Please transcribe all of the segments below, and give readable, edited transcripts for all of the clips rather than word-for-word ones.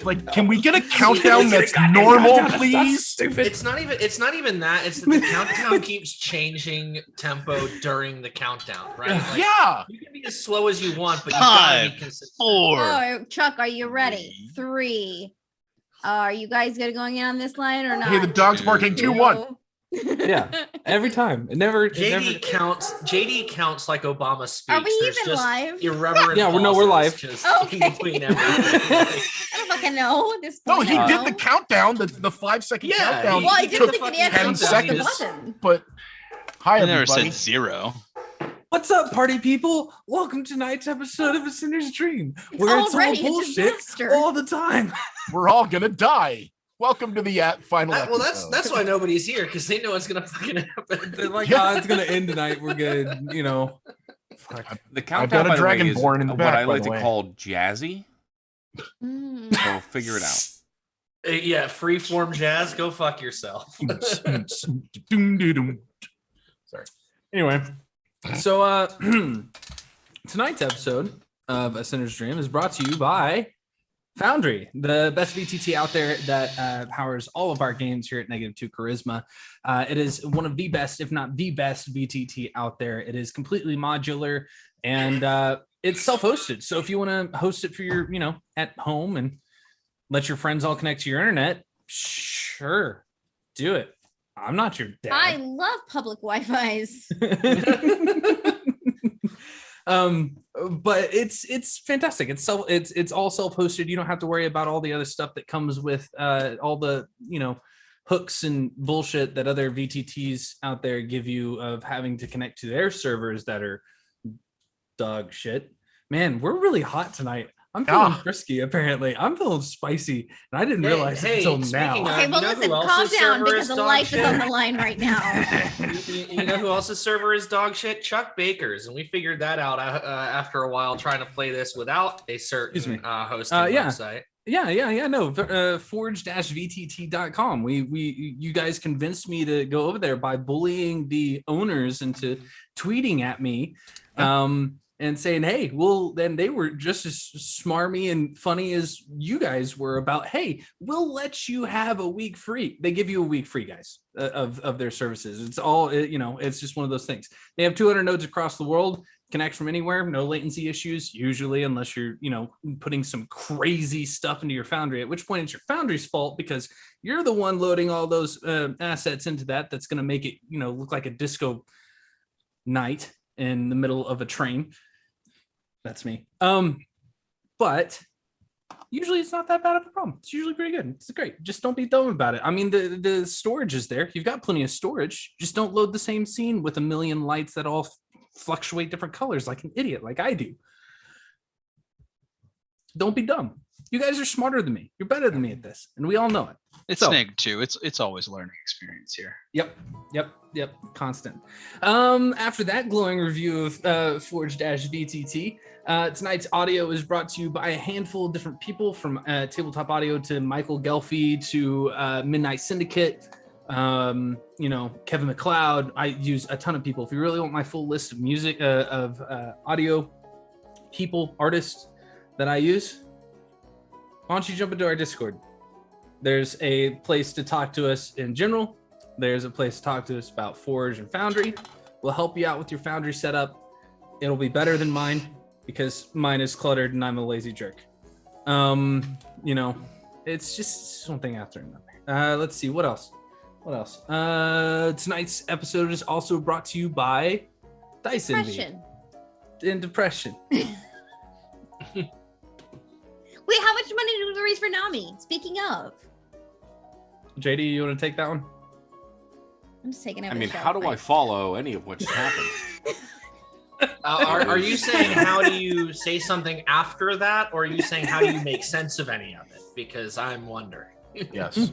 Like, can we get a countdown that's normal, please? It's not even that. It's that the countdown keeps changing tempo during the countdown, right? Like, Yeah. You can be as slow as you want, but you gotta be consistent. 4. Oh, Chuck, are you ready? 3. Are you guys going in on this line or not? Hey, the dog's barking 2-1. Yeah, every time. It never. JD counts like Obama speaks. Are we There's even just live? Irreverent. Yeah, we're live. Just Okay. in between everything. I don't fucking know at this No, point. he I did don't the know. countdown, the 5-second Yeah, countdown. Well, I he didn't took think he had 10 to push seconds. the button. But hi, I never everybody. said 0. What's up, party people? Welcome to tonight's episode of A Sinner's Dream, where it's all already a bullshit disaster. all the time. We're all gonna die. Welcome to the final episode. Well, that's why nobody's here, because they know it's gonna fucking happen. They're like, Yeah. it's gonna end tonight. We're good, you know. Fuck. The I've countdown, got a by the way, is dragonborn in the what back, I by like the to way. call jazzy. So figure it out. Yeah, freeform jazz. Go fuck yourself. Sorry. Anyway, so tonight's episode of A Sinner's Dream is brought to you by Foundry, the best VTT out there that powers all of our games here at -2 Charisma. It is one of the best, if not the best, VTT out there. It is completely modular and it's self-hosted. So if you want to host it for your, at home and let your friends all connect to your internet, sure, do it. I'm not your dad. I love public Wi-Fi's. But it's fantastic. It's all self-hosted. You don't have to worry about all the other stuff that comes with all the hooks and bullshit that other VTTs out there give you of having to connect to their servers that are dog shit. Man, we're really hot tonight. I'm feeling frisky, apparently. I'm feeling spicy, and I didn't realize it until now. Okay, well, listen, calm down because the life is on the line right now. You know who else's server is dog shit? Chuck Baker's, and we figured that out after a while trying to play this without a certain hosting website. No, forge-vtt.com. You guys convinced me to go over there by bullying the owners into tweeting at me. And saying, hey, well, then they were just as smarmy and funny as you guys were about, hey, we'll let you have a week free. They give you a week free, guys, of their services. It's all, it's just one of those things. They have 200 nodes across the world, connect from anywhere, no latency issues, usually, unless you're, putting some crazy stuff into your Foundry, at which point it's your Foundry's fault because you're the one loading all those assets into that's going to make it, look like a disco night in the middle of a train. That's me. But usually it's not that bad of a problem. It's usually pretty good. It's great. Just don't be dumb about it. I mean, the storage is there. You've got plenty of storage. Just don't load the same scene with a million lights that all fluctuate different colors like an idiot, like I do. Don't be dumb. You guys are smarter than me. You're better than me at this, and we all know it. It's -2. It's always a learning experience here. Yep. Constant. After that glowing review of Forge-VTT, tonight's audio is brought to you by a handful of different people, from Tabletop Audio to Michael Gelfi to Midnight Syndicate, Kevin McLeod. I use a ton of people. If you really want my full list of music, of audio people, artists that I use, why don't you jump into our Discord? There's a place to talk to us in general. There's a place to talk to us about Forge and Foundry. We'll help you out with your Foundry setup. It'll be better than mine because mine is cluttered and I'm a lazy jerk. It's just one thing after another. Let's see, what else? Tonight's episode is also brought to you by Dice Envy and Depression. Wait, how much money did we raise for Nami? Speaking of. JD, you want to take that one? I'm just taking it. I mean, how do I follow any of what just happened? Are you saying how do you say something after that, or are you saying how do you make sense of any of it? Because I'm wondering. Yes.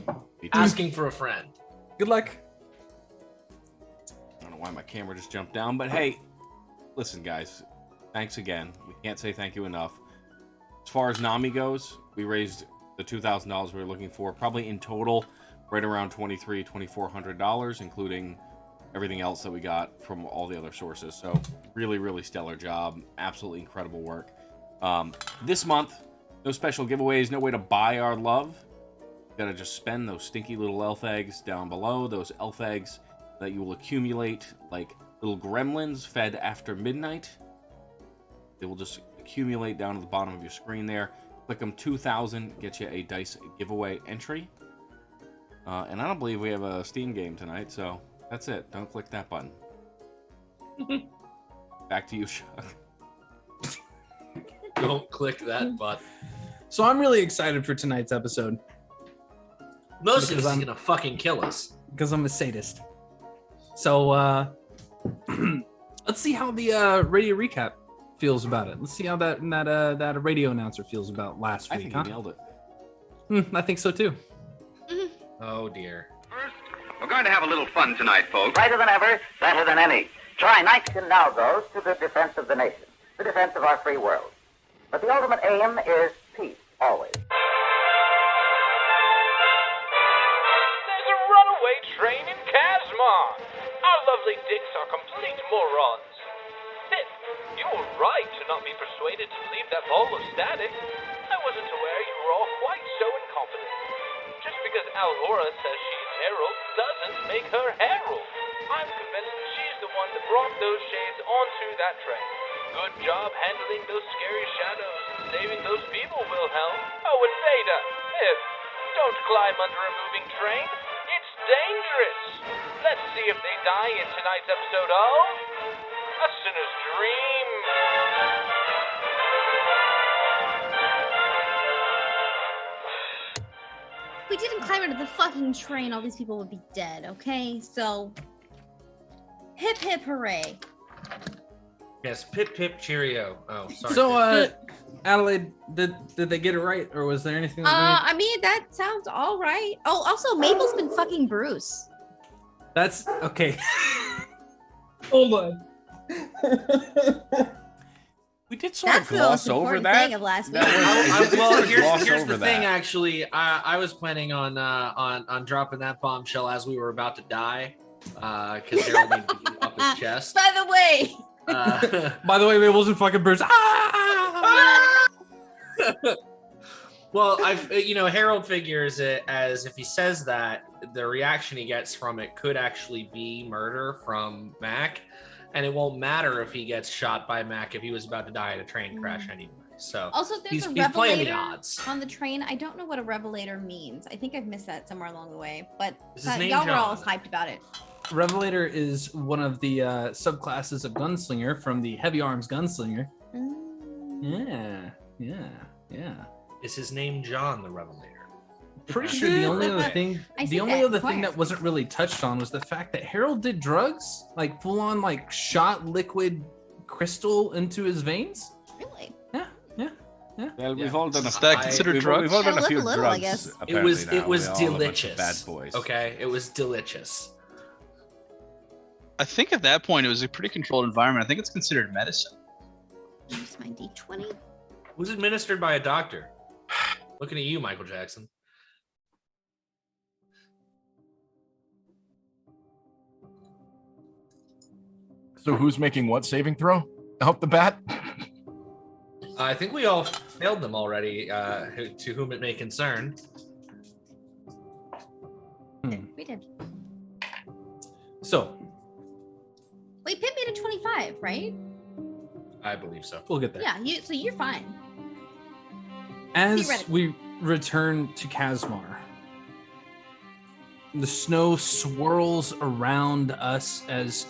Asking for a friend. Good luck. I don't know why my camera just jumped down, but hey, listen, guys. Thanks again. We can't say thank you enough. As far as Nami goes, we raised the $2,000 we were looking for, probably in total right around $2,400, including everything else that we got from all the other sources. So really, really stellar job. Absolutely incredible work. This month, No special giveaways, no way to buy our love. You gotta just spend those stinky little elf eggs down below, those elf eggs that you will accumulate like little gremlins fed after midnight. They will just accumulate down at the bottom of your screen there. Click them 2,000, get you a dice giveaway entry. And I don't believe we have a Steam game tonight, so that's it. Don't click that button. Back to you, Chuck. Don't click that button. So I'm really excited for tonight's episode Most of Because this is I'm- gonna fucking kill us. because I'm a sadist. So let's see how the radio recap feels about it. Let's see how that radio announcer feels about last I week. think Huh? you nailed it. I think so too. Oh dear. We're going to have a little fun tonight, folks. Brighter than ever, better than any. Tonight's now goes to the defense of the nation, the defense of our free world. But the ultimate aim is peace, always. There's a runaway train in Kasmar. Our lovely dicks are complete morons. Pip, you were right to not be persuaded to leave that ball of static. I wasn't aware you were all quite so incompetent. Just because Alhora says she's Herald doesn't make her Herald. I'm convinced that she's the one that brought those shades onto that train. Good job handling those scary shadows and saving those people, Wilhelm. Oh, and Veda, Pip, don't climb under a moving train. It's dangerous. Let's see if they die in tonight's episode of A Sinner's Dream. If we didn't climb into the fucking train, all these people would be dead, okay? So, hip hip hooray. Yes, pip pip cheerio. Oh, sorry. So Adelaide, did they get it right, or was there anything? That I mean, that sounds all right. Oh, also, Mabel's been fucking Bruce. That's okay. Hold on. We did sort That's of the gloss most over important that. thing of last week. Well, Gloss here's over the that. thing. Actually, I was planning on dropping that bombshell as we were about to die, because Harold needed to get off his chest. By the way, By the way, Mabel's in fucking Bruce. Ah! well, Harold figures it as if he says that, the reaction he gets from it could actually be murder from Mac, and it won't matter if he gets shot by Mac if he was about to die in a train crash anyway. So also, there's he's a playing the revelator odds. on the train. I don't know what a revelator means. I think I've missed that somewhere along the way, but Is his name y'all were all John? hyped about it. Revelator is one of the subclasses of gunslinger from the heavy arms gunslinger. Mm. Yeah. Is his name John the Revelator? Pretty sure the only other thing, I the see only that. other thing Where? that wasn't really touched on was the fact that Harold did drugs, like full on, like shot liquid crystal into his veins. Really? Well, we've all done a Is that considered drugs? We've all done Yeah, a few a little, drugs. I guess. It apparently was now. it was We're all a bunch of delicious. Bad boys. Okay, it was delicious. I think at that point it was a pretty controlled environment. I think it's considered medicine. Use my D20. It was administered by a doctor. Looking at you, Michael Jackson. So who's making what saving throw? Out the bat? I think we all failed them already, to whom it may concern. We did. So Wait, Pip made a 25, right? I believe so. we'll get there. Yeah, so you're fine. As Theoretically. we return to Kasmar, the snow swirls around us as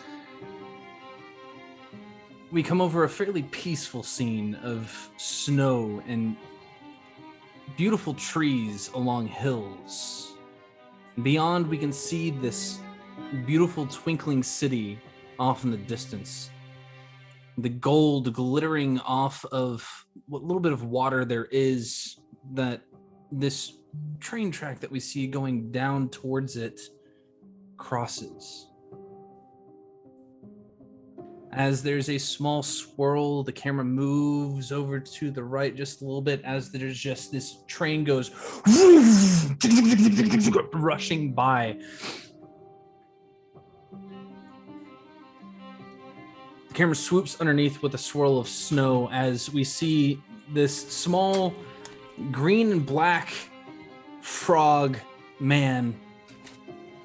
we come over a fairly peaceful scene of snow and beautiful trees along hills. Beyond, we can see this beautiful twinkling city off in the distance. The gold glittering off of what little bit of water there is that this train track that we see going down towards it crosses. As there's a small swirl, the camera moves over to the right just a little bit as there's just this train goes rushing by. The camera swoops underneath with a swirl of snow as we see this small green and black frog man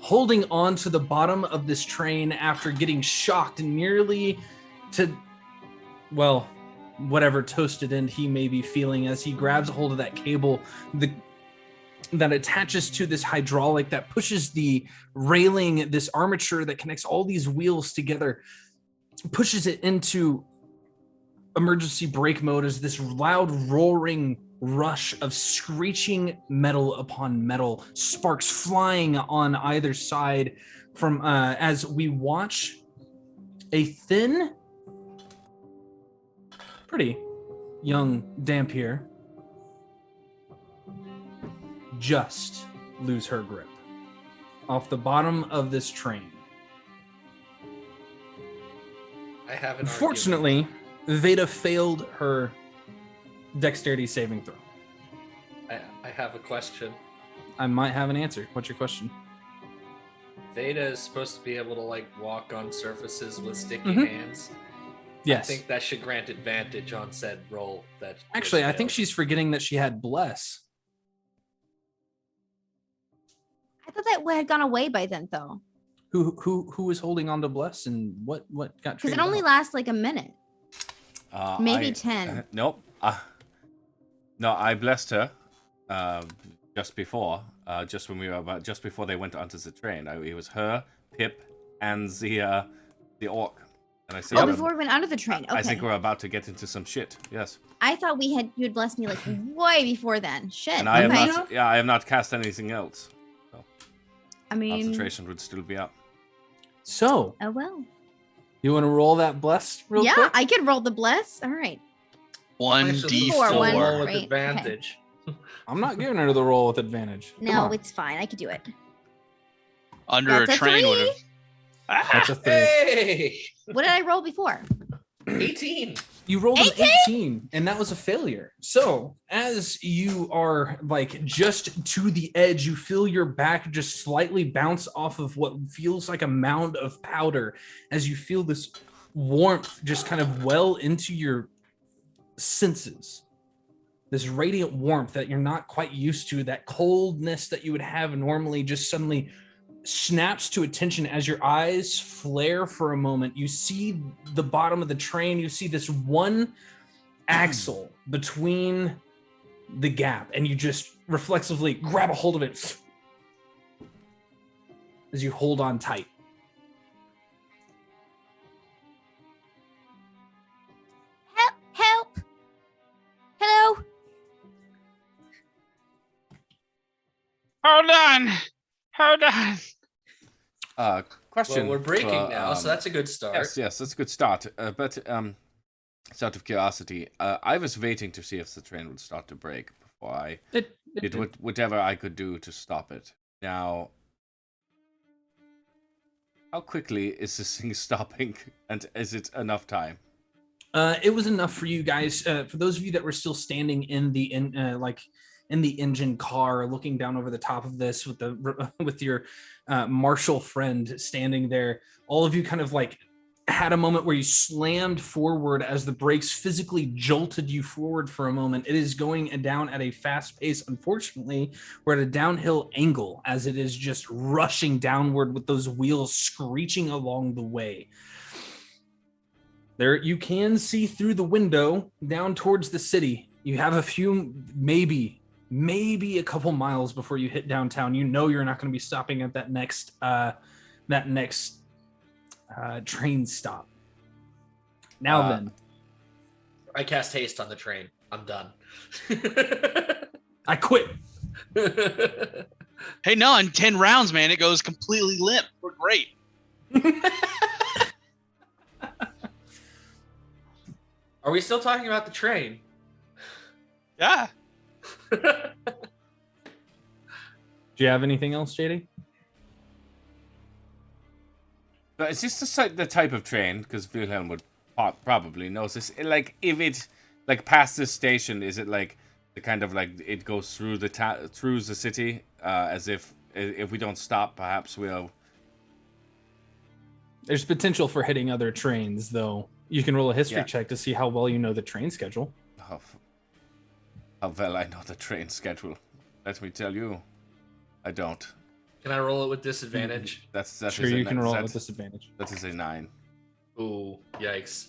holding on to the bottom of this train after getting shocked and nearly to, well, whatever toasted end he may be feeling as he grabs a hold of that cable that attaches to this hydraulic that pushes the railing, this armature that connects all these wheels together, pushes it into emergency brake mode as this loud roaring rush of screeching metal upon metal, sparks flying on either side from as we watch a thin, pretty young Dampier just lose her grip off the bottom of this train. I have an Unfortunately, Veda failed her dexterity saving throw. I have a question. I might have an answer. What's your question? Veda is supposed to be able to like walk on surfaces with sticky hands. Yes. I think that should grant advantage on said roll. That Actually, I think she's forgetting that she had bless. I thought that had gone away by then, though. Who was holding on to bless and what got? Because it traded only off? lasts like a minute, maybe 10. Nope. No, I blessed her just before, just when we were just before they went onto the train. It was her, Pip, and the orc. And I said, before we went under the train. Okay. I think we're about to get into some shit. Yes. I thought you had blessed me like way before then. Shit. And I okay. have not. Yeah, I have not cast anything else. So I mean, concentration would still be up. So, oh well. You want to roll that blessed real quick? Yeah, I could roll the bless. All right. 1d4. Roll with Right, advantage. I'm not giving her the roll with advantage. Come No, on. it's fine. I could do it. Under That's a a train 3. would have. That's a 3. Hey, What did I roll before? 18. You rolled an 18? 18, and that was a failure. So, as you are like just to the edge, you feel your back just slightly bounce off of what feels like a mound of powder as you feel this warmth just kind of well into your senses. This radiant warmth that you're not quite used to, that coldness that you would have normally just suddenly snaps to attention as your eyes flare for a moment. You see the bottom of the train. You see this one axle between the gap, and you just reflexively grab a hold of it as you hold on tight. Help! Hello? Hold on. Question. Well, we're breaking for, now, so that's a good start. Yes, that's a good start. But it's out of curiosity. I was waiting to see if the train would start to break before I did whatever I could do to stop it. Now, how quickly is this thing stopping, and is it enough time? It was enough for you guys. For those of you that were still standing in the engine car, looking down over the top of this with your martial friend standing there, all of you kind of like had a moment where you slammed forward as the brakes physically jolted you forward for a moment. It is going down at a fast pace. Unfortunately, we're at a downhill angle as it is just rushing downward with those wheels screeching along the way. There, you can see through the window down towards the city. You have a few, maybe a couple miles before you hit downtown. You know you're not going to be stopping at that next train stop. Now then, I cast haste on the train. I'm done. I quit. Hey, no, in 10 rounds, man, it goes completely limp. We're great. Are we still talking about the train? Yeah. Do you have anything else, JD? But is this the type of train? Because Wilhelm would probably knows this. Like, if it like past this station, is it like the kind of like it goes through through the city, as if we don't stop, perhaps we'll. There's potential for hitting other trains, though. You can roll a history Yeah. check to see how well you know the train schedule. Oh, How well I know the train schedule. Let me tell you, I don't. Can I roll it with disadvantage? That Sure, is a you can roll it that- with disadvantage. That is a 9. Ooh, yikes.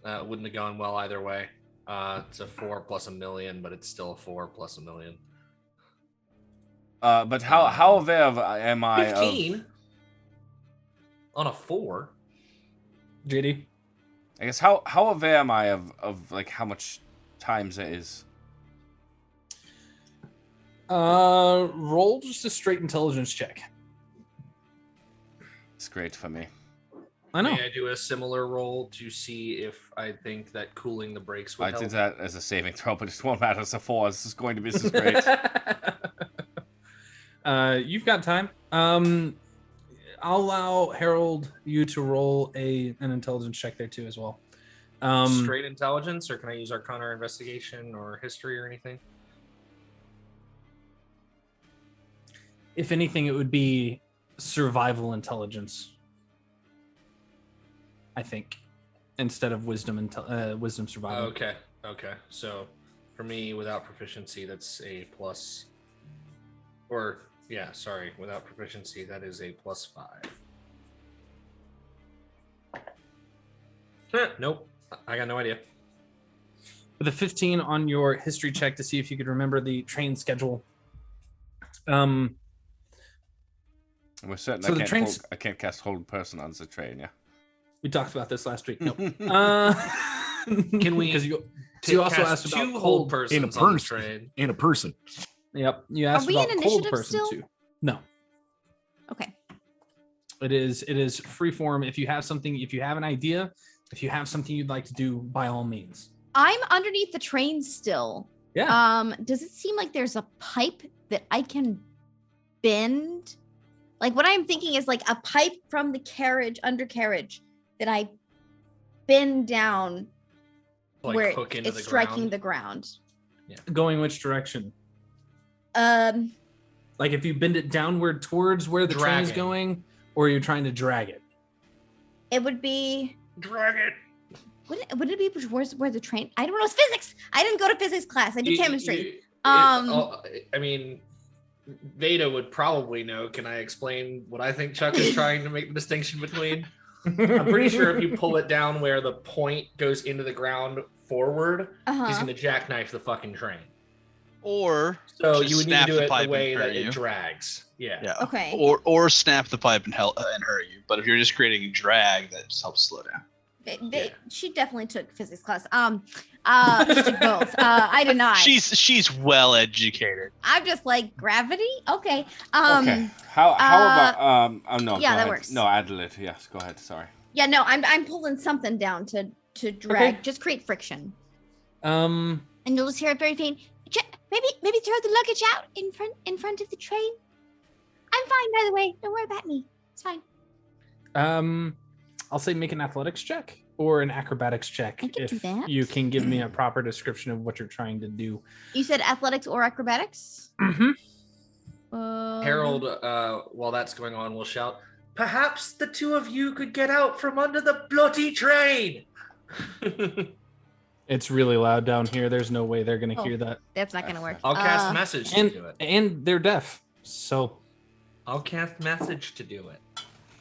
Wouldn't have gone well either way. It's a 4 plus a million, but it's still a 4 plus a million. But how aware am I 15 of? on a 4. JD. I guess how aware am I of like how much times it is? Roll just a straight intelligence check. It's great for me. I know. May I do a similar roll to see if I think that cooling the brakes would I help? did that as a saving throw, but it won't matter. It's a 4. This is great. You've got time. I'll allow Harold you to roll an intelligence check there too as well. Straight intelligence, or can I use Arcana or investigation or history or anything? If anything, it would be survival intelligence, I think, instead of wisdom survival. Okay. So for me, without proficiency, that's a plus. Or yeah, sorry, without proficiency, that is a +5. Nope, I got no idea. With a 15 on your history check to see if you could remember the train schedule. We're certain So the train's- I can't cast hold person on the train. Yeah. We talked about this last week. Nope. Can we? Because you also cast asked about two cold hold persons in a on the person. train. In a person. Yep. You asked we about in cold initiative person still? too. No. Okay. It is free form. If you have an idea, if you have something you'd like to do, by all means. I'm underneath the train still. Yeah. Does it seem like there's a pipe that I can bend? Like what I'm thinking is like a pipe from the undercarriage that I bend down Like where hook into it's the striking ground. the ground. Going which direction? Um, Like if you bend it downward towards where the train is Dragging. going, or you're trying to drag it. it would be. Drag it. Would it be towards where the train? I don't know. It's physics. I didn't go to physics class. I did chemistry. I mean, Veda would probably know. Can I explain what I think Chuck is trying to make the distinction between? I'm pretty sure if you pull it down where the point goes into the ground forward, he's going to jackknife the fucking train. Or So just you would need to snap do the it pipe the and way hurt that you. it drags. Yeah. Okay. Or snap the pipe and hurt you. But if you're just creating a drag, that just helps slow down. She definitely took physics class. She took both. I did not. She's well educated. I'm just like gravity. Okay. Okay. How about no? yeah, go that ahead. works. No, Adelaide. Yes, go ahead. Sorry. Yeah, no, I'm pulling something down to drag. Okay. Just create friction, Um, and you'll just hear it very faint. Maybe throw the luggage out in front of the train. I'm fine, by the way. Don't worry about me. It's fine. I'll say make an athletics check or an acrobatics check I can if do that. you can give me a proper description of what you're trying to do. You said athletics or acrobatics? Mm-hmm. Harold, while that's going on, will shout, "Perhaps the two of you could get out from under the bloody train." It's really loud down here. There's no way they're gonna Oh. hear that, That's not gonna work. I'll cast message to do it. and they're deaf. So I'll cast message to do it.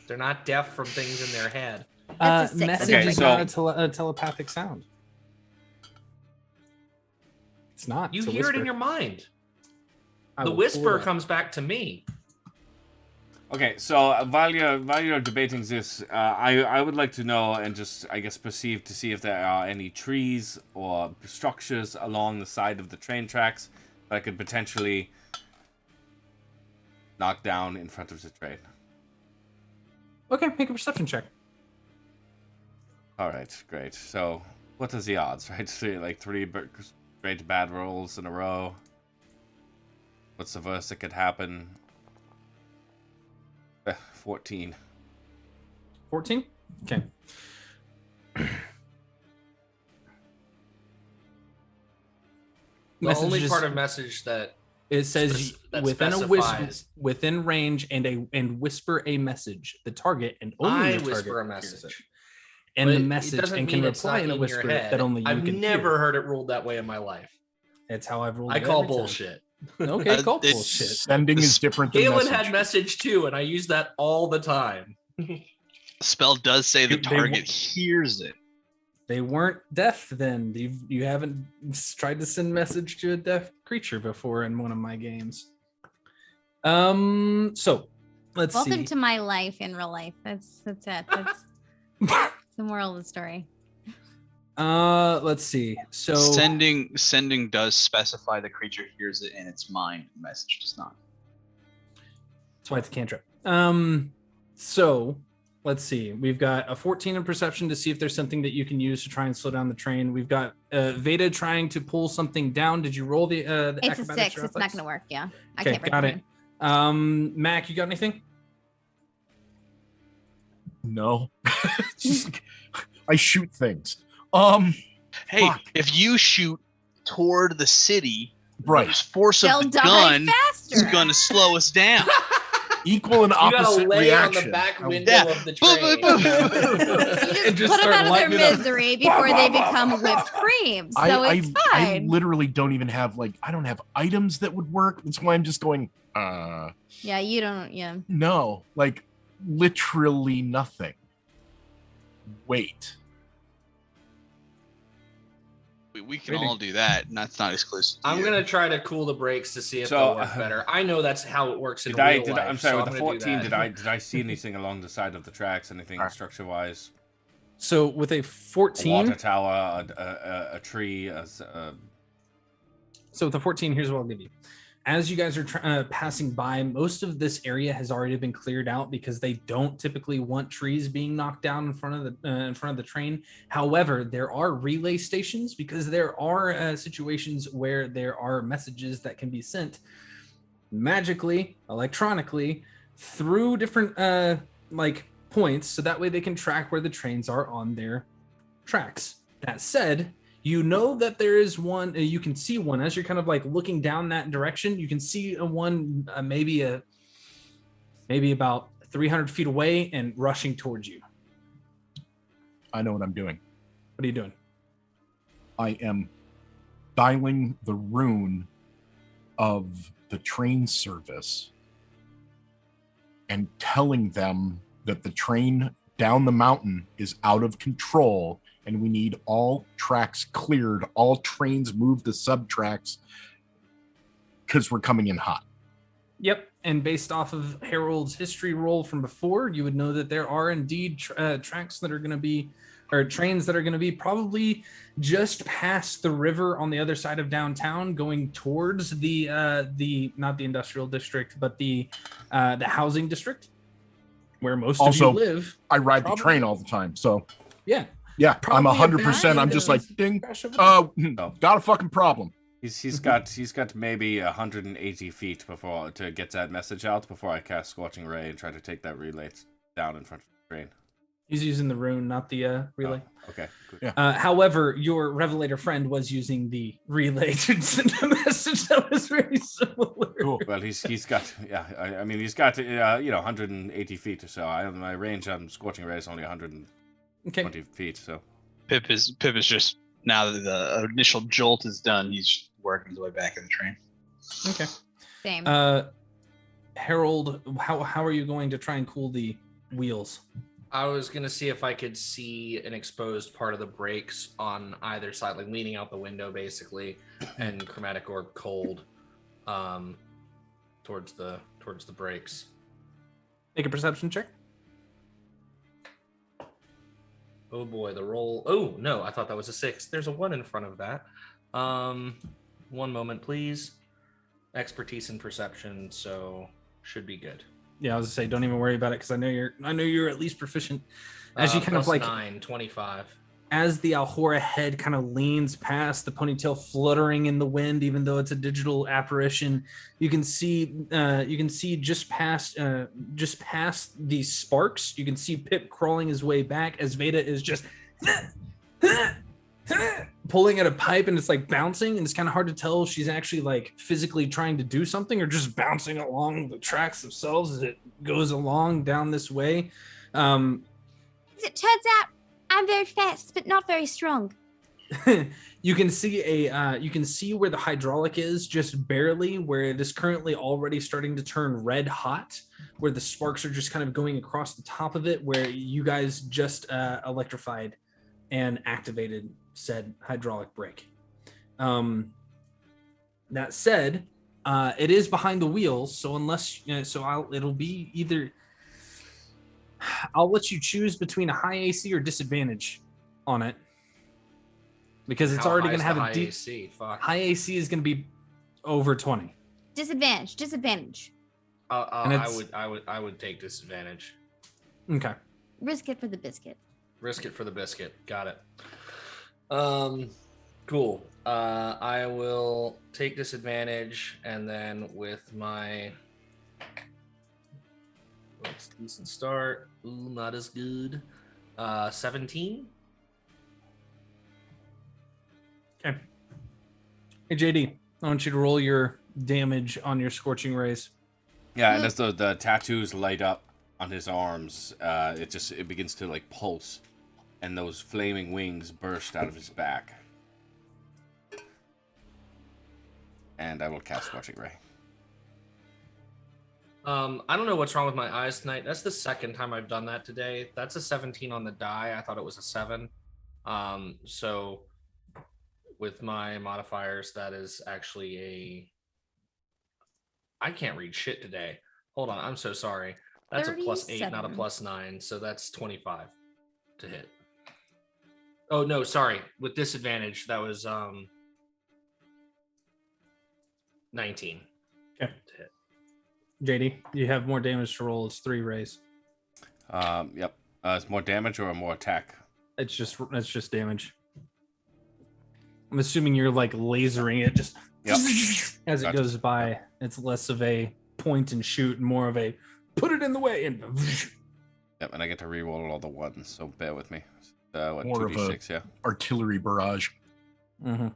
They're not deaf from things in their head. That's a 6. message Okay, is so- not a telepathic sound. It's not. You it's a hear it in whisper. your mind. I The will whisper pull it up. comes back to me. Okay, so while you're debating this, I would like to know and just I guess perceive to see if there are any trees or structures along the side of the train tracks that I could potentially knock down in front of the train. Okay, make a perception check. All right, great. So what are the odds, right? So, like 3 straight bad rolls in a row. What's the worst that could happen? 14. 14? Okay. The only Messages- part of message that it says that within a whisper, specifies- within range, and whisper a message. The target and only I the whisper target a hears it. message. And But the it message doesn't and can mean it's reply not in a in your whisper head. that only you I've can never hear. heard it ruled that way in my life. It's how I've rolled. I it call every time. bullshit. Okay, call it's- bullshit. Sending is different than Galen message. had message too, and I use that all the time. Spell does say the They- target hears it. They weren't deaf then. You haven't tried to send message to a deaf creature before in one of my games. So let's Welcome see. to my life in real life. That's it. That's the moral of the story. Let's see. So Sending does specify the creature hears it in its mind. The message does not. that's why it's a cantrip. So let's see. We've got a 14 in perception to see if there's something that you can use to try and slow down the train. We've got Veda trying to pull something down. Did you roll the It's a acrobatics 6. or It's not athletics? going to work. Yeah. I Okay, can't break got the it. train. Mac, you got anything? No. Just like, I shoot things. Hey, Fuck. if you shoot toward the city, Right. the force They'll of the die gun faster. is going to slow us down. Equal and You gotta opposite lay reaction. on the back I- window Yeah. of the Boom, train. boom, You And just, just put them start out of their lighting it up. misery before they become whipped cream. So it's I fine. literally don't even have I don't have items that would work. That's why I'm just going, Yeah, you don't. Yeah. no, literally nothing. Wait. We can Really? all do that, and that's not exclusive. To I'm you. gonna try to cool the brakes to see if So, they'll work better. I know that's how it works in Did I? real Did life. I? I'm sorry. so With I'm the gonna do 14, that. did I see anything along the side of the tracks? Anything structure wise? So with a A 14, water tower, a tree, so with the 14, here's what I'll give you. As you guys are passing by, most of this area has already been cleared out because they don't typically want trees being knocked down in front of the train. However, there are relay stations because there are situations where there are messages that can be sent magically, electronically through different points, so that way they can track where the trains are on their tracks. That said, you know that there is one. You can see one as you're kind of looking down that direction. You can see one maybe about 300 feet away and rushing towards you. I know what I'm doing. What are you doing? I am dialing the rune of the train service and telling them that the train down the mountain is out of control and we need all tracks cleared, all trains moved to sub tracks because we're coming in hot. Yep. And based off of Harold's history roll from before, you would know that there are indeed tracks that are going to be, or trains that are going to be probably just past the river on the other side of downtown, going towards the not the industrial district, but the housing district, where most Also, of you live. I ride Probably. the train all the time, so Yeah. yeah, Probably I'm a 100%. bad I'm just like, ding. crash over there. Got a fucking problem. he's got maybe 180 feet before to get that message out before I cast Scorching Ray and try to take that relay down in front of the train. He's using the rune, not the relay. Oh, okay. Good. Yeah. However, your Revelator friend was using the relay to send a message that was very similar. Cool. Well, he's got I mean he's got 180 feet or so. My range on Scorching Ray is only 120 Okay. feet. So Pip is just, now that the initial jolt is done, he's working his way back in the train. Okay. Same. Harold, how are you going to try and cool the wheels? I was gonna see if I could see an exposed part of the brakes on either side, like leaning out the window, basically, and chromatic orb cold, towards the brakes. Make a perception check. Oh boy, the roll. Oh no, I thought that was a 6. There's a 1 in front of that. 1 moment, please. Expertise in perception, so should be good. Yeah, I was gonna say, don't even worry about it because I know you're at least proficient. As you kind of plus 9, 25. As the Alhora head kind of leans past, the ponytail fluttering in the wind, even though it's a digital apparition, you can see just past these sparks. You can see Pip crawling his way back as Veda is just pulling at a pipe, and it's bouncing, and it's kind of hard to tell if she's actually physically trying to do something or just bouncing along the tracks themselves as it goes along down this way. As it turns out, I'm very fast, but not very strong. You can see you can see where the hydraulic is, just barely, where it is currently already starting to turn red hot, where the sparks are just kind of going across the top of it, where you guys just electrified and activated said hydraulic brake. That said, it is behind the wheels, so unless it'll be either. I'll let you choose between a high AC or disadvantage on it, because it's already going to have a deep AC. Fuck. High AC is going to be over 20. Disadvantage. I would take disadvantage. Okay. Risk it for the biscuit. Risk it for the biscuit. Got it. Cool. I will take disadvantage, and then with my decent start. Ooh, not as good. 17. Okay. Hey JD, I want you to roll your damage on your scorching rays. Yeah, and as the tattoos light up on his arms, it begins to like pulse, and those flaming wings burst out of his back. And I will cast Scorching Ray. I don't know what's wrong with my eyes tonight. That's the second time I've done that today. That's a 17 on the die. I thought it was a 7. So with my modifiers, that is actually a... I can't read shit today. Hold on, I'm so sorry. That's a +8, not a +9. So that's 25 to hit. Oh, no, sorry. With disadvantage, that was 19 okay. to hit. JD, you have more damage to roll. It's 3 rays. Yep. It's more damage or more attack? It's just damage. I'm assuming you're like lasering it just as it goes by. It's less of a point and shoot and more of a put it in the way and yep, and I get to re-roll all the ones, so bear with me. What, more 2d6, of a artillery barrage. Mm-hmm.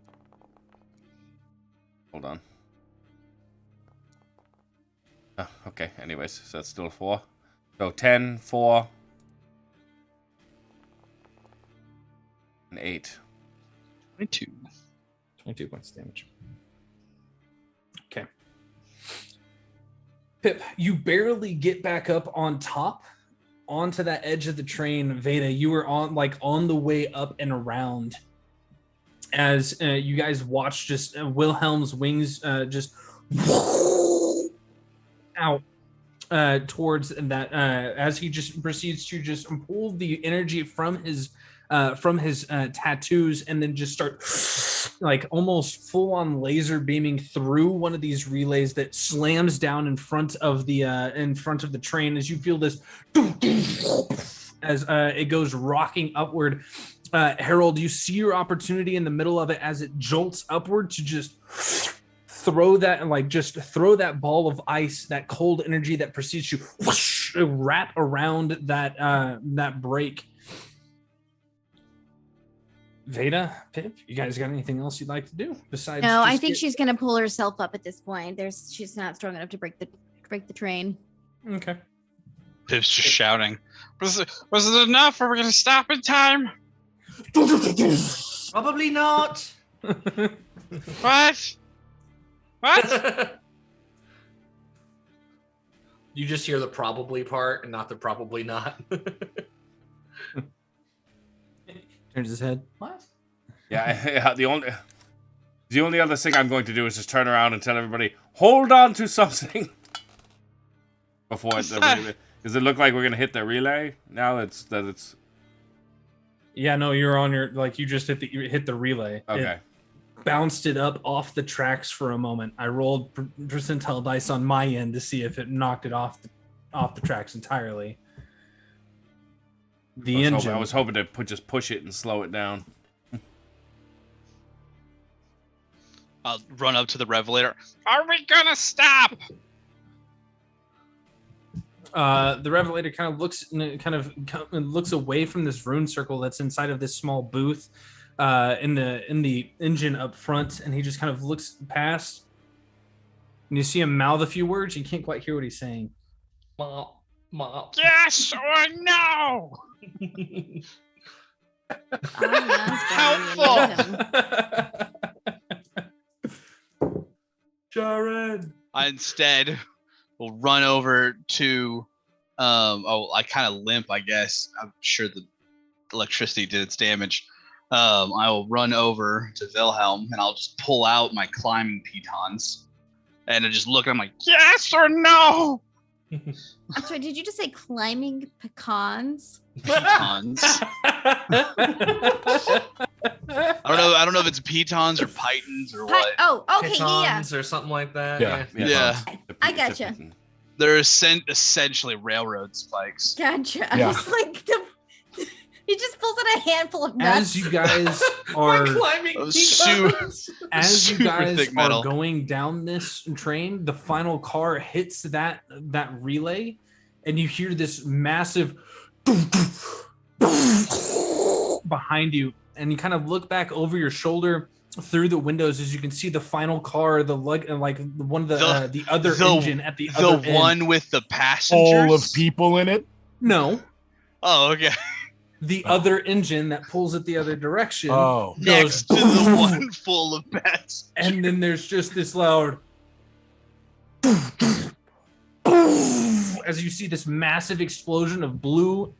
Hold on. Oh, okay, anyways, so that's still 4. So 10, 4, and 8. 22 points of damage. Okay. Pip, you barely get back up on top, onto that edge of the train. Veda, you were on the way up and around as you guys watch just Wilhelm's wings just out towards that as he just proceeds to just pull the energy from his tattoos and then just start like almost full on laser beaming through one of these relays that slams down in front of the train as you feel this as it goes rocking upward. Harold, you see your opportunity in the middle of it as it jolts upward to just throw that ball of ice, that cold energy that proceeds to whoosh, wrap around that break. Veda, Pip, you guys got anything else you'd like to do besides? No, I think she's gonna pull herself up at this point. She's not strong enough to break the train. Okay. Pip's just shouting. Was it enough? Are we gonna stop in time? Probably not. What? What? You just hear the probably part and not the probably not. Turns his head. What? Yeah, the only other thing I'm going to do is just turn around and tell everybody, hold on to something. Before does it look like we're gonna hit the relay? Now it's. Yeah, no, you're on your you just hit the relay. Okay. It bounced it up off the tracks for a moment. I rolled percentile dice on my end to see if it knocked it off the tracks entirely. I was hoping to just push it and slow it down. I'll run up to the revelator. Are we gonna stop? The revelator kind of looks away from this rune circle that's inside of this small booth in the engine up front, and he just kind of looks past. And you see him mouth a few words. You can't quite hear what he's saying. Mom. Yes or no? Jared. I instead will run over to I kind of limp, I guess. I'm sure the electricity did its damage. I will run over to Wilhelm and I'll just pull out my climbing pitons and I just look and I'm like, yes or no? I'm sorry, did you just say climbing pecans? Pitons. I don't know if it's pitons or pitons or what. Oh, okay, yeah. Pitons or something like that. Yeah. I gotcha. They're essentially railroad spikes. Gotcha. Yeah. It's like he just pulls out a handful of nuts. As you guys are climbing as you guys thick are metal. going down this train, the final car hits that relay, and you hear this massive behind you, and you kind of look back over your shoulder through the windows as you can see the final car, the one of the other engine at the other end. one with the passengers. All of people in it. No, Oh, okay. the other engine that pulls it the other direction. Oh, Next to the one full of passengers. And then there's just this loud as you see this massive explosion of blue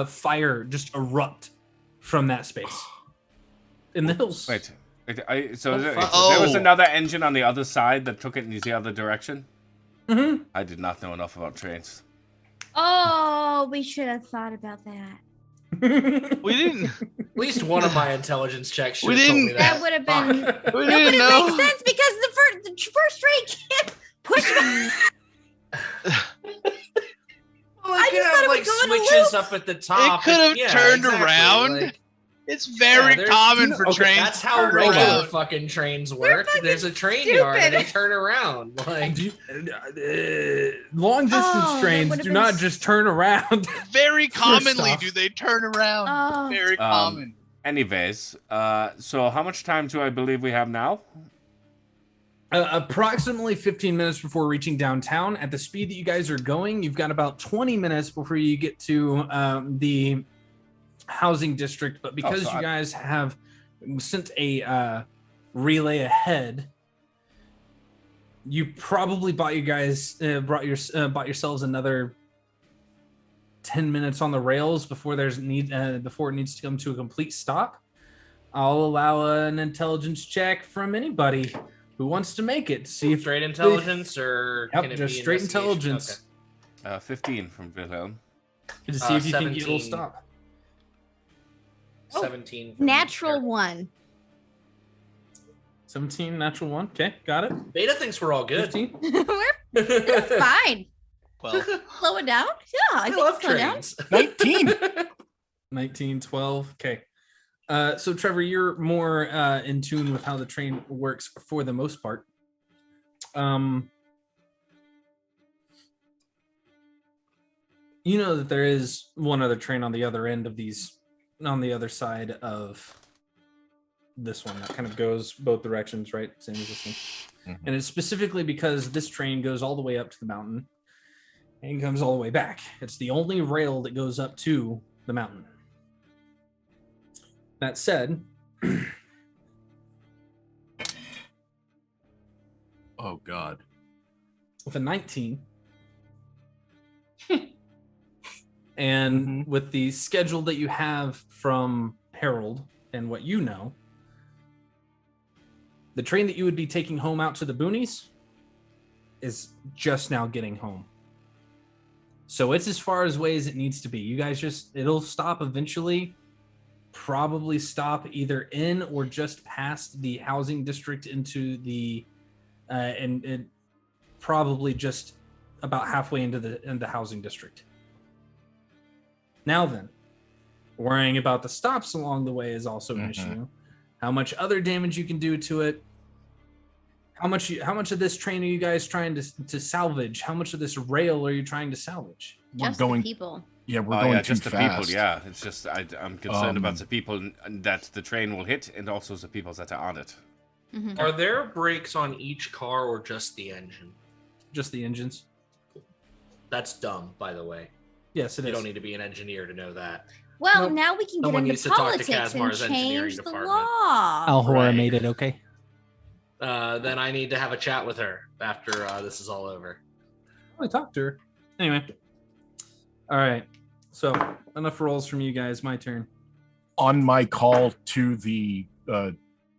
fire just erupt from that space in the hills. Wait, so there Oh. was another engine on the other side that took it in the other direction? Mm-hmm. I did not know enough about trains. Oh, we should have thought about that. We didn't. At least one of my intelligence checks should We have told me didn't- that. That would have been. Fuck. We That would didn't have know. made sense because the first train can't push back. Well, I it could just thought have it like would go in a switches loop. up at the top. It could have Yeah, turned exactly, around. like- It's very there's- common for okay, trains. That's to how turn regular around. fucking trains work. fucking There's a train yard and they stupid. turn around. Like, Long distance Oh, that trains would've do been not s- just turn around. Very commonly off. do they turn around. Oh. Very common. Anyways, so how much time do I believe we have now? Approximately 15 minutes before reaching downtown. At the speed that you guys are going, you've got about 20 minutes before you get to the housing district. But because so you guys have sent a relay ahead, you probably bought yourselves another 10 minutes on the rails before before it needs to come to a complete stop. I'll allow an intelligence check from anybody who wants to make it. See if straight intelligence or Yep, can it just be straight investigation? intelligence. 15 from Wilhelm. To see if you think it'll 17. stop. Okay. 17. from Natural Eric. one. 17, natural one. Okay, got it. Beta thinks we're all good. 15. It's fine. Well, Slow it down. Yeah, I I think love slow down. trains. 19. 19, 12. Okay. So Trevor, you're more in tune with how the train works for the most part. You know that there is one other train on the other end of these, on the other side of this one that kind of goes both directions, right? Same as this one. Mhm. And it's specifically because this train goes all the way up to the mountain and comes all the way back. It's the only rail that goes up to the mountain. That said, Oh God. with a 19 and with the schedule that you have from Harold and what you know, the train that you would be taking home out to the boonies is just now getting home. So it's as far away as it needs to be. You guys it'll stop eventually, probably stop either in or just past the housing district into the, and probably just about halfway into the housing district. Now then, worrying about the stops along the way is also an issue. How much other damage you can do to it? How much of this train are you guys trying to salvage? How much of this rail are you trying to salvage? We're Just going. the people. Yeah, we're going too just the fast. people. Yeah, it's just I'm concerned about Um, the people that the train will hit, and also the people that are on it. Mhm. Are there brakes on each car or just the engine? Just the engines? That's dumb, by the way. Yes, it You is. don't need to be an engineer to know that. Well, Nope. now we can get Someone into needs to talk to politics and Kasmar's engineering change the department. law. Alhora Right. made it, okay? Then I need to have a chat with her after this is all over. I talked to her. Anyway. All right. So enough rolls from you guys. My turn. On my call to the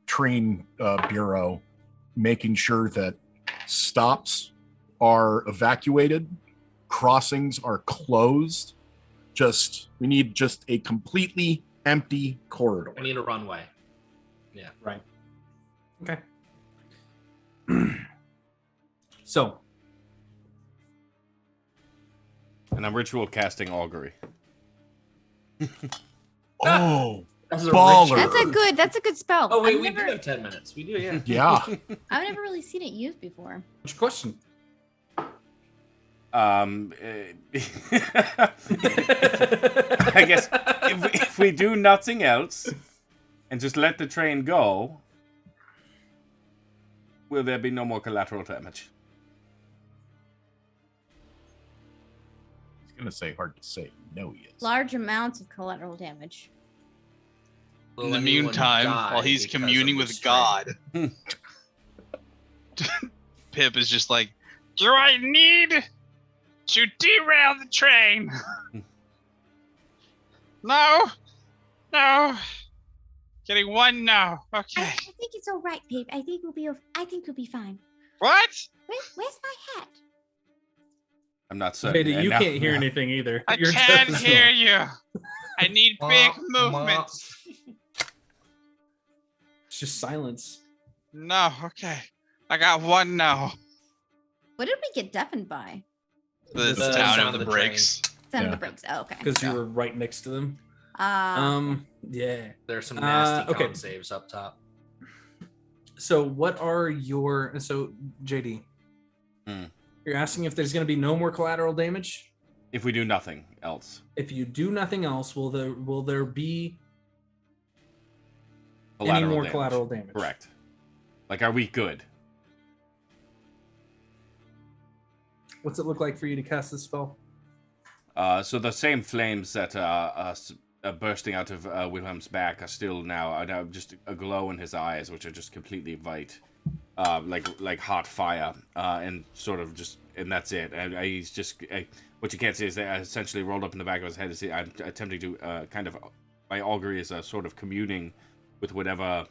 train bureau, making sure that stops are evacuated, crossings are closed. We need just a completely empty corridor. I need a runway. Yeah. Right. Okay. So, And I'm ritual casting augury. Oh, That's a baller. That's a good spell. Oh wait, I've we never, do have 10 minutes. We do, yeah. Yeah. I've never really seen it used before. what's your question? I guess if we do nothing else and just let the train go, will there be no more collateral damage? I was going to say hard to say. No, he is. Large amounts of collateral damage. In the Will anyone meantime, die while he's because communing of with this God, Pip is just like, do I need to derail the train? No. Getting one no. I Okay. think it's all right, Pip. I think we'll be fine. What? Where's my hat? I'm not certain. Katie, And you now- can't hear anything either. I You're can't deaf as hear well. you. I need big movements. It's just silence. No, okay. I got one no. What did we get deafened by? The The sound sound of of the the brakes. Sound Yeah. of the brakes. Oh, okay. Because you were right next to them. Yeah. There's some nasty okay. con saves up top. So what are your JD? You're asking if there's going to be no more collateral damage? If we do nothing else. If you do nothing else, will there be any more collateral damage? Correct. Like, are we good? What's it look like for you to cast this spell? So the same flames that are bursting out of Wilhelm's back are still now just a glow in his eyes, which are just completely white, like hot fire, and sort of just, and that's it. And he's just what you can't see is that essentially rolled up in the back of his head. Is I'm attempting to kind of, my augury is a sort of communing with whatever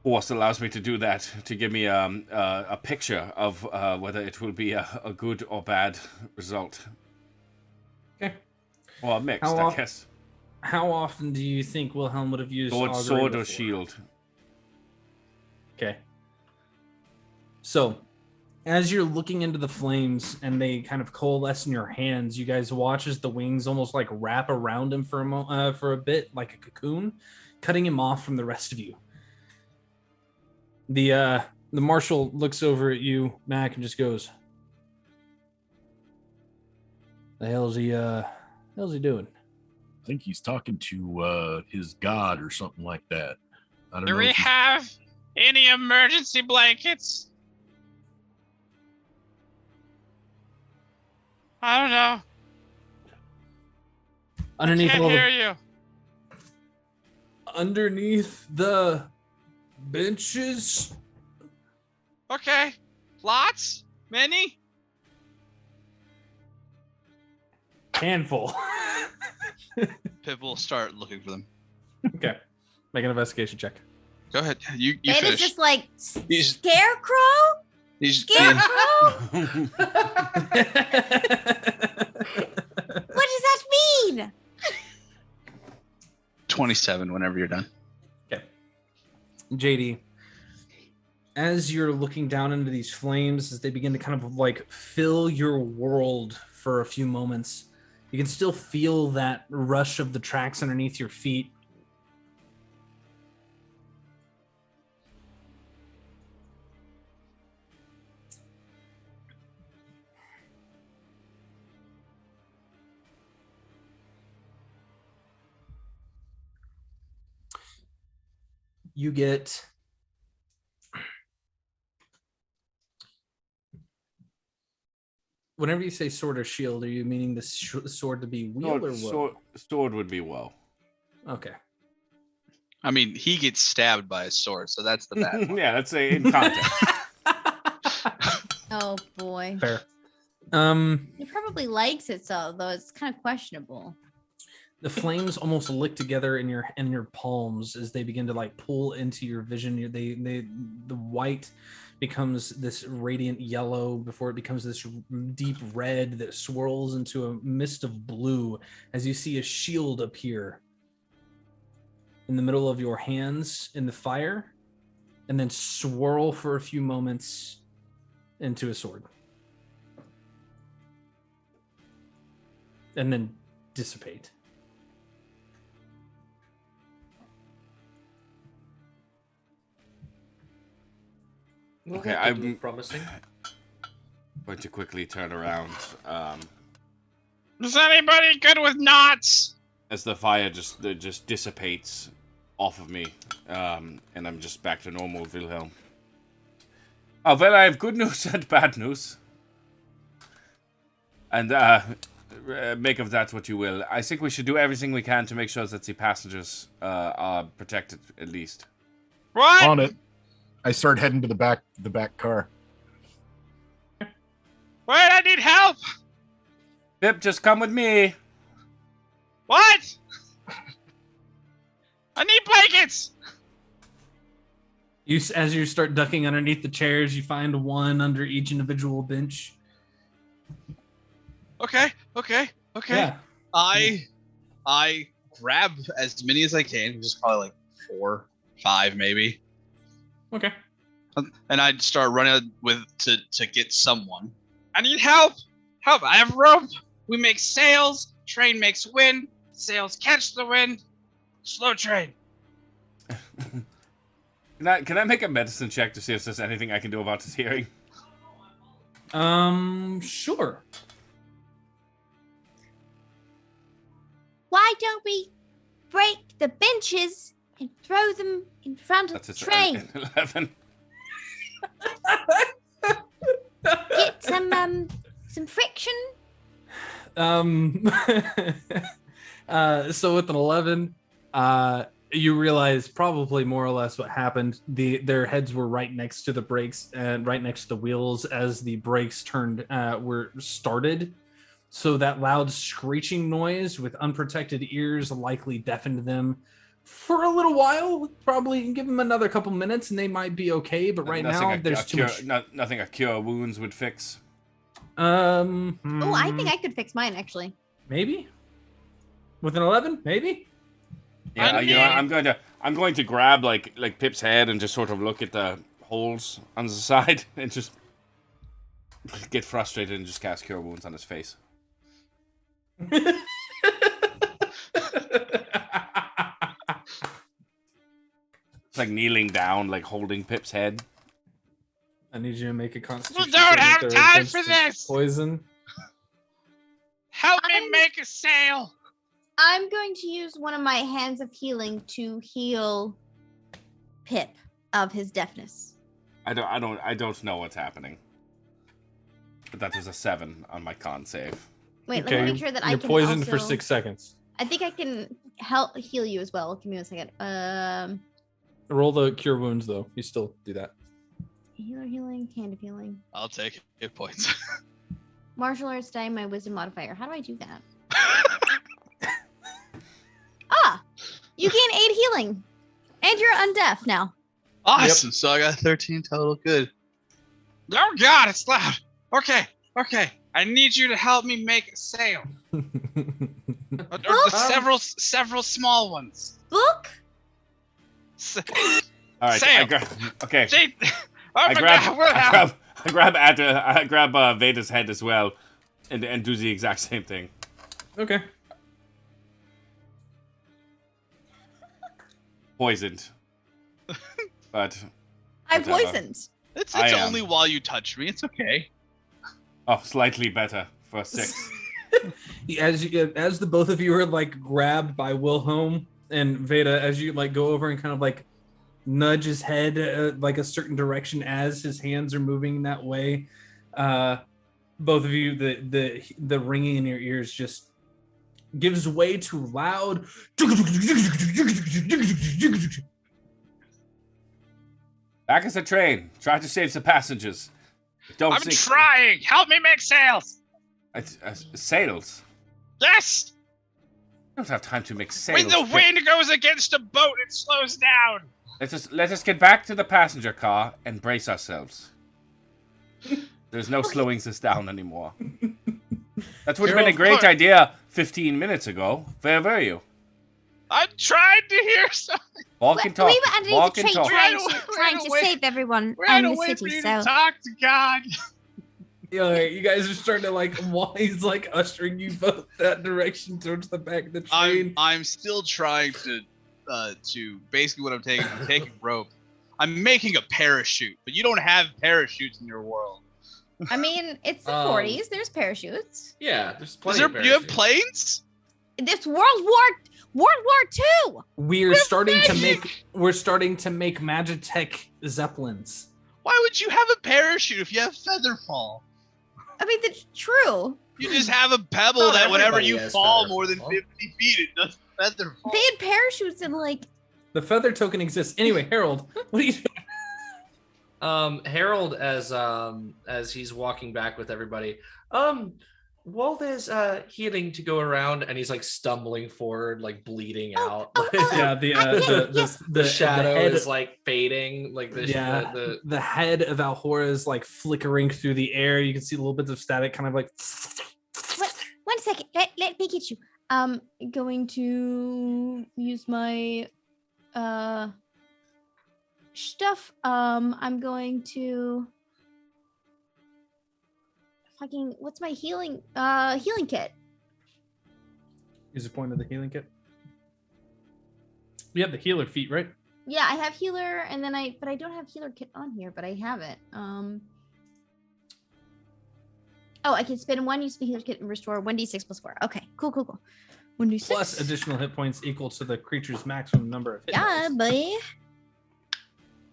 force allows me to do that, to give me a picture of whether it will be a good or bad result. Okay. Or mixed, How I guess. How often do you think Wilhelm would have used augury Sword or before? shield? Okay. So, as you're looking into the flames and they kind of coalesce in your hands, you guys watch as the wings almost like wrap around him for a bit, like a cocoon, cutting him off from the rest of you. The marshal looks over at you, Mac, and just goes, "The hell's he doing?" I think he's talking to his god or something like that. I don't Do know. we if he's- have any emergency blankets? I don't know. Underneath I can't all hear the, you. underneath the benches. Okay. Lots? Many? Handful. Pip will start looking for them. Okay. Make an investigation check. Go ahead. You It is finish. just like He's- scarecrow. He's Scarecrow. What does that mean? 27 whenever you're done. JD, as you're looking down into these flames, as they begin to kind of like fill your world for a few moments, you can still feel that rush of the tracks underneath your feet. You get Whenever you say sword or shield, are you meaning the sword to be wheel or woe? Sword would be woe. Okay. I mean, he gets stabbed by a sword, so that's the bad one. Yeah, let's say in context. Oh boy. Fair. He probably likes it, so though it's kind of questionable. The flames almost lick together in your palms as they begin to like pull into your vision. The white becomes this radiant yellow before it becomes this deep red that swirls into a mist of blue as you see a shield appear in the middle of your hands in the fire, and then swirl for a few moments into a sword. And then dissipate. Okay, I'm promising. going to quickly turn around Is anybody good with knots? as the fire just dissipates off of me, and I'm just back to normal Wilhelm. Oh, well, I have good news and bad news. And make of that what you will. I think we should do everything we can to make sure that the passengers are protected, at least. What? On it. I start heading to the back car. Wait, I need help. Pip, just come with me. What? I need blankets. As you start ducking underneath the chairs, you find one under each individual bench. Okay. Yeah. I grab as many as I can, just probably like 4, 5 maybe. Okay. And I'd start running to get someone. I need help! Help! I have rope! We make sails, train makes wind, sails catch the wind. Slow train. Can I make a medicine check to see if there's anything I can do about his hearing? Sure. Why don't we break the benches and throw them in front of the That's train? 11. Get some friction. So with an 11, you realize probably more or less what happened. Their heads were right next to the brakes and right next to the wheels as the brakes were started. So that loud screeching noise with unprotected ears likely deafened them for a little while. Probably give them another couple minutes and they might be okay. But right now, there's too much. Nothing a cure wounds would fix. Oh, I think I could fix mine actually. Maybe with an 11, maybe. Yeah, I'm going to grab like Pip's head and just sort of look at the holes on the side and just get frustrated and just cast cure wounds on his face. It's like kneeling down, like holding Pip's head. I need you to make a constitution. We don't have saving throw time against for this! Poison. Help me make a sail! I'm going to use one of my hands of healing to heal Pip of his deafness. I don't know what's happening. But that was a 7 on my con save. Wait, let me make sure that I You're can poisoned also... for 6 seconds. I think I can help heal you as well. Give me 1 second. Roll the cure wounds though. You still do that. Healer healing, hand of healing. I'll take hit points. Martial arts die, my wisdom modifier. How do I do that? You gain 8 healing. And you're undeaf now. Awesome. Yep. So I got 13 total. Good. Oh God, it's loud. Okay. I need you to help me make a sail. Several small ones. Book? All right. Sail. Okay. I grab Veda's head as well, and do the exact same thing. Okay. Poisoned. But I'm whatever. poisoned. It's only while you touch me. It's okay. Oh, slightly better for 6. As the both of you are like grabbed by Wilhelm and Veda, as you like go over and kind of like nudge his head like a certain direction as his hands are moving that way, both of you, the ringing in your ears just gives way to loud. Back is the train. Try to save the passengers. Don't I'm sink. trying. Help me make sails. Sails. Yes. I don't have time to make sails. When the wind goes against a boat, it slows down. Let us get back to the passenger car and brace ourselves. There's no slowing this down anymore. That would have been a great idea 15 minutes ago. Where were you? I'm trying to hear something. Walk and talk. We were underneath Walk the and train talk. trying to save everyone We're on and a the way for city. you So to talk to God. Yeah, you guys are starting to like while he's like ushering you both that direction towards the back of the train. I'm still trying to basically what I'm taking rope. I'm making a parachute, but you don't have parachutes in your world. I mean, it's the 40s. There's parachutes. Yeah, there's Is plenty there, of you have parachutes. planes? It's World War II. We're starting to make Magitech zeppelins. Why would you have a parachute if you have featherfall? I mean, that's true. You just have a pebble Not that whenever everybody you has fall more than featherfall. 50 feet, it does featherfall. They had parachutes in like. The feather token exists. Anyway, Harold, what are you doing? Harold, as he's walking back with everybody, while there's healing to go around, and he's like stumbling forward, like bleeding out. Yeah, The shadow head, is like fading, like the head of Alhora is like flickering through the air. You can see little bits of static, kind of like. One second. Let me get you. Going to use my stuff. I'm going to fucking what's my healing kit? Use a point of the healing kit. You have the healer feat, right? Yeah, I have healer, and then I don't have healer kit on here, but I have it. Oh, I can spend one use of the healer kit and restore 1d6 plus 4. Okay, cool. 1d6 Plus additional hit points equal to the creature's maximum number of hit Yeah, dice. buddy.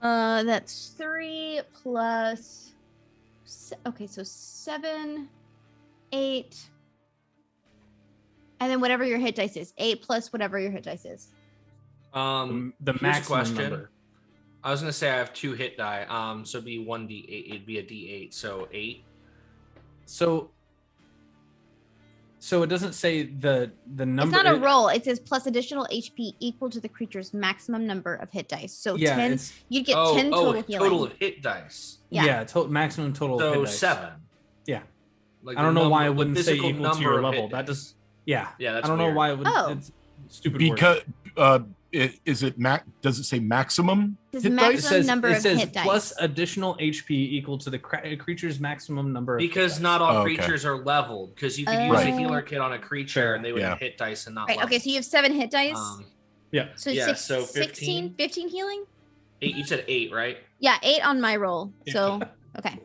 That's 3 plus. Okay, so 7, 8, and then whatever your hit dice is. 8 plus whatever your hit dice is. The here's a maximum question. number. I was gonna say I have 2 hit die. So it'd be 1d8. It'd be a d8. So 8. So it doesn't say the number. It's not a roll. It says plus additional HP equal to the creature's maximum number of hit dice. So Yeah, 10. it's You'd get 10 total healing. Total of hit dice. yeah, maximum total So hit dice. 7. Yeah. Like I don't know why it the wouldn't say physical equal to number your of level. hit That dice. does. Yeah. Yeah, that's I don't know weird. why it would. Oh. It's stupid. Because does it say maximum It says hit maximum dice? It says, number it of says hit dice. plus additional HP equal to the creature's maximum number. Of hit Because dice. not all Oh, okay. creatures are leveled. Because you could use Right. a healer kit on a creature Fair. and they would Yeah. have hit dice and not Right. leveled. Okay, so you have 7 hit dice. Yeah. So yeah, 6, so 16, 15 healing. 8. You said 8, right? Yeah, 8 on my roll. Yeah. So okay.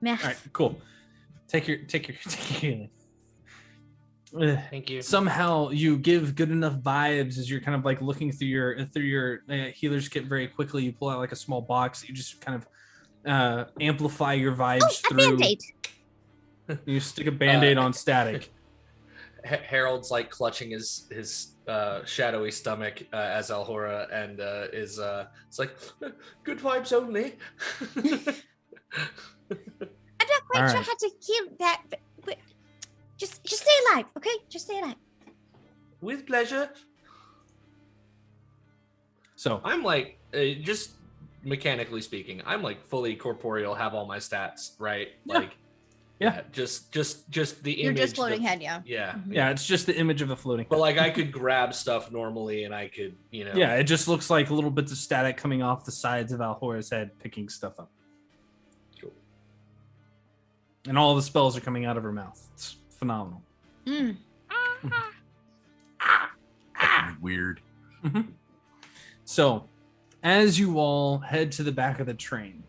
Math. All right. Cool. Take your healing. Ugh. Thank you. Somehow you give good enough vibes as you're kind of like looking through your healer's kit very quickly. You pull out like a small box. You just kind of amplify your vibes Oh, a through. band-aid. You stick a band-aid on static. Harold's like clutching his shadowy stomach as Alhora and is it's like good vibes only. I'm not quite All sure right. how to heal that. But just stay alive, okay? Just stay alive. With pleasure. So I'm like just mechanically speaking, I'm like fully corporeal, have all my stats, right? Yeah. Like Yeah. just the You're image. just floating head, yeah. Yeah. yeah, it's just the image of a floating. But like I could grab stuff normally and I could, Yeah, it just looks like little bits of static coming off the sides of Alhora's head, picking stuff up. Cool. And all the spells are coming out of her mouth. It's phenomenal. Mm. Weird. So, as you all head to the back of the train,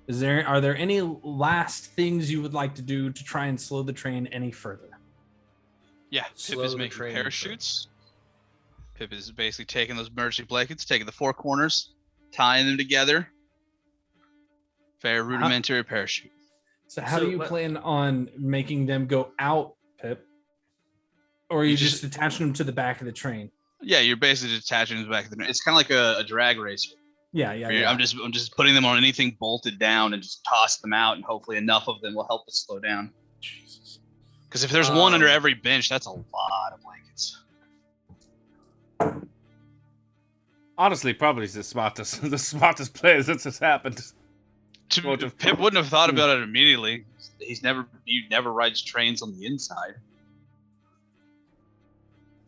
are there any last things you would like to do to try and slow the train any further? Yeah, Pip Slow is the making train parachutes. Pip is basically taking those emergency blankets, taking the 4 corners, tying them together. Very rudimentary parachute. So how So do you let- plan on making them go out, Pip? Or are you just attaching them to the back of the train? Yeah, you're basically detaching them back. It's kind of like a drag racer. Yeah. I'm just putting them on anything bolted down and just toss them out, and hopefully enough of them will help us slow down. Jesus. Because if there's one under every bench, that's a lot of blankets. Honestly, probably the smartest play since this happened. Pip wouldn't have thought about it immediately. He never rides trains on the inside.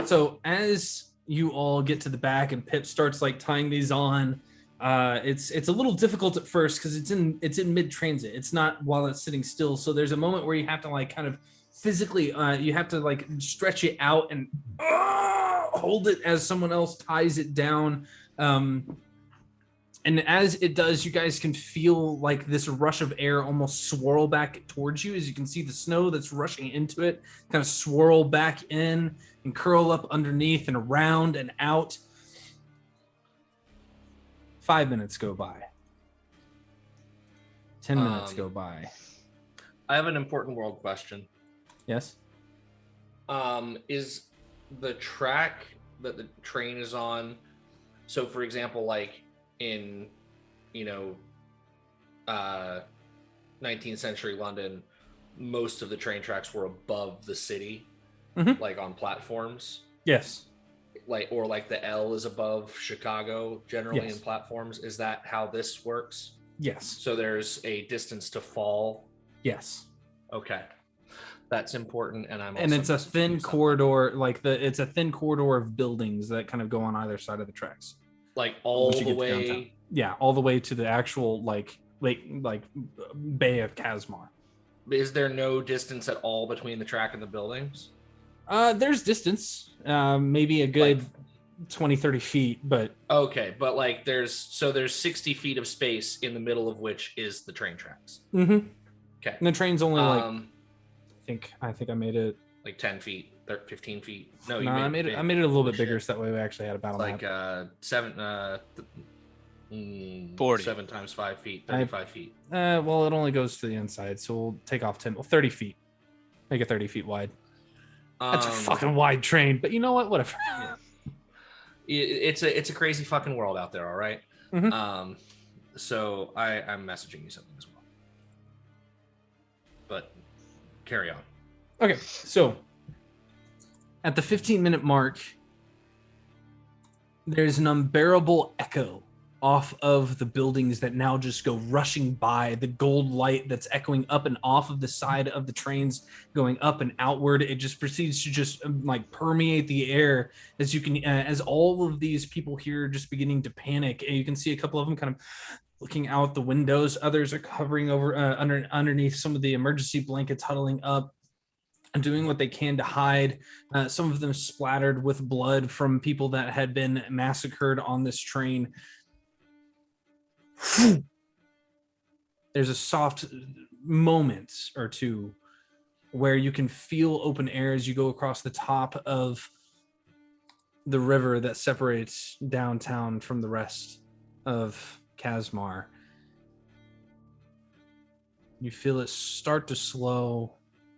So as you all get to the back and Pip starts like tying these on, it's a little difficult at first because it's in mid transit. It's not while it's sitting still. So there's a moment where you have to like kind of physically you have to like stretch it out and hold it as someone else ties it down. And as it does, you guys can feel like this rush of air almost swirl back towards you. As you can see the snow that's rushing into it kind of swirl back in and curl up underneath and around and out. 5 minutes go by. 10 minutes go by. I have an important world question. Yes? Is the track that the train is on, so for example, like in 19th century London, most of the train tracks were above the city, like on platforms. Yes. Like the L is above Chicago generally in platforms. Is that how this works? Yes. So there's a distance to fall. Yes. Okay. That's important, and it's a thin corridor, it's a thin corridor of buildings that kind of go on either side of the tracks. Like all Once you the get to way. downtown. Yeah, all the way to the actual like Bay of Kasmar. Is there no distance at all between the track and the buildings? There's distance, maybe a good 20-30 feet, but okay, but like there's 60 feet of space in the middle of which is the train tracks. Okay. And the train's only I think I made it like 10 feet, 15 feet. No, I made it a little bit bigger, so that way we actually had a battle like map. 40. 7 times 5 feet, 35 feet. Well, it only goes to the inside, so we'll take off 30 feet. Make it 30 feet wide. That's a fucking wide train, but you know what? Whatever. It's a crazy fucking world out there, all right? So I'm messaging you something as well. But carry on. Okay, so at the 15-minute mark, there's an unbearable echo off of the buildings that now just go rushing by. The gold light that's echoing up and off of the side of the trains, going up and outward. It just proceeds to just like permeate the air as you can, as all of these people here are just beginning to panic. And you can see a couple of them kind of looking out the windows. Others are covering over underneath some of the emergency blankets, huddling up and doing what they can to hide. Some of them splattered with blood from people that had been massacred on this train. There's a soft moment or two where you can feel open air as you go across the top of the river that separates downtown from the rest of Kasmar. You feel it start to slow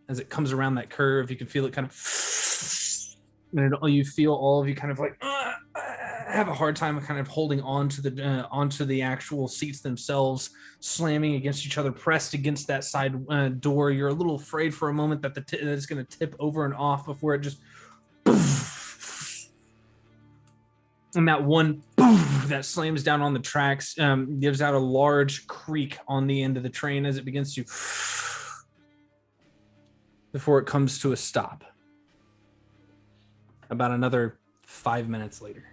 as it comes around that curve. You can feel it kind of, and you feel all of you kind of like have a hard time kind of holding on to the actual seats themselves, slamming against each other, pressed against that side door. You're a little afraid for a moment that it's going to tip over and off before it just, and that one that slams down on the tracks gives out a large creak on the end of the train as it begins to, before it comes to a stop. About another 5 minutes later.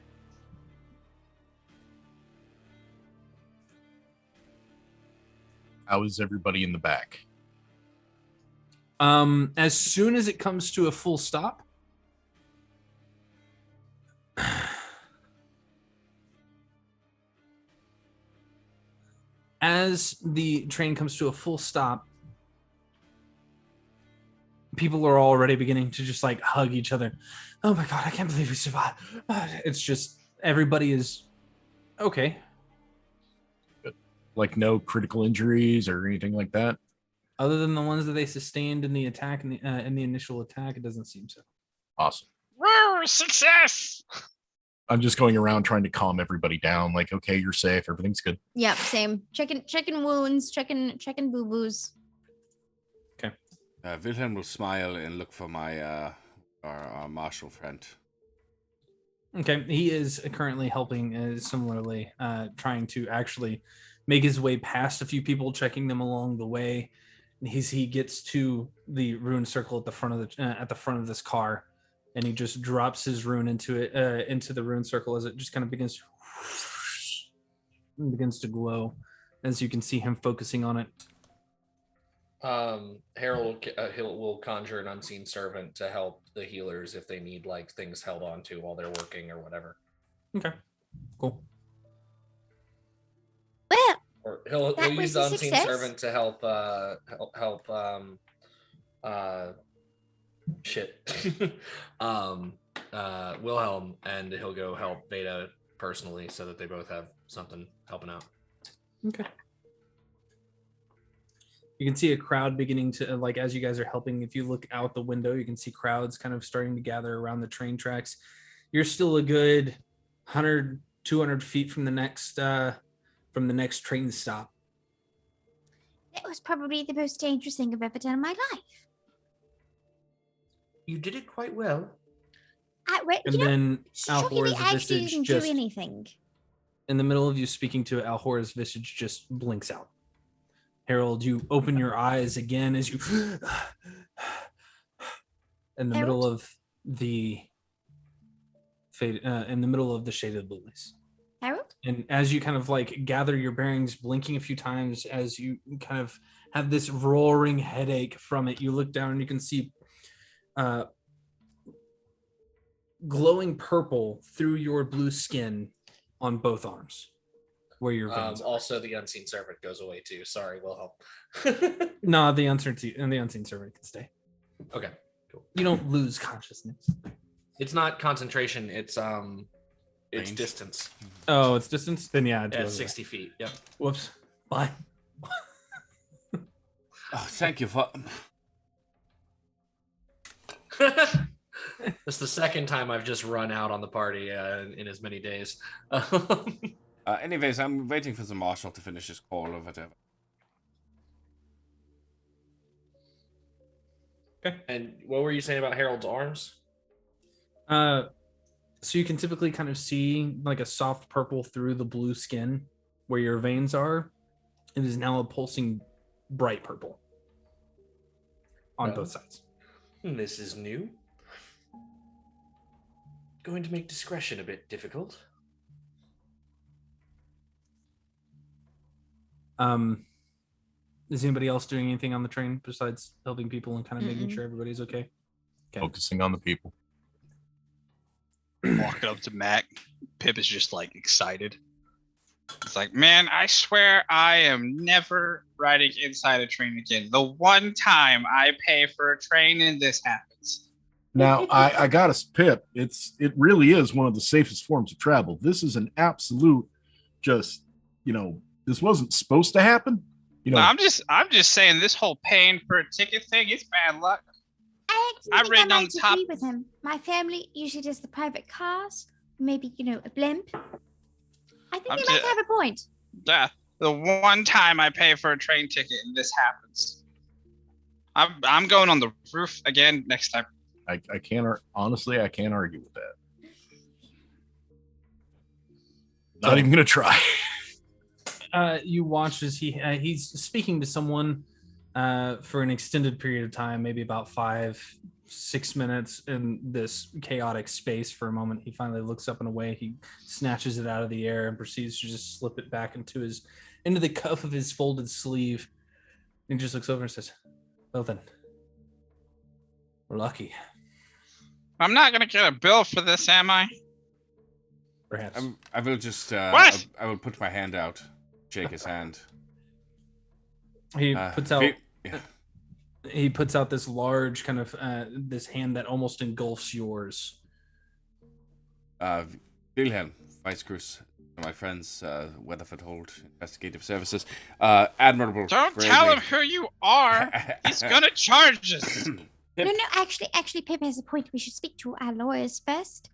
How is everybody in the back? As soon as it comes to a full stop, as the train comes to a full stop, people are already beginning to just like hug each other. Oh my God, I can't believe we survived. It's just, everybody is okay. Good. Like no critical injuries or anything like that? Other than the ones that they sustained in the attack, in the initial attack, it doesn't seem so. Awesome. Woo! Success! I'm just going around trying to calm everybody down. Like, okay, you're safe. Everything's good. Yep, same. Checking wounds, checking boo-boos. Okay. Wilhelm will smile and look for my our marshal friend. Okay, he is currently helping similarly, trying to actually make his way past a few people, checking them along the way. And he gets to the rune circle at the front of this car, and he just drops his rune into the rune circle as it just kind of begins to glow, as you can see him focusing on it. Harold will conjure an unseen servant to help the healers if they need like things held on to while they're working or whatever. Okay, cool. Well, Or he'll That use was the a unseen success. servant to help Wilhelm, and he'll go help Veda personally so that they both have something helping out. Okay. You can see a crowd beginning to, like, as you guys are helping, if you look out the window, you can see crowds kind of starting to gather around the train tracks. You're still a good 100, 200 feet from the next train stop. that was probably the most dangerous thing I've ever done in my life. You did it quite well. And then Shockingly, Alhor's I actually visage didn't just, do anything. in the middle of you speaking to it, Alhor's visage just blinks out. Harold, you open your eyes again as you in the middle of the shaded lilies. Harold? And as you kind of like gather your bearings, blinking a few times as you kind of have this roaring headache from it, you look down and you can see glowing purple through your blue skin on both arms where your veins are. Also, the unseen servant goes away too. Sorry, Wilhelm. No, the unseen servant can stay. Okay, cool. You don't lose consciousness. It's not concentration. It's Range. distance. Oh, it's distance? Then yeah, it Yeah, goes away. 60 feet. Yep. Whoops. Bye. Oh, thank you for. That's the second time I've just run out on the party in as many days. Anyways, I'm waiting for the marshal to finish his call or whatever. Okay. And what were you saying about Harold's arms? So you can typically kind of see like a soft purple through the blue skin where your veins are. It is now a pulsing bright purple on both sides. This is new. Going to make discretion a bit difficult. Is anybody else doing anything on the train besides helping people and kind of making Mm-mm. sure everybody's okay? Focusing on the people. Walking up to Mac. Pip is just like excited. It's like, man, I swear I am never riding inside a train again. The one time I pay for a train and this happens. Now, I got us, Pip. It really is one of the safest forms of travel. This is an absolute, just, this wasn't supposed to happen. No, I'm just saying this whole paying for a ticket thing is bad luck. I've ridden on might top. agree with him. My family usually does the private cars, maybe a blimp. I think he might have a point. The one time I pay for a train ticket and this happens. I'm going on the roof again next time. I can't honestly, I can't argue with that. Not even gonna try. You watch as he's speaking to someone for an extended period of time, maybe about 5-6 minutes in this chaotic space. For a moment, he finally looks up and away. He snatches it out of the air and proceeds to just slip it back into the cuff of his folded sleeve. And he just looks over and says, "Well then, we're lucky." I'm not gonna get a bill for this, am I? Perhaps. I will just. What? I will put my hand out, shake his hand. He puts out. Yeah. He puts out this large kind of this hand that almost engulfs yours. Wilhelm, Weißgruß, my friends, Weatherford Hole Investigative Services. Admirable. Don't bravery. tell him who you are. He's gonna charge us. No, actually, Pip has a point. We should speak to our lawyers first.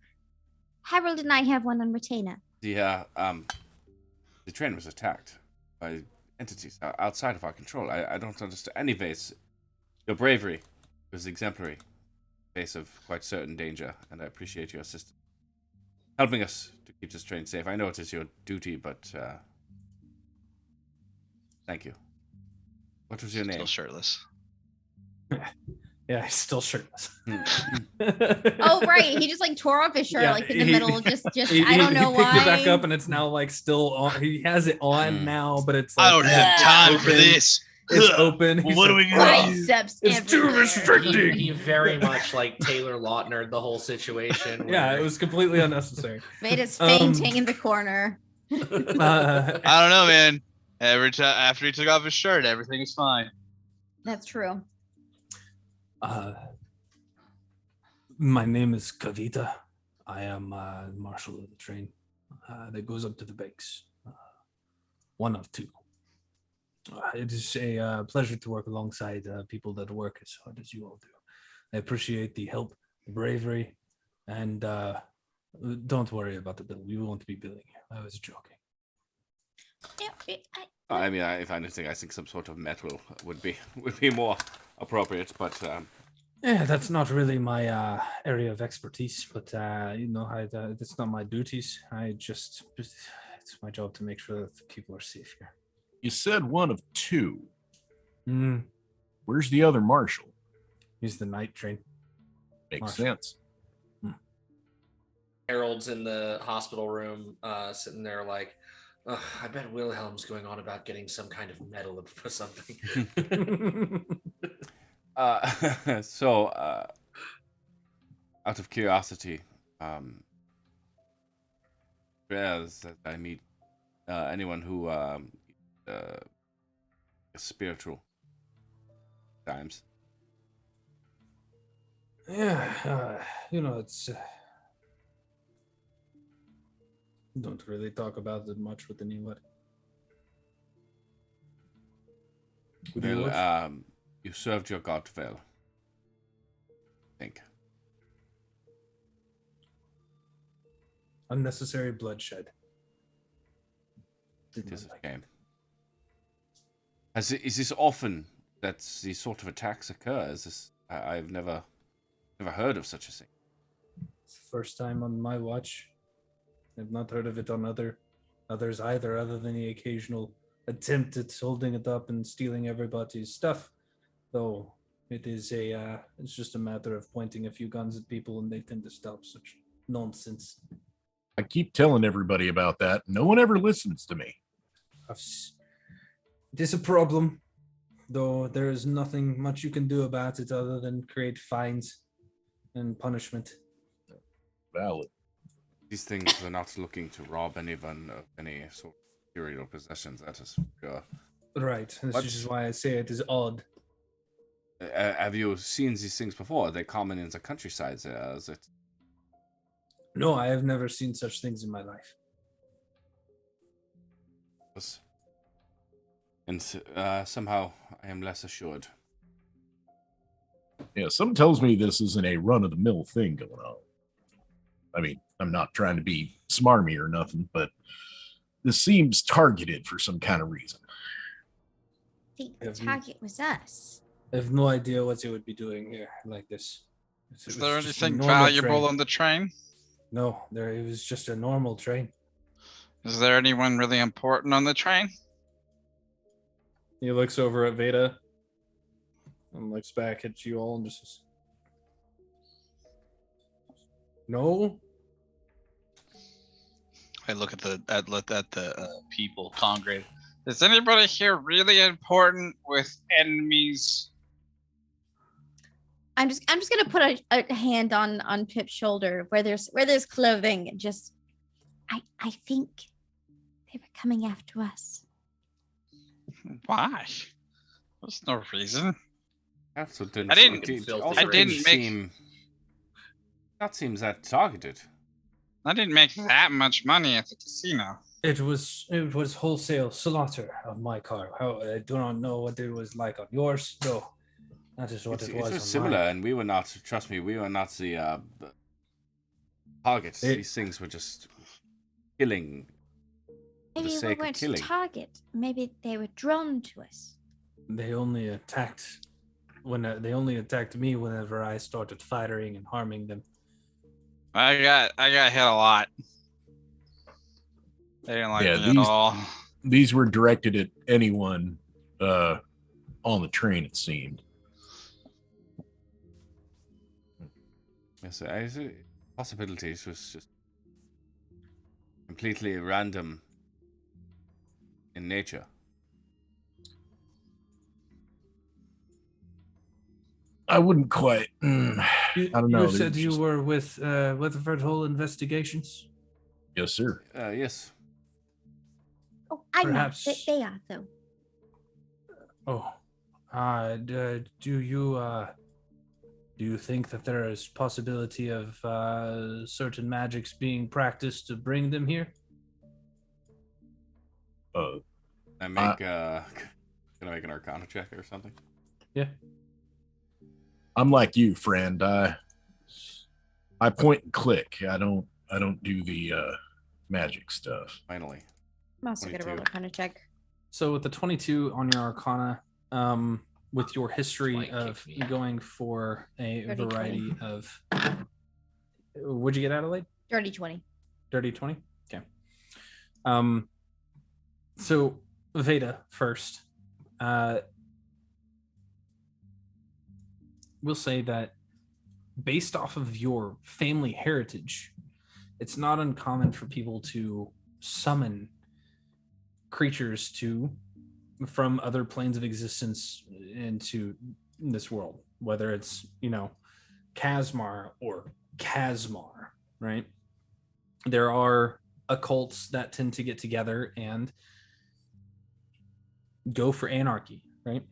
Harold and I have one on retainer. The train was attacked by entities outside of our control. I don't understand. Anyways, your bravery was exemplary in the face of quite certain danger, and I appreciate your assistance. Helping us to keep this train safe. I know it is your duty, but thank you. What was your name? Still shirtless. Yeah, he's still shirtless. Oh, right. He just like tore off his shirt like in the middle. Just I don't know he why. picked it back up and it's now like still on. He has it on now, but it's like, I don't have time for this. It's open. Well, what are we gonna do? Biceps It's too everywhere. restricting. He very much like Taylor Lautner the whole situation. Yeah, where- it was completely unnecessary. Made us fainting in the corner. Uh, I don't know, man. Every time after he took off his shirt, everything was fine. That's true. My name is Kavita. I am marshal of the train that goes up to the banks. One of two. It is a pleasure to work alongside people that work as hard as you all do. I appreciate the help, the bravery, and don't worry about the bill. We won't be billing you. I was joking. I mean, if anything, I think some sort of metal would be more appropriate. But Yeah, that's not really my area of expertise, but it's not my duties. It's my job to make sure that the people are safe here. You said one of two. Mm, Where's the other marshal? he's the night train. Makes Marshal. sense. Harold's in the hospital room, sitting there like, "Ugh, I bet Wilhelm's going on about getting some kind of medal for something." so out of curiosity, as I meet anyone who is spiritual times. Yeah, it's don't really talk about it much with anyone. Well, you served your god well. I think. Unnecessary bloodshed. It is a shame. Is this often that these sort of attacks occur? I've never heard of such a thing. It's the first time on my watch. I've not heard of it on others either, other than the occasional attempt at holding it up and stealing everybody's stuff. Though it is it's just a matter of pointing a few guns at people and they tend to stop such nonsense. I keep telling everybody about that. No one ever listens to me. It is a problem, though there is nothing much you can do about it other than create fines and punishment. Valid. These things are not looking to rob anyone of any sort of material possessions. That is sure. Right. This is why I say it is odd. Have you seen these things before? Are they common in the countryside? Is it? No, I have never seen such things in my life. And somehow I am less assured. Yeah, something tells me this isn't a run-of-the-mill thing going on. I mean, I'm not trying to be smarmy or nothing, but this seems targeted for some kind of reason. I think the target was us. I have no idea what they would be doing here like this. Is there anything valuable on the train? No, it was just a normal train. Is there anyone really important on the train? He looks over at Veda and looks back at you all and just says, no. I look at the people congregate. Is anybody here really important with enemies? I'm just gonna put a hand on Pip's shoulder where there's clothing. Just I think they were coming after us. Why? There's no reason. Absolutely. I didn't make. That seems that targeted. I didn't make that much money at the casino. It was wholesale slaughter on my car. I do not know what it was like on yours, though. That is what it was. It was on similar, mine. and we were not. Trust me, we were not the targets. It- These things were just killing for the Maybe we sake of weren't killing. target. Maybe they were drawn to us. They only attacked me whenever I started firing and harming them. I got hit a lot. They didn't like me at all. These were directed at anyone on the train, it seemed. Yes, possibilities was just completely random in nature. I wouldn't quite. I don't know. You said you were with Weathford Hole Investigations? Yes, sir. Yes. Oh, I'm Perhaps- not. They are, though. Oh. Do you think that there is possibility of certain magics being practiced to bring them here? Can I make an Arcana check or something? Yeah. I'm like you, friend. I point and click. I don't do the magic stuff. Finally. I'm also going to roll a kind of check. So with the 22 on your Arcana, with your history of going for a 30, variety of... What'd you get, Adelaide? Dirty 20. Dirty 20? Okay. So Veda first. We'll say that based off of your family heritage, it's not uncommon for people to summon creatures from other planes of existence into this world, whether it's, Kasmar or Kasmar, right? There are occults that tend to get together and go for anarchy, right?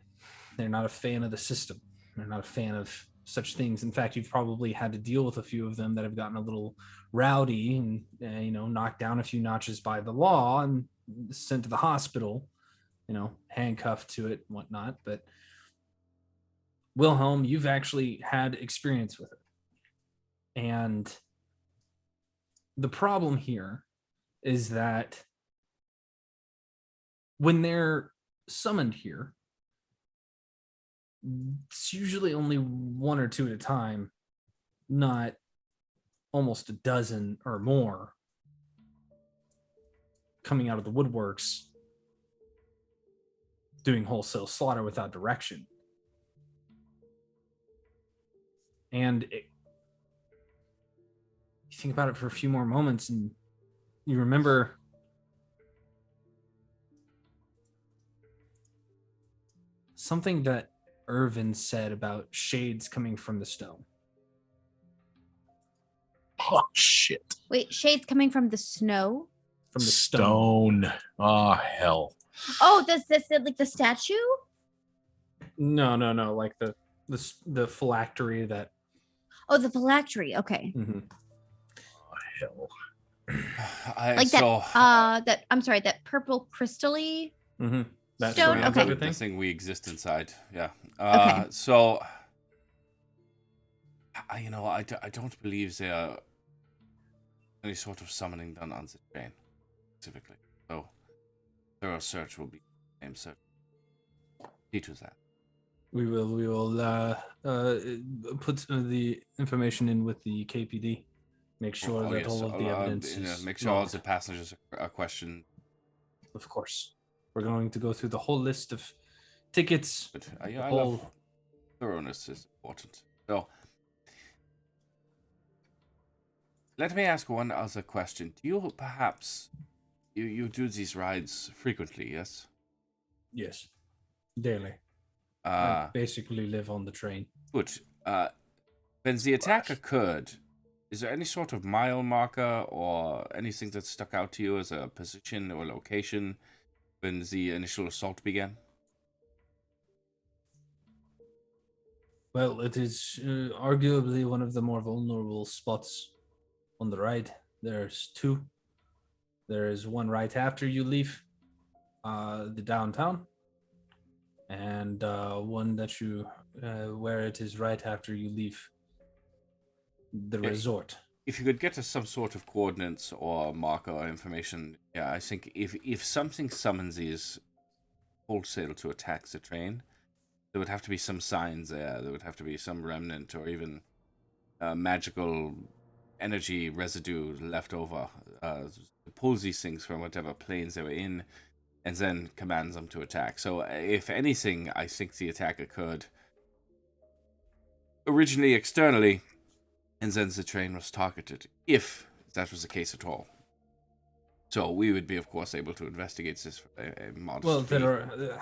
They're not a fan of the system. They're not a fan of such things. In fact, you've probably had to deal with a few of them that have gotten a little rowdy and, knocked down a few notches by the law and sent to the hospital, handcuffed to it and whatnot. But Wilhelm, you've actually had experience with it. And the problem here is that when they're summoned here, it's usually only one or two at a time, not almost a dozen or more coming out of the woodworks doing wholesale slaughter without direction. And you think about it for a few more moments and you remember something that Irvin said about shades coming from the stone. Oh, shit. Wait, shades coming from the snow? From the stone. Oh, hell. Oh, that's like the statue? No, like the phylactery that. Oh, the phylactery. Okay. Mm-hmm. Oh, hell. That purple crystally That stone. surrounds Okay. everything. This thing we exist inside. Yeah. Okay. So, I don't believe there are any sort of summoning done on the train, specifically. So, thorough search will be same search. See to that. We will put the information in with the KPD. Make sure that all of the evidence is make sure all logged. the passengers are questioned. Of course, we're going to go through the whole list of tickets. But I love thoroughness is important. So, let me ask one other question. Do you perhaps you do these rides frequently? Yes. Yes, daily. I basically live on the train. Good. When the attack occurred, is there any sort of mile marker or anything that stuck out to you as a position or location when the initial assault began? Well, it is arguably one of the more vulnerable spots on the ride. There's two. There is one right after you leave the downtown, and one that you where it is right after you leave the resort. If you could get us some sort of coordinates or marker or information, yeah, I think if something summons these wholesale to attack the train, there would have to be some signs there. There would have to be some remnant or even magical energy residue left over. Pulls these things from whatever planes they were in, and then commands them to attack. So, if anything, I think the attack occurred originally externally, and then the train was targeted, if that was the case at all. So we would be, of course, able to investigate this for a modest fee. There are,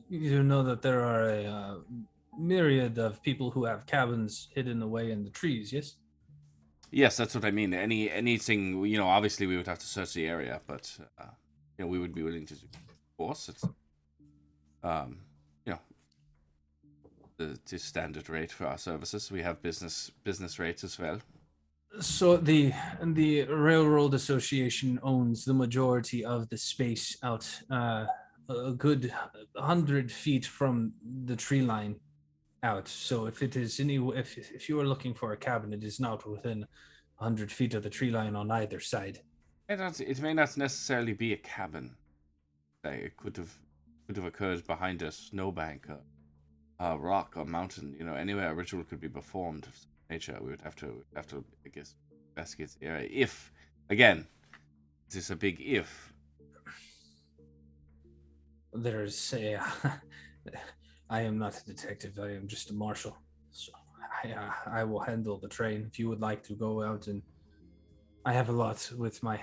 you know that there are a myriad of people who have cabins hidden away in the trees, yes? Yes, that's what I mean. Anything, obviously we would have to search the area, but, we would be willing to, of course. It's, the standard rate for our services. We have business rates as well. So the Railroad Association owns the majority of the space out a good 100 feet from the tree line out. So if it is if you are looking for a cabin, it is not within 100 feet of the tree line on either side. It may not necessarily be a cabin. It could have occurred behind a snowbank, a rock or mountain. Anywhere a ritual could be performed of nature. We would have to, I guess, investigate the area. If, again, this is a big if. There's a. I am not a detective. I am just a marshal. So I will handle the train. If you would like to go out, and I have a lot with my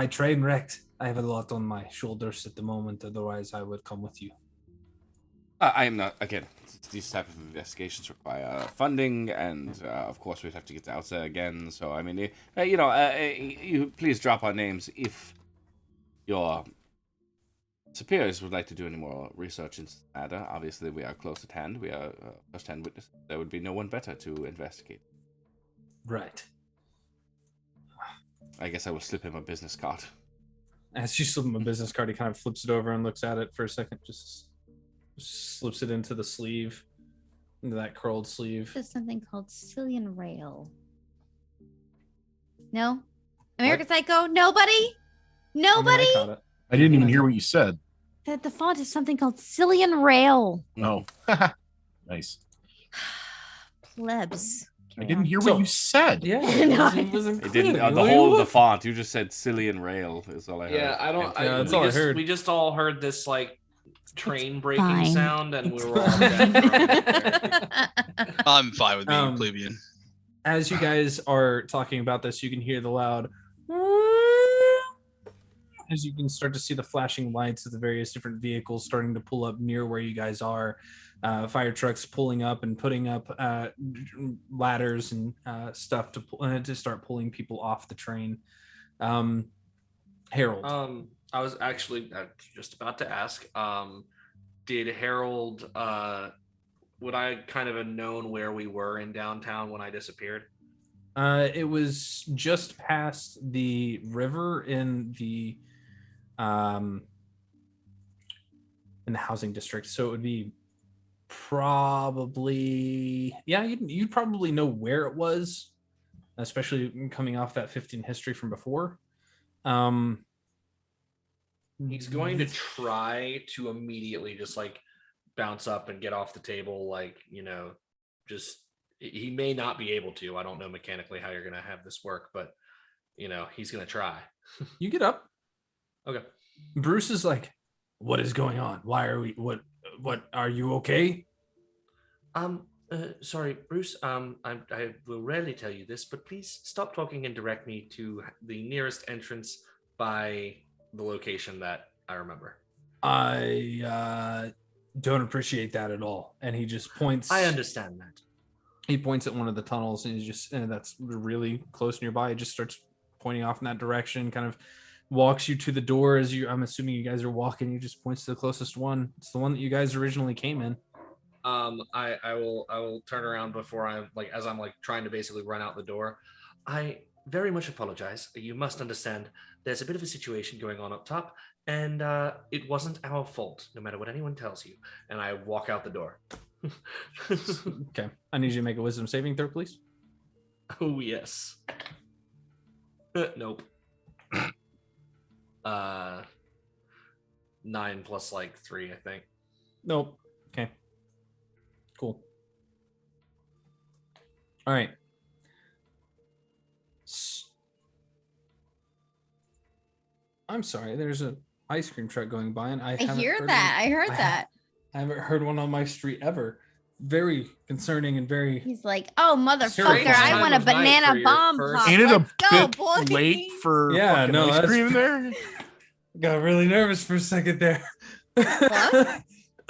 train wrecked. I have a lot on my shoulders at the moment. Otherwise, I would come with you. I am not. Again, these type of investigations require funding, and of course, we'd have to get out there again. So, I mean, you please drop our names if your superiors would like to do any more research into the matter. Obviously, we are close at hand. We are first-hand witnesses. There would be no one better to investigate. Right. I guess I will slip him a business card. As you slip him a business card, he kind of flips it over and looks at it for a second. Just slips it into the sleeve, into that curled sleeve. There's something called Cillian Rail. No? American Psycho? Nobody? Nobody? I caught it. I didn't even hear what you said. That the font is something called Cillian Rail. No. Nice. Plebs. I didn't hear what you said. Yeah, it wasn't It didn't. The whole of the font. You just said silly and rail is all I heard. Yeah, I don't. Yeah, that's all I heard. We just all heard this like train breaking fine. sound, and It's we were all dead. I'm fine with being plebeian. As you guys are talking about this, you can hear the loud. As you can start to see the flashing lights of the various different vehicles starting to pull up near where you guys are. Fire trucks pulling up and putting up ladders and stuff to start pulling people off the train. Harold. I was actually just about to ask. Did Harold? Would I kind of have known where we were in downtown when I disappeared? It was just past the river in the housing district, so it would be probably you'd probably know where it was, especially coming off that 15 history from before. He's going to try to immediately just like bounce up and get off the table, like, just he may not be able to. I don't know mechanically how you're going to have this work, but he's going to try. You get up. Okay. Bruce is like, what is going on? Why are we, what are you okay? Sorry, Bruce, I will rarely tell you this, but please stop talking and direct me to the nearest entrance by the location that I remember. I don't appreciate that at all. And he just points. I understand that. He points at one of the tunnels, and that's really close nearby. He just starts pointing off in that direction, kind of walks you to the door as I'm assuming you guys are walking. He just points to the closest one. It's the one that you guys originally came in. I will turn around before I'm trying to basically run out the door. I very much apologize. You must understand, there's a bit of a situation going on up top, and it wasn't our fault, no matter what anyone tells you. And I walk out the door. Okay. I need you to make a wisdom saving throw, please. Oh, yes. Nope. 9 plus like 3, I think. Nope. Okay. Cool. All right. I'm sorry. There's an ice cream truck going by, and I heard that. I heard that. I haven't heard one on my street ever. Very concerning and very. He's like, "Oh Strange motherfucker! I want a time of night banana for your bomb first- pop. Ain't it Let's a go, bit boys." late for Yeah, fucking no, ice that's- cream there? Got really nervous for a second there. What? The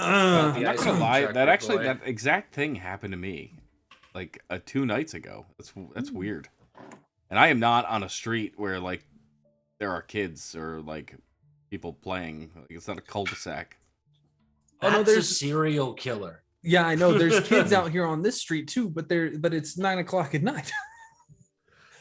I'm not ice gonna cream lie. truck, That big actually, boy. that exact thing happened to me, like 2 nights ago. That's weird. And I am not on a street where like there are kids or like people playing. Like, it's not a cul-de-sac. Oh, no, That's there's- a serial killer. Yeah, I know. There's kids out here on this street too, but it's 9 o'clock at night.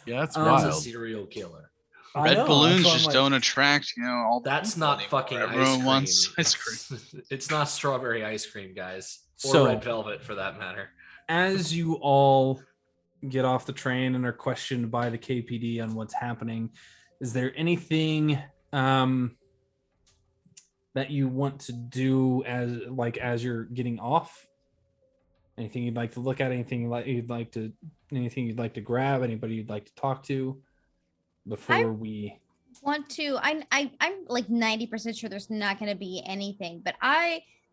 Yeah, that's That's That's a wild. serial killer. I Red know, balloons that's why I'm just like- don't attract, all the That's people not anymore. fucking Everyone ice cream. wants ice cream. It's not strawberry ice cream, guys. Or So- red velvet, for that matter. As you all get off the train and are questioned by the KPD on what's happening, is there anything that you want to do as you're getting off? Anything you'd like to look at? Anything you'd like to grab? Anybody you'd like to talk to before we? Want to? I'm like 90% sure there's not going to be anything, but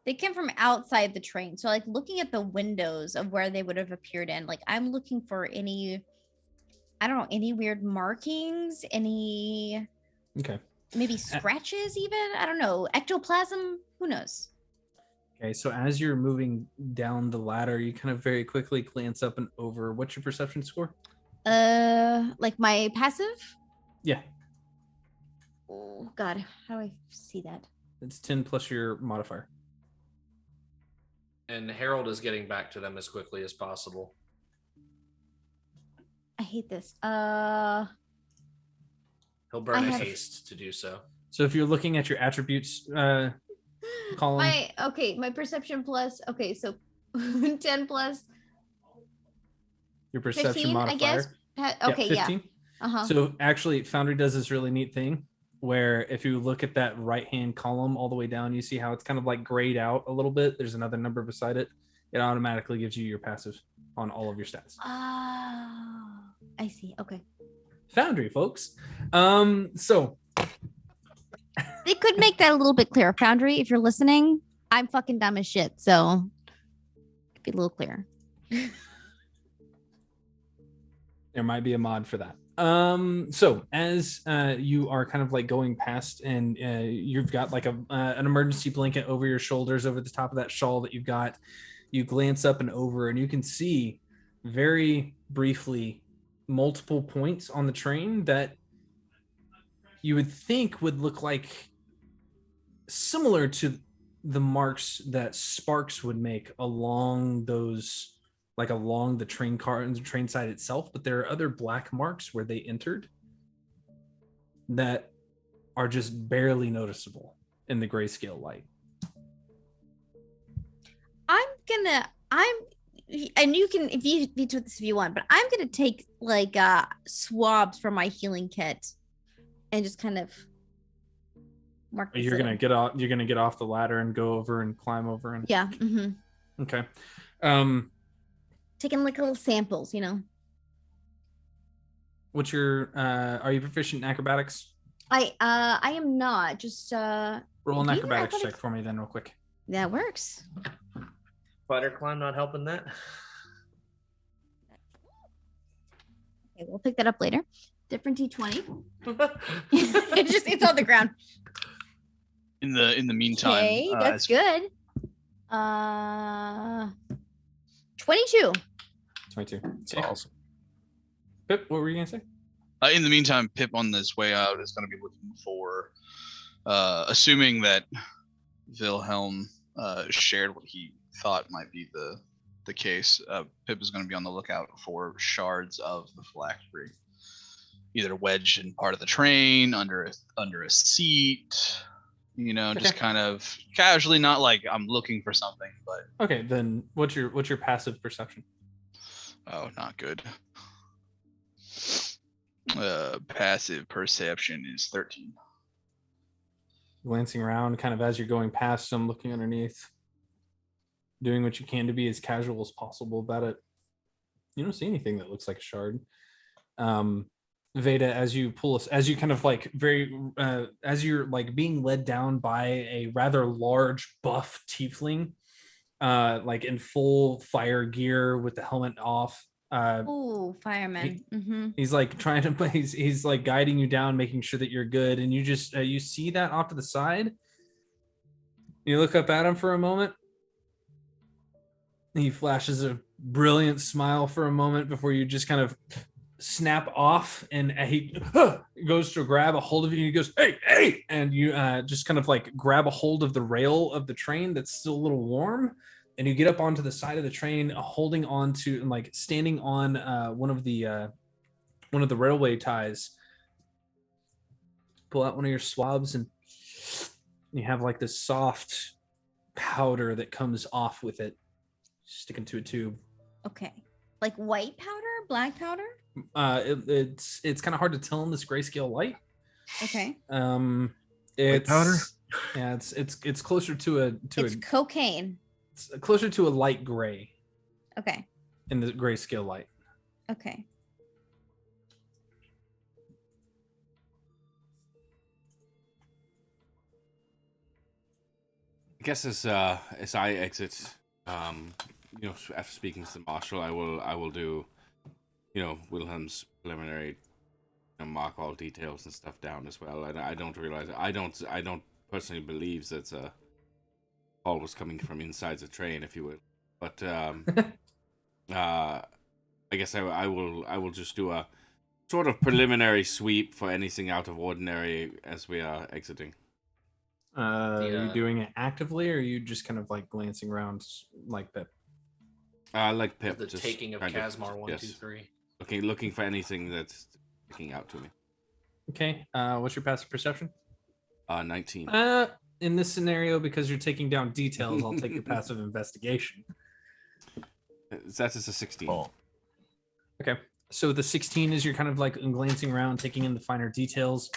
they came from outside the train, so like looking at the windows of where they would have appeared in, like I'm looking for any, I don't know, any weird markings, any Okay. maybe scratches, even, I don't know, ectoplasm, who knows. Okay, so as you're moving down the ladder, you kind of very quickly glance up and over. What's your perception score? Like my passive. Yeah, Oh God, how do I see that? it's 10 plus your modifier. And Harold is getting back to them as quickly as possible. I hate this. He'll burn I his have- haste to do so. So if you're looking at your attributes column, My perception plus. Okay, so 10 plus your perception 15, modifier. I guess. Okay, yeah. 15. Uh-huh. So actually, Foundry does this really neat thing where if you look at that right-hand column all the way down, you see how it's kind of like grayed out a little bit. There's another number beside it. It automatically gives you your passive on all of your stats. Oh, I see. Okay. Foundry, folks. So They could make that a little bit clearer. Foundry, if you're listening, I'm fucking dumb as shit. So be a little clearer. there might be a mod for that. So as you are kind of like going past and you've got like an emergency blanket over your shoulders over the top of that shawl that you've got, you glance up and over and you can see very briefly multiple points on the train that you would think would look like similar to the marks that Sparks would make along those, like along the train car and the train side itself, but there are other black marks where they entered that are just barely noticeable in the grayscale light. And you can, if you do this if you want, but I'm gonna take like swabs from my healing kit and just kind of mark. this You're gonna in. get off. You're gonna get off the ladder and go over and climb over and. Yeah. Mm-hmm. Okay. Taking like little samples, you know. What's your? Are you proficient in acrobatics? I am not just Roll an do you acrobatics athletics? check for me then, real quick. That works. Spider climb not helping that. Okay, we'll pick that up later. Different D20. It's on the ground. In the meantime, Okay, that's good. 22. 22. It's awesome. Pip, what were you gonna say? In the meantime, Pip on this way out is going to be looking for, assuming that Wilhelm shared what he thought might be the case. Pip is going to be on the lookout for shards of the phylactery, either wedged in part of the train, under a seat, you know, just Okay. kind of casually, not like I'm looking for something, but Okay, then what's your passive perception? oh, not good. Passive perception is 13. Glancing around, kind of as you're going past them, looking underneath, doing what you can to be as casual as possible about it. You don't see anything that looks like a shard. Veda, as you kind of like as you're like being led down by a rather large buff tiefling, like in full fire gear with the helmet off. Ooh, fireman. He's like trying to, he's like guiding you down, making sure that you're good. And you just, you see that off to the side. You look up at him for a moment. He flashes a brilliant smile for a moment before you just kind of snap off, and he goes to grab a hold of you, and he goes, hey, and you just kind of like grab a hold of the rail of the train that's still a little warm, and you get up onto the side of the train, holding on to, and like standing on one of the railway ties. Pull out one of your swabs, and you have like this soft powder that comes off with it, sticking to a tube. Okay. Like white powder, black powder? It's kind of hard to tell in this grayscale light. Okay. It's powder? Yeah, it's closer to It's cocaine. It's closer to a light gray Okay. in the grayscale light. Okay. I guess as I exit, after speaking to the marshal, I will do, Wilhelm's preliminary, mark all details and stuff down as well. And I don't realize, I don't personally believe that Paul was coming from inside the train, if you will. But I guess I will just do a sort of preliminary sweep for anything out of ordinary as we are exiting. Are you doing it actively, or are you just kind of like glancing around like Pip? Like Pip. The just taking of kind Kasmar, one, yes. 2, 3. Looking for anything that's sticking out to me. Okay. What's your passive perception? 19. In this scenario, because you're taking down details, I'll take your passive investigation. That is a 16. Oh. Okay. So the 16 is you're kind of like glancing around, taking in the finer details.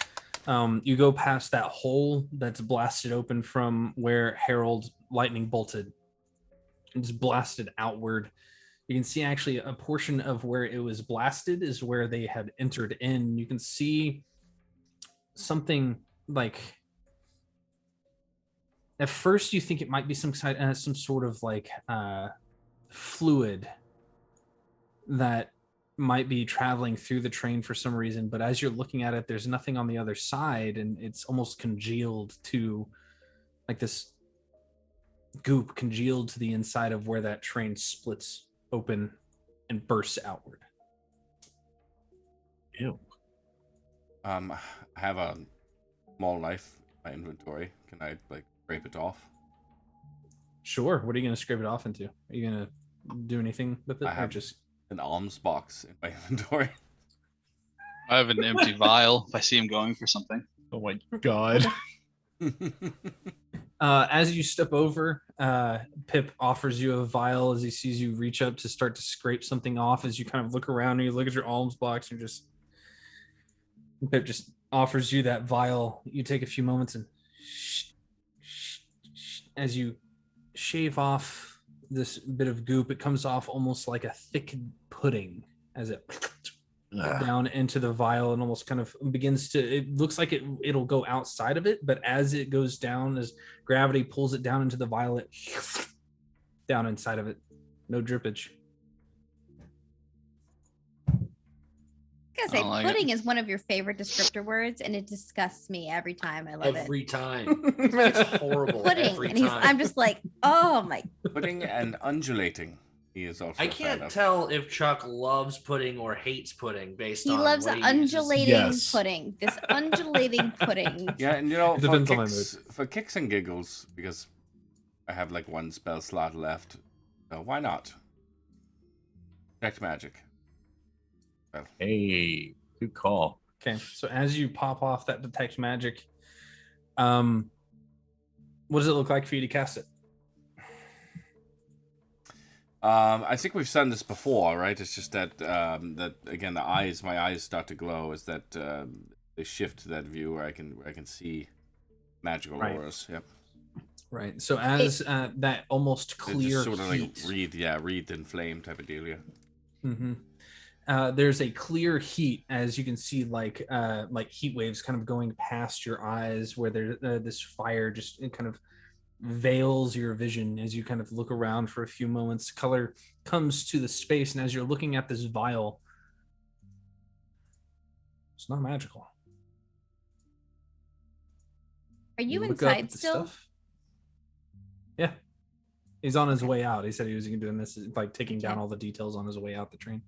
You go past that hole that's blasted open from where Harold lightning bolted. It's blasted outward. You can see actually a portion of where it was blasted is where they had entered in. You can see something like, at first you think it might be some sort of like fluid that might be traveling through the train for some reason, but as you're looking at it, there's nothing on the other side, and it's almost congealed to, like, this goop congealed to the inside of where that train splits open and bursts outward. Ew. I have a small knife in my inventory. Can I scrape it off? Sure. What are you going to scrape it off into? Are you going to do anything with it? I have or just an alms box in my inventory. I have an empty vial if I see him going for something. Oh my god. As you step over, Pip offers you a vial as he sees you reach up to start to scrape something off. As you kind of look around and you look at your alms box, and Pip just offers you that vial. You take a few moments and as you shave off this bit of goop, it comes off almost like a thick pudding as it down into the vial and almost kind of begins to, it looks like it'll go outside of it, but as it goes down, as gravity pulls it down into the vial, it down inside of it. No drippage. I gotta say, pudding is one of your favorite descriptor words, and it disgusts me every time. I love Every time. It's horrible. Pudding, every and time. I'm just like, oh my. Pudding and undulating. He is also. I can't tell if Chuck loves pudding or hates pudding based He on. loves what he undulating Yes. pudding. This undulating pudding. Yeah, and It depends on my mood. for kicks and giggles, because I have like one spell slot left, so why not? Detect magic. Hey, good call. Okay, so as you pop off that detect magic, what does it look like for you to cast it? I think we've done this before, right? It's just that that again, my eyes start to glow as that they shift to that view where I can see magical auras. Yep. Right. So as that almost They clear just sort of heat, like wreathed in flame type of deal. Yeah. Mm-hmm. There's a clear heat, as you can see, like heat waves kind of going past your eyes, where there this fire just kind of veils your vision as you kind of look around for a few moments. Color comes to the space, and as you're looking at this vial, it's not magical. Are you look up inside at the still? stuff. Yeah, he's on his way out. He said he was doing this, like taking down all the details on his way out the train.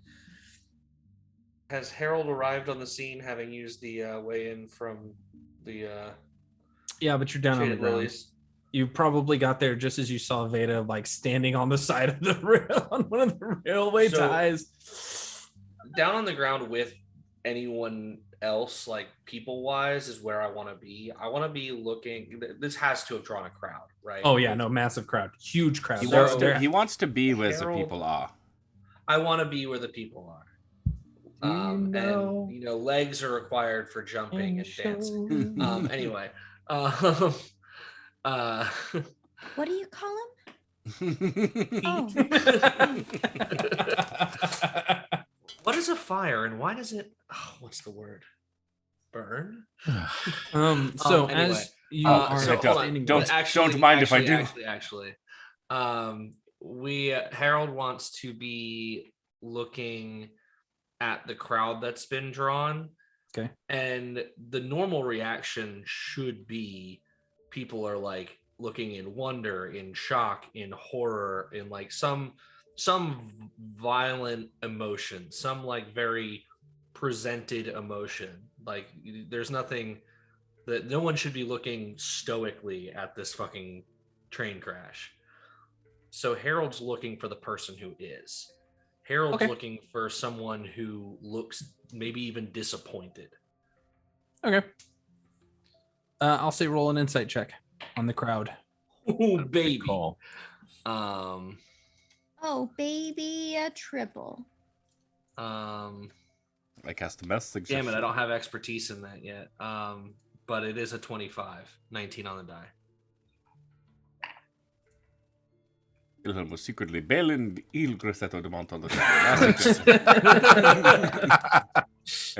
Has Harold arrived on the scene, having used the way in from the? Yeah, but you're down on the ground. Lilies? You probably got there just as you saw Veda like standing on the side of the rail on one of the railway ties. Down on the ground with anyone else, like people wise, is where I want to be. I want to be looking. This has to have drawn a crowd, right? Oh yeah, no, massive crowd, huge crowd. He wants to be where the people are. I want to be where the people are. And legs are required for jumping and dancing. Anyway, what do you call him? What is a fire and why does it? Oh, what's the word? Burn. So anyway, as you are don't mind if I do. Actually, Harold wants to be looking at the crowd that's been drawn. Okay. And the normal reaction should be people are like looking in wonder, in shock, in horror, in like some violent emotion, some like very presented emotion. Like there's nothing that no one should be looking stoically at this fucking train crash. So Harold's looking for the person who is. Harold's looking for someone who looks maybe even disappointed. Okay. I'll say roll an insight check on the crowd. Oh, baby. Call. Oh, baby, a triple. I cast the best suggestion. Damn it, I don't have expertise in that yet. But it is a 25, 19 on the die. Wilhelm was secretly bailing il grossetto de monte on the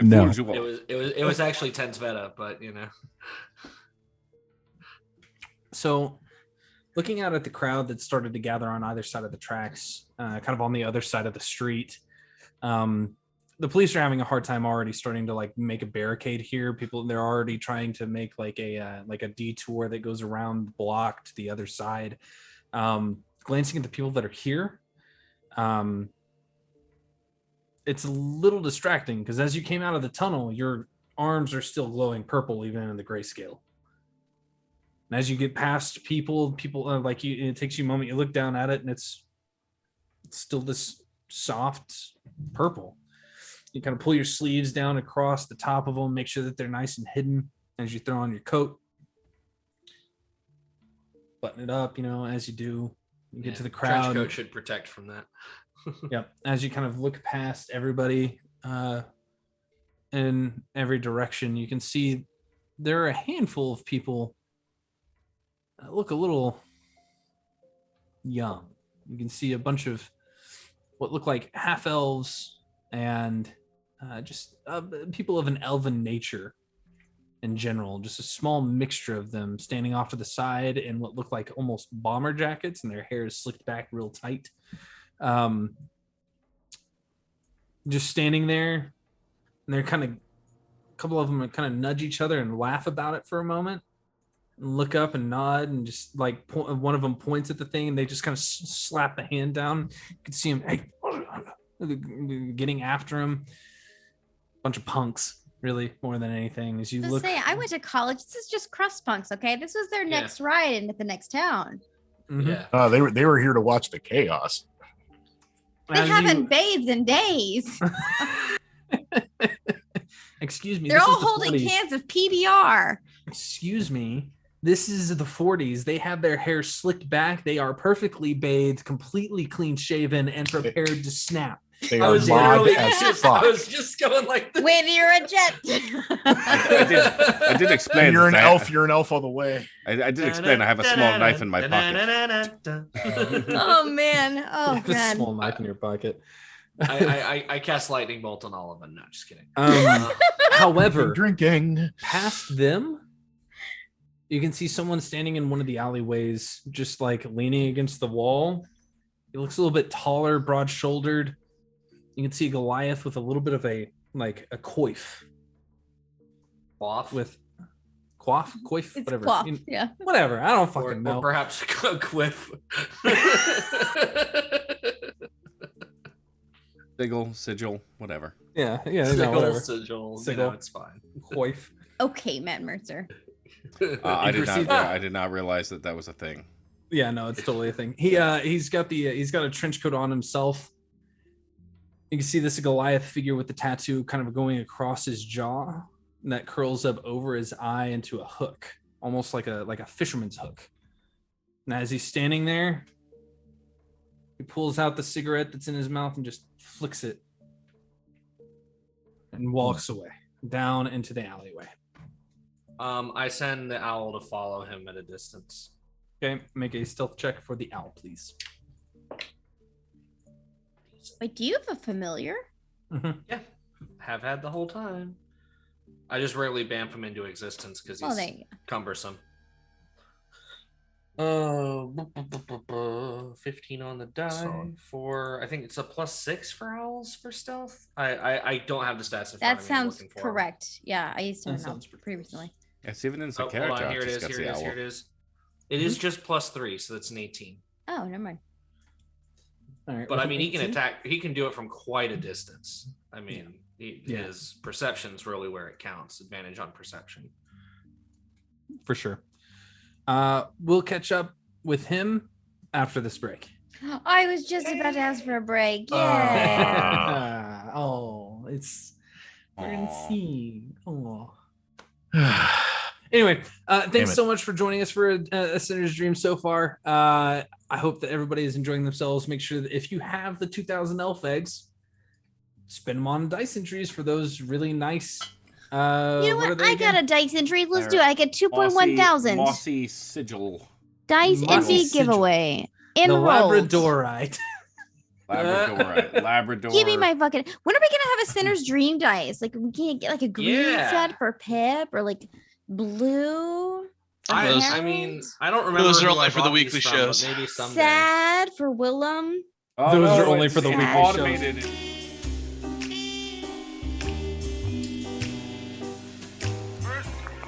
No. It was actually 10 Sveta, but you know. So looking out at the crowd that started to gather on either side of the tracks, kind of on the other side of the street, the police are having a hard time already starting to like make a barricade here. They're already trying to make like a detour that goes around the block to the other side. Glancing at the people that are here, it's a little distracting because as you came out of the tunnel, your arms are still glowing purple even in the grayscale. And as you get past people like you, it takes you a moment. You look down at it, and it's still this soft purple. You kind of pull your sleeves down across the top of them, make sure that they're nice and hidden as you throw on your coat. Button it up, as you do. You get to the crowd. Trench coat should protect from that. Yep. As you kind of look past everybody in every direction, you can see there are a handful of people that look a little young. You can see a bunch of what look like half elves and just people of an elven nature in general, just a small mixture of them standing off to the side in what look like almost bomber jackets, and their hair is slicked back real tight. Just standing there, and they're a couple of them kind of nudge each other and laugh about it for a moment, and look up and nod, and just like one of them points at the thing, and they just kind of slap the hand down. You can see him getting after him. Bunch of punks. Really, more than anything, as you look. I went to college. This is just crust punks, okay? This was their next ride into the next town. Mm-hmm. Yeah. They were here to watch the chaos. They haven't bathed in days. Excuse me. They're this all is the holding 40s. cans of PBR. Excuse me. This is the 40s. They have their hair slicked back. They are perfectly bathed, completely clean shaven, and prepared to snap. They I are was mod literally as just, fuck. I was just going like this. Wait, you're a jet. I did explain. You're an that elf. You're an elf all the way. I did explain. I have a small knife in my pocket. Oh man. Oh You have a god. small knife in your pocket. I cast lightning bolt on all of them. No, just kidding. However, Drinking. past them, you can see someone standing in one of the alleyways, just like leaning against the wall. He looks a little bit taller, broad-shouldered. You can see Goliath with a little bit of a coif. Off With coif, It's whatever. cloth. You- Yeah. whatever. I don't fucking know. or perhaps a quiff. Sigil, whatever. Yeah, no, Sigil, whatever. sigil, you Sigil. know, it's fine. Coif. Okay, Matt Mercer. I You did proceed- not realize that was a thing. Yeah, no, it's totally a thing. He's got a trench coat on himself. You can see this Goliath figure with the tattoo kind of going across his jaw, and that curls up over his eye into a hook, almost like a fisherman's hook. And as he's standing there, he pulls out the cigarette that's in his mouth and just flicks it and walks away down into the alleyway. I send the owl to follow him at a distance. Okay, make a stealth check for the owl, please. Wait, do you have a familiar? Yeah, have had the whole time. I just rarely bamf him into existence because he's there you go. cumbersome. 15 on the die Solid. for, I think it's a +6 for owls for stealth. I don't have the stats in front That of me. I'm sounds looking for 'em. correct. Yeah, I used to That know sounds pretty pretty close. recently. It's even in Oh, hold character. on, here it is. Just Here gets it is. the Here owl. it is. It is just +3, so that's an 18. Oh, never mind. All right, But with I an mean, he can 18? attack. He can do it from quite a distance. I mean, Yeah. his perception's really where it counts. Advantage on perception. For sure. We'll catch up with him after this break. I was just about to ask for a break. Oh. Yeah. Oh, it's we're in Aw. scene. Oh. Anyway, Damn thanks it. so much for joining us for a Sinner's Dream so far. I hope that everybody is enjoying themselves. Make sure that if you have the 2,000 elf eggs, spend them on dice entries for those really nice. You know what are what? they I again? got a dice entry. Let's do it. They're I get 2.1 thousand. Mossy sigil. Dice Mossy entry sigil. giveaway. The Enrolled. Labradorite. Labrador. Give me my fucking. When are we gonna have a Sinner's Dream dice? Like we can't get like a green Yeah. set for Pip or like blue. I mean, I don't remember. Those are who only I for the bought these weekly from, but shows. Maybe someday. Sad for Willem. Oh, Those no, are only it's for the weekly shows. automated.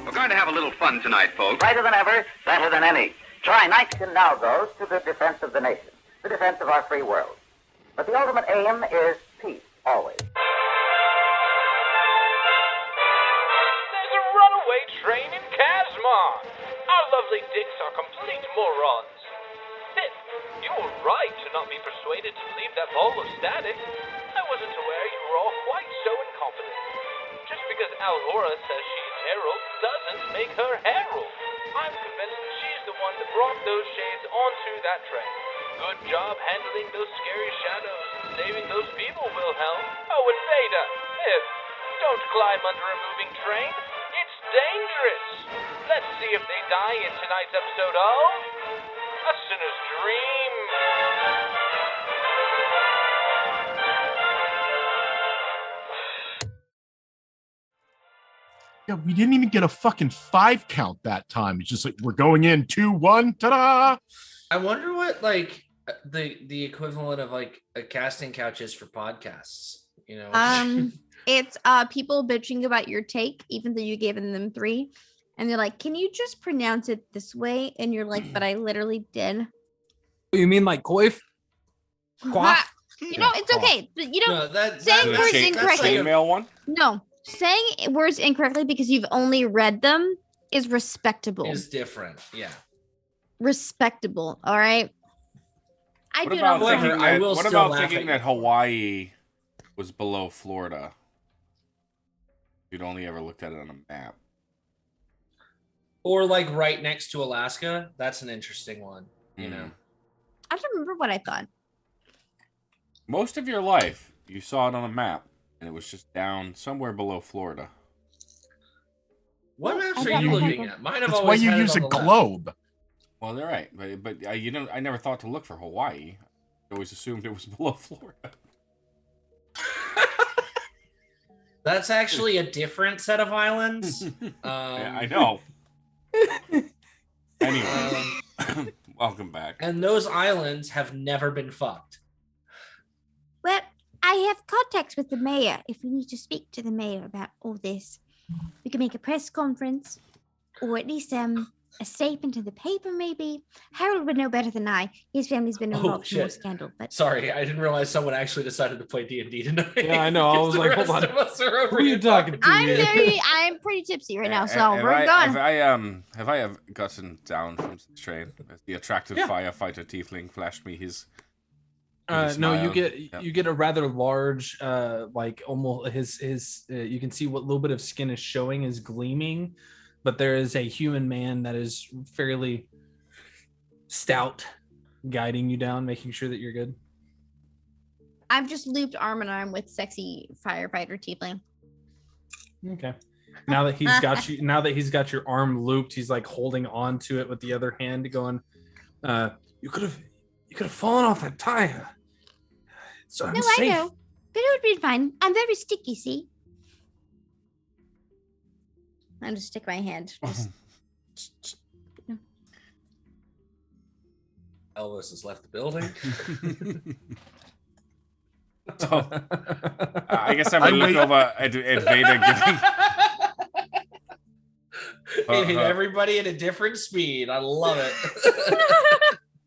We're going to have a little fun tonight, folks. Brighter than ever, better than any. Try nights and now goes to the defense of the nation, the defense of our free world. But the ultimate aim is peace, always. There's a runaway train in Kasmar. Our lovely dicks are complete morons. Fifth, you were right to not be persuaded to leave that ball of static. I wasn't aware you were all quite so incompetent. Just because Alhora says she's Herald doesn't make her Herald. I'm convinced that she's the one that brought those shades onto that train. Good job handling those scary shadows and saving those people, Wilhelm. Oh, and Veda, Pip, don't climb under a moving train. It's dangerous. Let's see if they die in tonight's episode of A Sinner's Dream. Yeah, we didn't even get a fucking 5 count that time. It's just like we're going in 2-1. Ta-da! I wonder what like the equivalent of like a casting couch is for podcasts. You know. It's people bitching about your take, even though you gave them 3, and they're like, "Can you just pronounce it this way?" And you're like, "But I literally did." You mean like coif? Quaff? You know, it's okay. But, you know, No, that, saying that- words that's incorrectly. like a- Chainmail one? no, saying words incorrectly because you've only read them is respectable. is different. Yeah. Respectable. All right. I What do about not. However, thinking I that, will what still about laugh thinking at that you. Hawaii was below Florida? You'd only ever looked at it on a map. Or like right next to Alaska. That's an interesting one. You know. I don't remember what I thought. Most of your life, you saw it on a map, and it was just down somewhere below Florida. What maps are got you my looking Google. at? Mine have That's why always you had it use a on the left. globe. Well, they're right, but you know, I never thought to look for Hawaii. I always assumed it was below Florida. That's actually a different set of islands. Yeah, I know. Anyway, welcome back. And those islands have never been fucked. Well, I have contacts with the mayor if we need to speak to the mayor about all this. We can make a press conference, or at least a statement to the paper, maybe. Harold would know better than I. His family's been involved in more scandal, but Sorry, I didn't realize someone actually decided to play D&D tonight. Yeah, I know. I was like, hold on. Who are you talking to? I'm pretty tipsy right now, so Have we're I gone. gotten down from the train? As the attractive firefighter tiefling flashed me his. No, smile. you get a rather large, like almost his. You can see what little bit of skin is showing is gleaming, but there is a human man that is fairly stout, guiding you down, making sure that you're good. I've just looped arm in arm with sexy firefighter tiefling. Okay. Now that he's got you, now that he's got your arm looped, he's like holding on to it with the other hand, going, "You could have fallen off that tire. So No, I know, but it would be fine. I'm very sticky. See, I'll just stick my hand. Just, Elvis has left the building. So, I guess I would look over at Vader giving. Everybody at a different speed. I love it.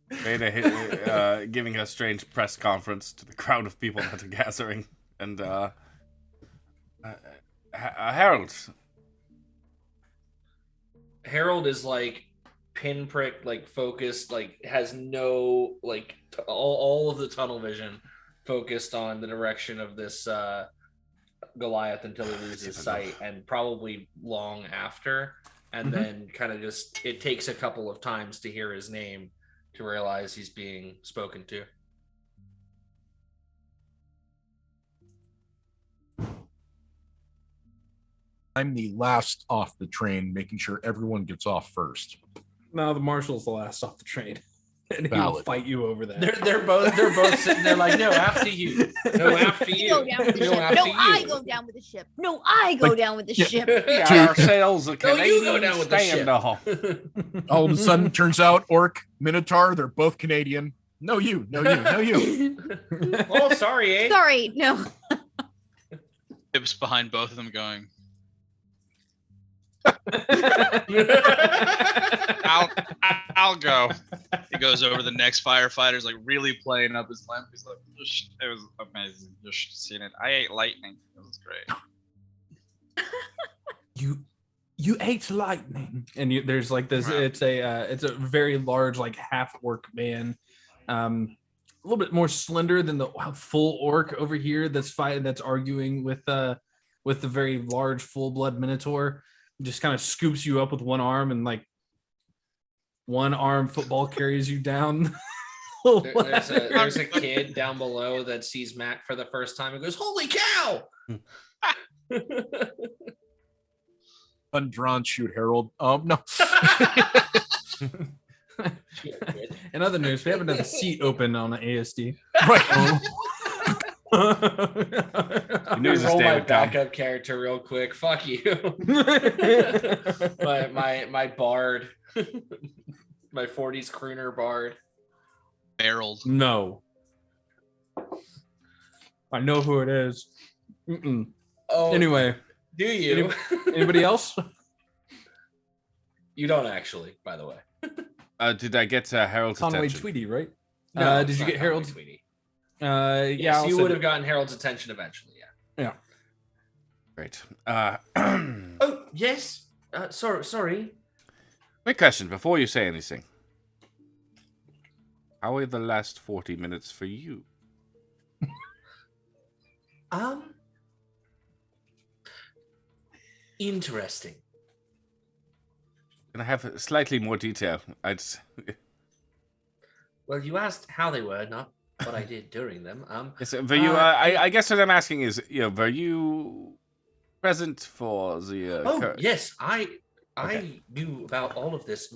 Vader giving a strange press conference to the crowd of people that are gathering, and Harold. Harold is like pinprick, like focused, like has no like all of the tunnel vision focused on the direction of this Goliath until he loses sight, and probably long after, and then kind of just it takes a couple of times to hear his name to realize he's being spoken to. I'm the last off the train, making sure everyone gets off first. No, the marshal's the last off the train, and he'll fight you over that. They're both sitting there like, no, after you, no, after you, go down with the ship. No, I go down with the ship. No, I go down with the ship. Yeah, our sails are No, you go Canadian down with the ship. standoff. All of a sudden, turns out Orc, Minotaur, they're both Canadian. No, you. Oh, sorry, eh? Sorry, no. Tips behind both of them going. I'll go. He goes over the next firefighter's like really playing up his limp. He's like, it was amazing. Just seeing it. I ate lightning. It was great. You ate lightning, and there's like this. It's a very large like half orc man, a little bit more slender than the full orc over here. That's arguing with the very large full blood minotaur. Just kind of scoops you up with one arm, and like one arm football carries you down. There's a kid down below that sees Mac for the first time and goes, "Holy cow!" Undrawn shoot Harold. No. In other news, we have another seat open on the ASD. Right. Roll my backup character real quick. Fuck you. my bard. My 40s crooner bard. Harold. No. I know who it is. Mm-mm. Oh, anyway. Do you? Anybody else? You don't actually, by the way. Did I get Harold's Conway attention? Tweety, right? No, did you get Harold's? Tweety. Yeah, you would have gotten Harold's attention eventually. Yeah. Great. Oh yes. Sorry. Quick question before you say anything. How are the last 40 minutes for you? Interesting. Can I have slightly more detail? Well, you asked how they were, not what I did during them. Yes, were you? I guess what I'm asking is, were you present for the? Yes, I knew about all of this.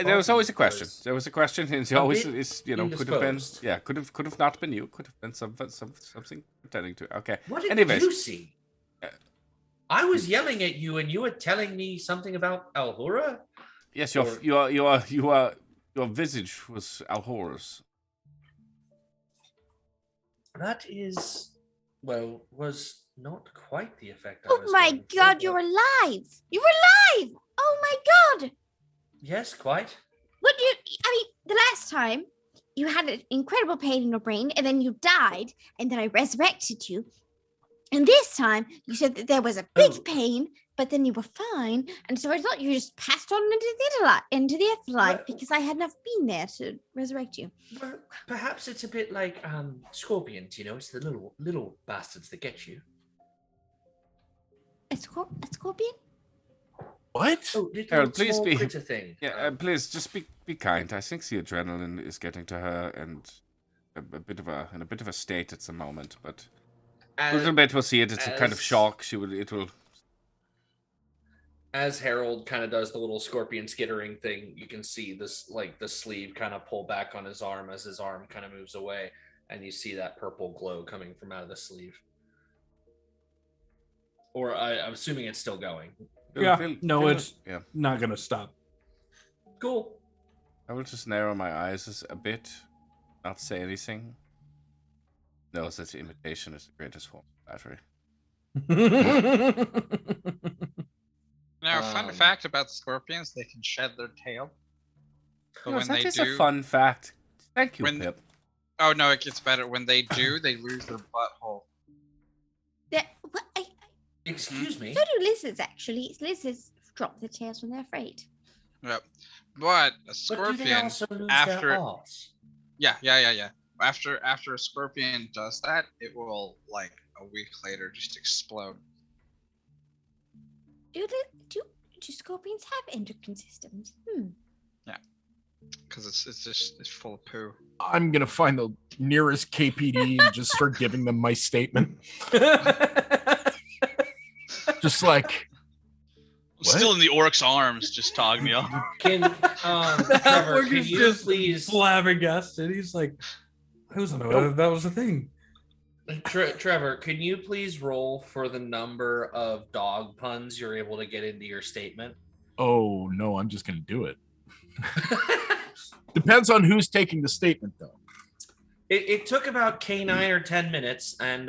There was always a question. There was a question, and it always is. Could have been. indisposed. Yeah, could have not been you. Could have been something pretending to. Okay. What did Anyways, you see? I was yelling at you, and you were telling me something about Alhura. yes, your visage was Alhora's. That was not quite the effect I Oh was my going for, god, but- you're alive! You're alive! Oh my god! Yes, quite. What do you? I mean, the last time you had an incredible pain in your brain, and then you died, and then I resurrected you. And this time you said that there was a big pain, but then you were fine, and so I thought you just passed on into the afterlife Well- because I had not been there to resurrect you. Well, perhaps it's a bit like scorpions. It's the little bastards that get you. A scorpion? What? Oh, little Harold, please small be- critter thing. Yeah, please just be kind. I think the adrenaline is getting to her, and a bit of a state at the moment. But a little bit we'll see it. It's a kind of shock. It will. As Harold kind of does the little scorpion skittering thing, you can see this, like the sleeve kind of pull back on his arm as his arm kind of moves away, and you see that purple glow coming from out of the sleeve. Or I'm assuming it's still going. It's not gonna stop. Cool. I will just narrow my eyes a bit, not say anything. Knows that the imitation is the greatest form of flattery. Now, fun fact about scorpions: they can shed their tail. But when they do, a fun fact. Thank you, when- Pip. oh no, it gets better. When they do, they lose their butthole. Excuse me. So do lizards, actually. Lizards drop their tails when they're afraid. Yep. But a But do scorpion, they also lose after their arse? yeah. After a scorpion does that, it will like a week later just explode. Do scorpions have endocrine systems? Because it's full of poo. I'm gonna find the nearest KPD and just start giving them my statement. Just like what? Still in the orc's arms, just togging me off. Can Trevor, Orc can is you just please, flabbergasted. He's like, I wasn't know that was a thing. Trevor, can you please roll for the number of dog puns you're able to get into your statement? Oh no, I'm just gonna do it. Depends on who's taking the statement, though. It took about K9 or 10 minutes, and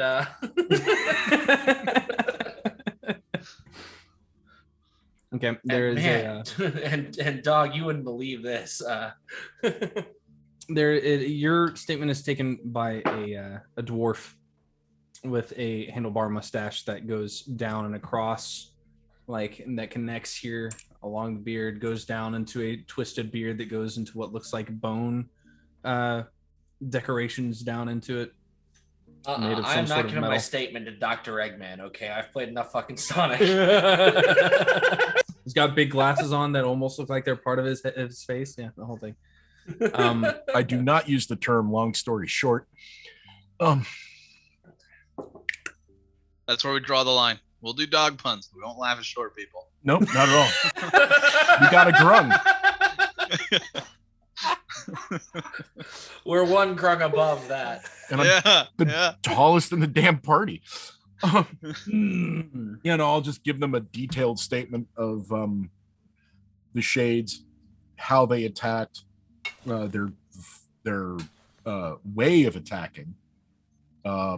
Okay, there's and dog, you wouldn't believe this. Your statement is taken by a dwarf with a handlebar mustache that goes down and across, and that connects here along the beard, goes down into a twisted beard that goes into what looks like bone decorations down into it. Made of some I'm sort not of giving my metal. statement to Dr. Eggman, okay? I've played enough fucking Sonic. He's got big glasses on that almost look like they're part of his face. Yeah, the whole thing. I do not use the term long story short. That's where we draw the line. We'll do dog puns. We won't laugh at short people. Nope, not at all. You got a grung. We're one grung above that. And I'm the tallest in the damn party. I'll just give them a detailed statement of the shades, how they attacked, their way of attacking, how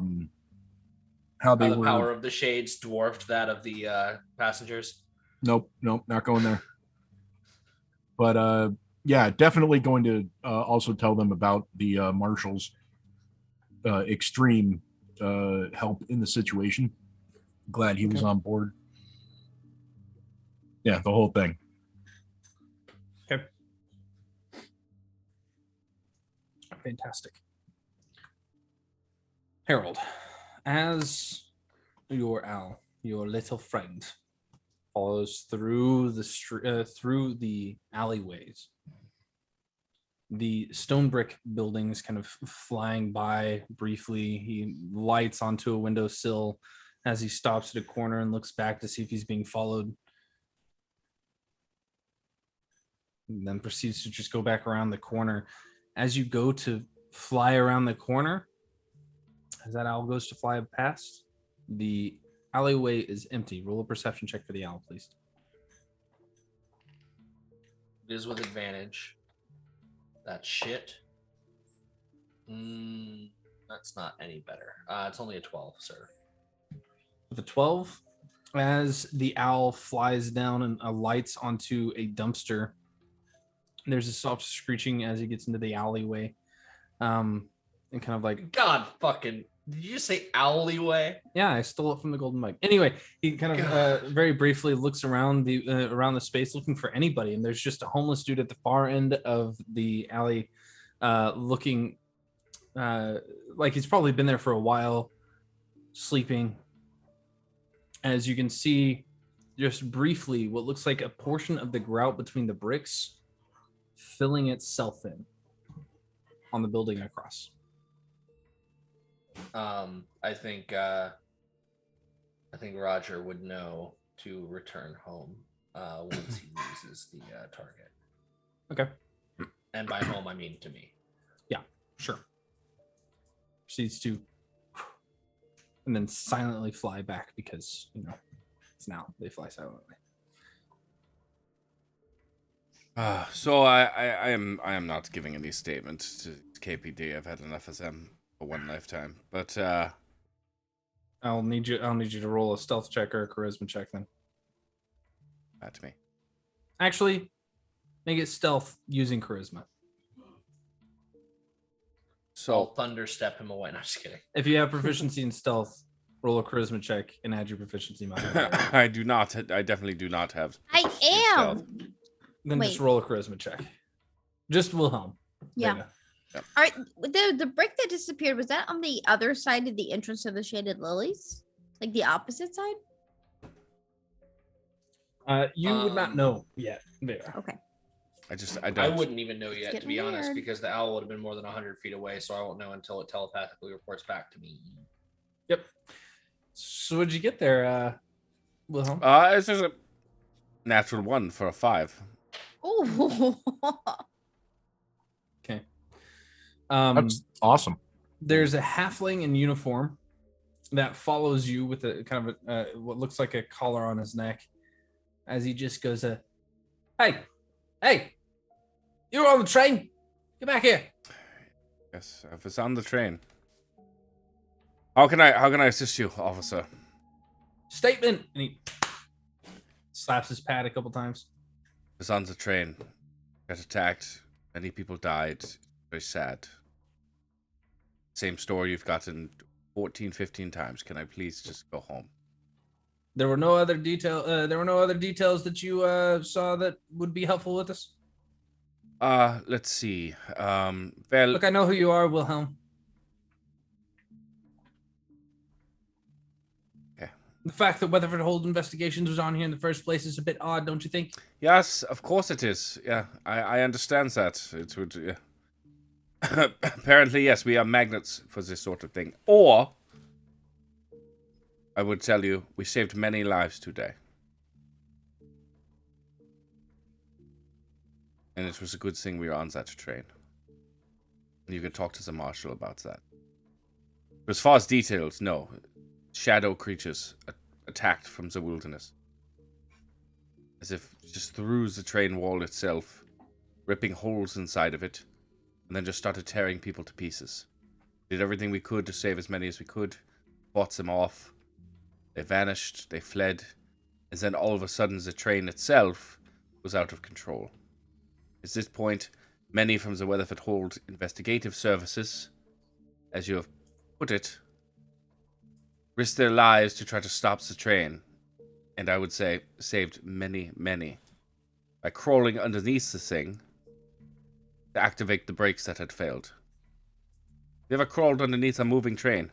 they The were. power of the shades dwarfed that of the passengers. Nope, not going there. But yeah, definitely going to also tell them about the marshal's extreme help in the situation. Glad he was on board. Yeah, the whole thing. Okay. Fantastic. Harold, as your little friend, follows through through the alleyways. The stone brick building is kind of flying by briefly. He lights onto a windowsill as he stops at a corner and looks back to see if he's being followed. And then proceeds to just go back around the corner. As you go to fly around the corner, as that owl goes to fly past, the alleyway is empty. Roll a perception check for the owl, please. It is with advantage. That shit. That's not any better. It's only a 12, sir. With a 12, as the owl flies down and alights onto a dumpster, there's a soft screeching as he gets into the alleyway. And kind of like, God fucking, did you just say alleyway? yeah, I stole it from the golden mic. Anyway, he kind of very briefly looks around the space looking for anybody, and there's just a homeless dude at the far end of the alley, looking like he's probably been there for a while, sleeping. As you can see, just briefly, what looks like a portion of the grout between the bricks filling itself in on the building across. I think Roger would know to return home once he loses the target. Okay. And by home, I mean to me. Yeah, sure. Proceeds to, and then silently fly back because, it's now they fly silently. So I am not giving any statement to KPD. I've had enough of them for one lifetime. But I'll need you to roll a stealth check or a charisma check then. That's me. Actually, make it stealth using charisma. So I'll thunderstep him away. No, just kidding. If you have proficiency in stealth, roll a charisma check and add your proficiency modifier. I do not. I definitely do not have. I stealth. am. Then Wait. just roll a charisma check. Just Wilhelm. Yeah. Beta. All right. The brick that disappeared, was that on the other side of the entrance of the Shaded Lilies? Like the opposite side? You would not know yet. Beta. Okay. I don't. I wouldn't even know yet, to getting be honest, weird. because the owl would have been more than 100 feet away, so I won't know until it telepathically reports back to me. Yep. So what'd you get there, Wilhelm? It's just a natural 1 for a 5. Oh. Okay. That's awesome. There's a halfling in uniform that follows you with a kind of what looks like a collar on his neck, as he just goes, "Hey, you're on the train. Get back here." Yes, if it's on the train. How can I assist you, officer? Statement. And he slaps his pad a couple times. It's on the train. Got attacked. Many people died. Very sad. Same story you've gotten 14, 15 times. Can I please just go home? There were no other details that you saw that would be helpful with us. Let's see. Well, Look, I know who you are, Wilhelm. Okay. The fact that Weatherford Hole Investigations was on here in the first place is a bit odd, don't you think? yes, of course it is. Yeah, I understand that. It would. Apparently, yes, we are magnets for this sort of thing. Or, I would tell you, we saved many lives today. And it was a good thing we were on that train. You could talk to the marshal about that. But as far as details, no. Shadow creatures attacked from the wilderness. As if just through the train wall itself, ripping holes inside of it, and then just started tearing people to pieces. Did everything we could to save as many as we could, fought them off. They vanished, they fled, and then all of a sudden the train itself was out of control. At this point, many from the Weatherford Hole investigative services, as you have put it, risked their lives to try to stop the train, and I would say saved many, many, by crawling underneath the thing to activate the brakes that had failed. You ever crawled underneath a moving train?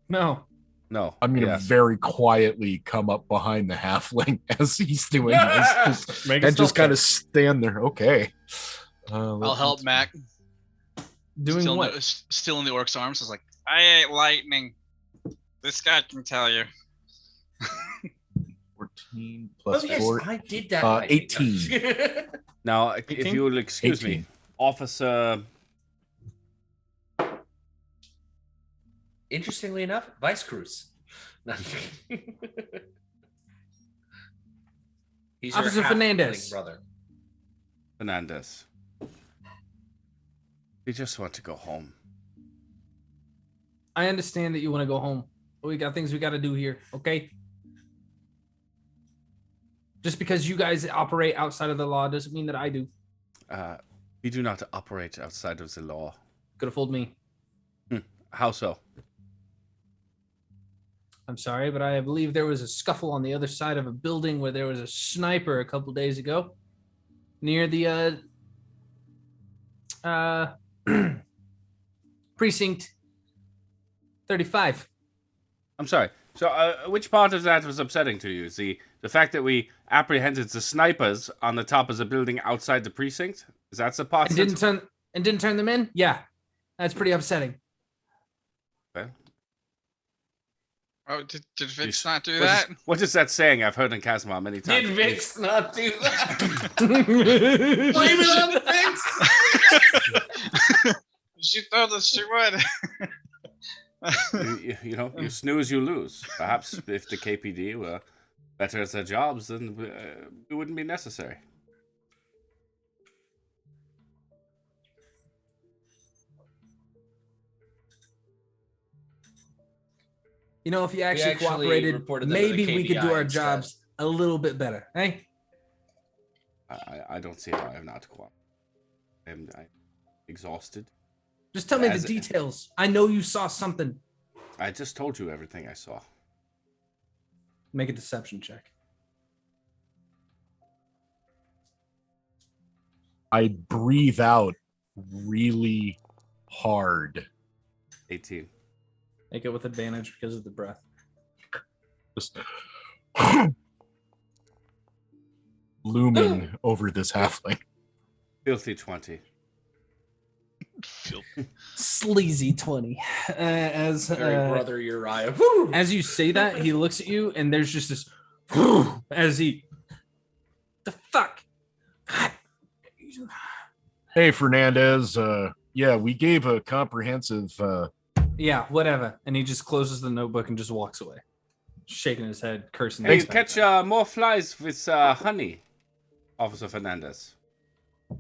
No. No. I'm going to yes. very quietly come up behind the halfling as he's doing this, Make a and just stealth kind of check. stand there. Okay. I'll help Mac. Doing Still what? still in the orc's arms. I was like, I ate lightning. This guy can tell you. 14 plus Oh, yes, 4. I did that. I think. 18. Now, if 18? you will excuse 18. me, Officer. Interestingly enough, Vice Cruz. No. He's your Officer halfling Fernandez. brother. Fernandez. We just want to go home. I understand that you want to go home. But we got things we got to do here, okay? Just because you guys operate outside of the law doesn't mean that I do. We do not operate outside of the law. Could have fooled me. How so? I'm sorry, but I believe there was a scuffle on the other side of a building where there was a sniper a couple days ago near the precinct 35. I'm sorry. So, which part of that was upsetting to you? The fact that we apprehended the snipers on the top of the building outside the precinct? Is that the part? And didn't turn them in? Yeah. That's pretty upsetting. Okay. Oh, did Vix Jeez. not do that? What is that saying? I've heard in Kasmar many times. Did Vix not do that? Blame Blame it on Vix. She told us she would. You know, you snooze, you lose. Perhaps if the KPD were better at their jobs, then it wouldn't be necessary. You know, if you actually cooperated, reported them to the maybe we could do KBI our instead. jobs a little bit better. Hey? I don't see how I have not cooperated. I'm exhausted. Just tell me As- the details. I know you saw something. I just told you everything I saw. Make a deception check. I breathe out really hard. 18. Make it with advantage because of the breath. Just looming over this halfling. Filthy 20. Sleazy 20. As Brother Uriah. as you say that, he looks at you and there's just this as he the fuck. Hey, Fernandez. Yeah, we gave a comprehensive. Yeah, whatever. And he just closes the notebook and just walks away, shaking his head, cursing. Hey, his catch more flies with honey, Officer Fernandez. All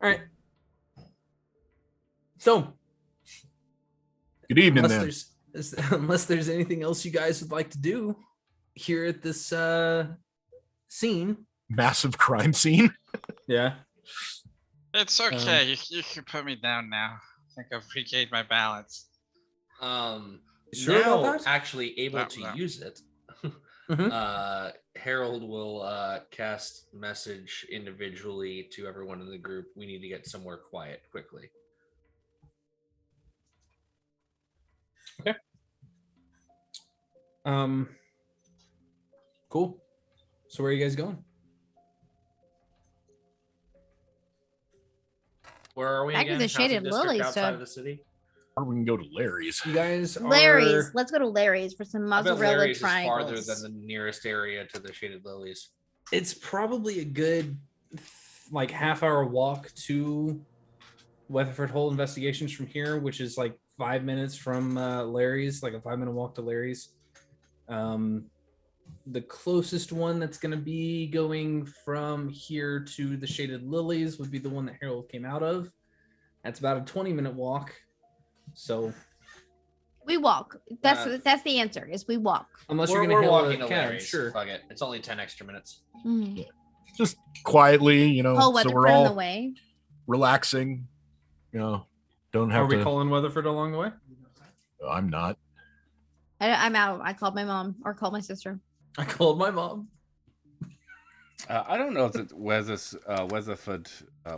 right. So, Good evening, unless then. unless there's anything else you guys would like to do here at this scene. Massive crime scene. Yeah. It's okay. You can put me down now. I think I've regained my balance. Sure about Now, that? actually able No, to no. use it. Harold will cast message individually to everyone in the group. We need to get somewhere quiet quickly. Okay. Cool. So where are you guys going? Where are we Back to again? the Housing Shaded district Lilies, outside so- of the city. Or we can go to Larry's. You guys are Larry's. Let's go to Larry's for some I bet mozzarella Larry's is farther triangles. than the nearest area to the Shaded Lilies. It's probably a good like half-hour walk to Weatherford Hole Investigations from here, which is like 5 minutes from Larry's, like a 5-minute walk to Larry's. The closest one that's going to be going from here to the Shaded Lilies would be the one that Harold came out of. That's about a 20-minute walk. So We walk. That's the answer. Is we walk. unless We're you're going to hail walking a to cab, Larry's. sure. Fuck it. It's only 10 extra minutes. Mm. Just quietly, you know, Oh, so Weatherford we're on the all way. relaxing. You know, don't have Are we to. calling Weatherford along the way? I'm not. I'm out. I called my mom or called my sister. I called my mom. I don't know that Weatherford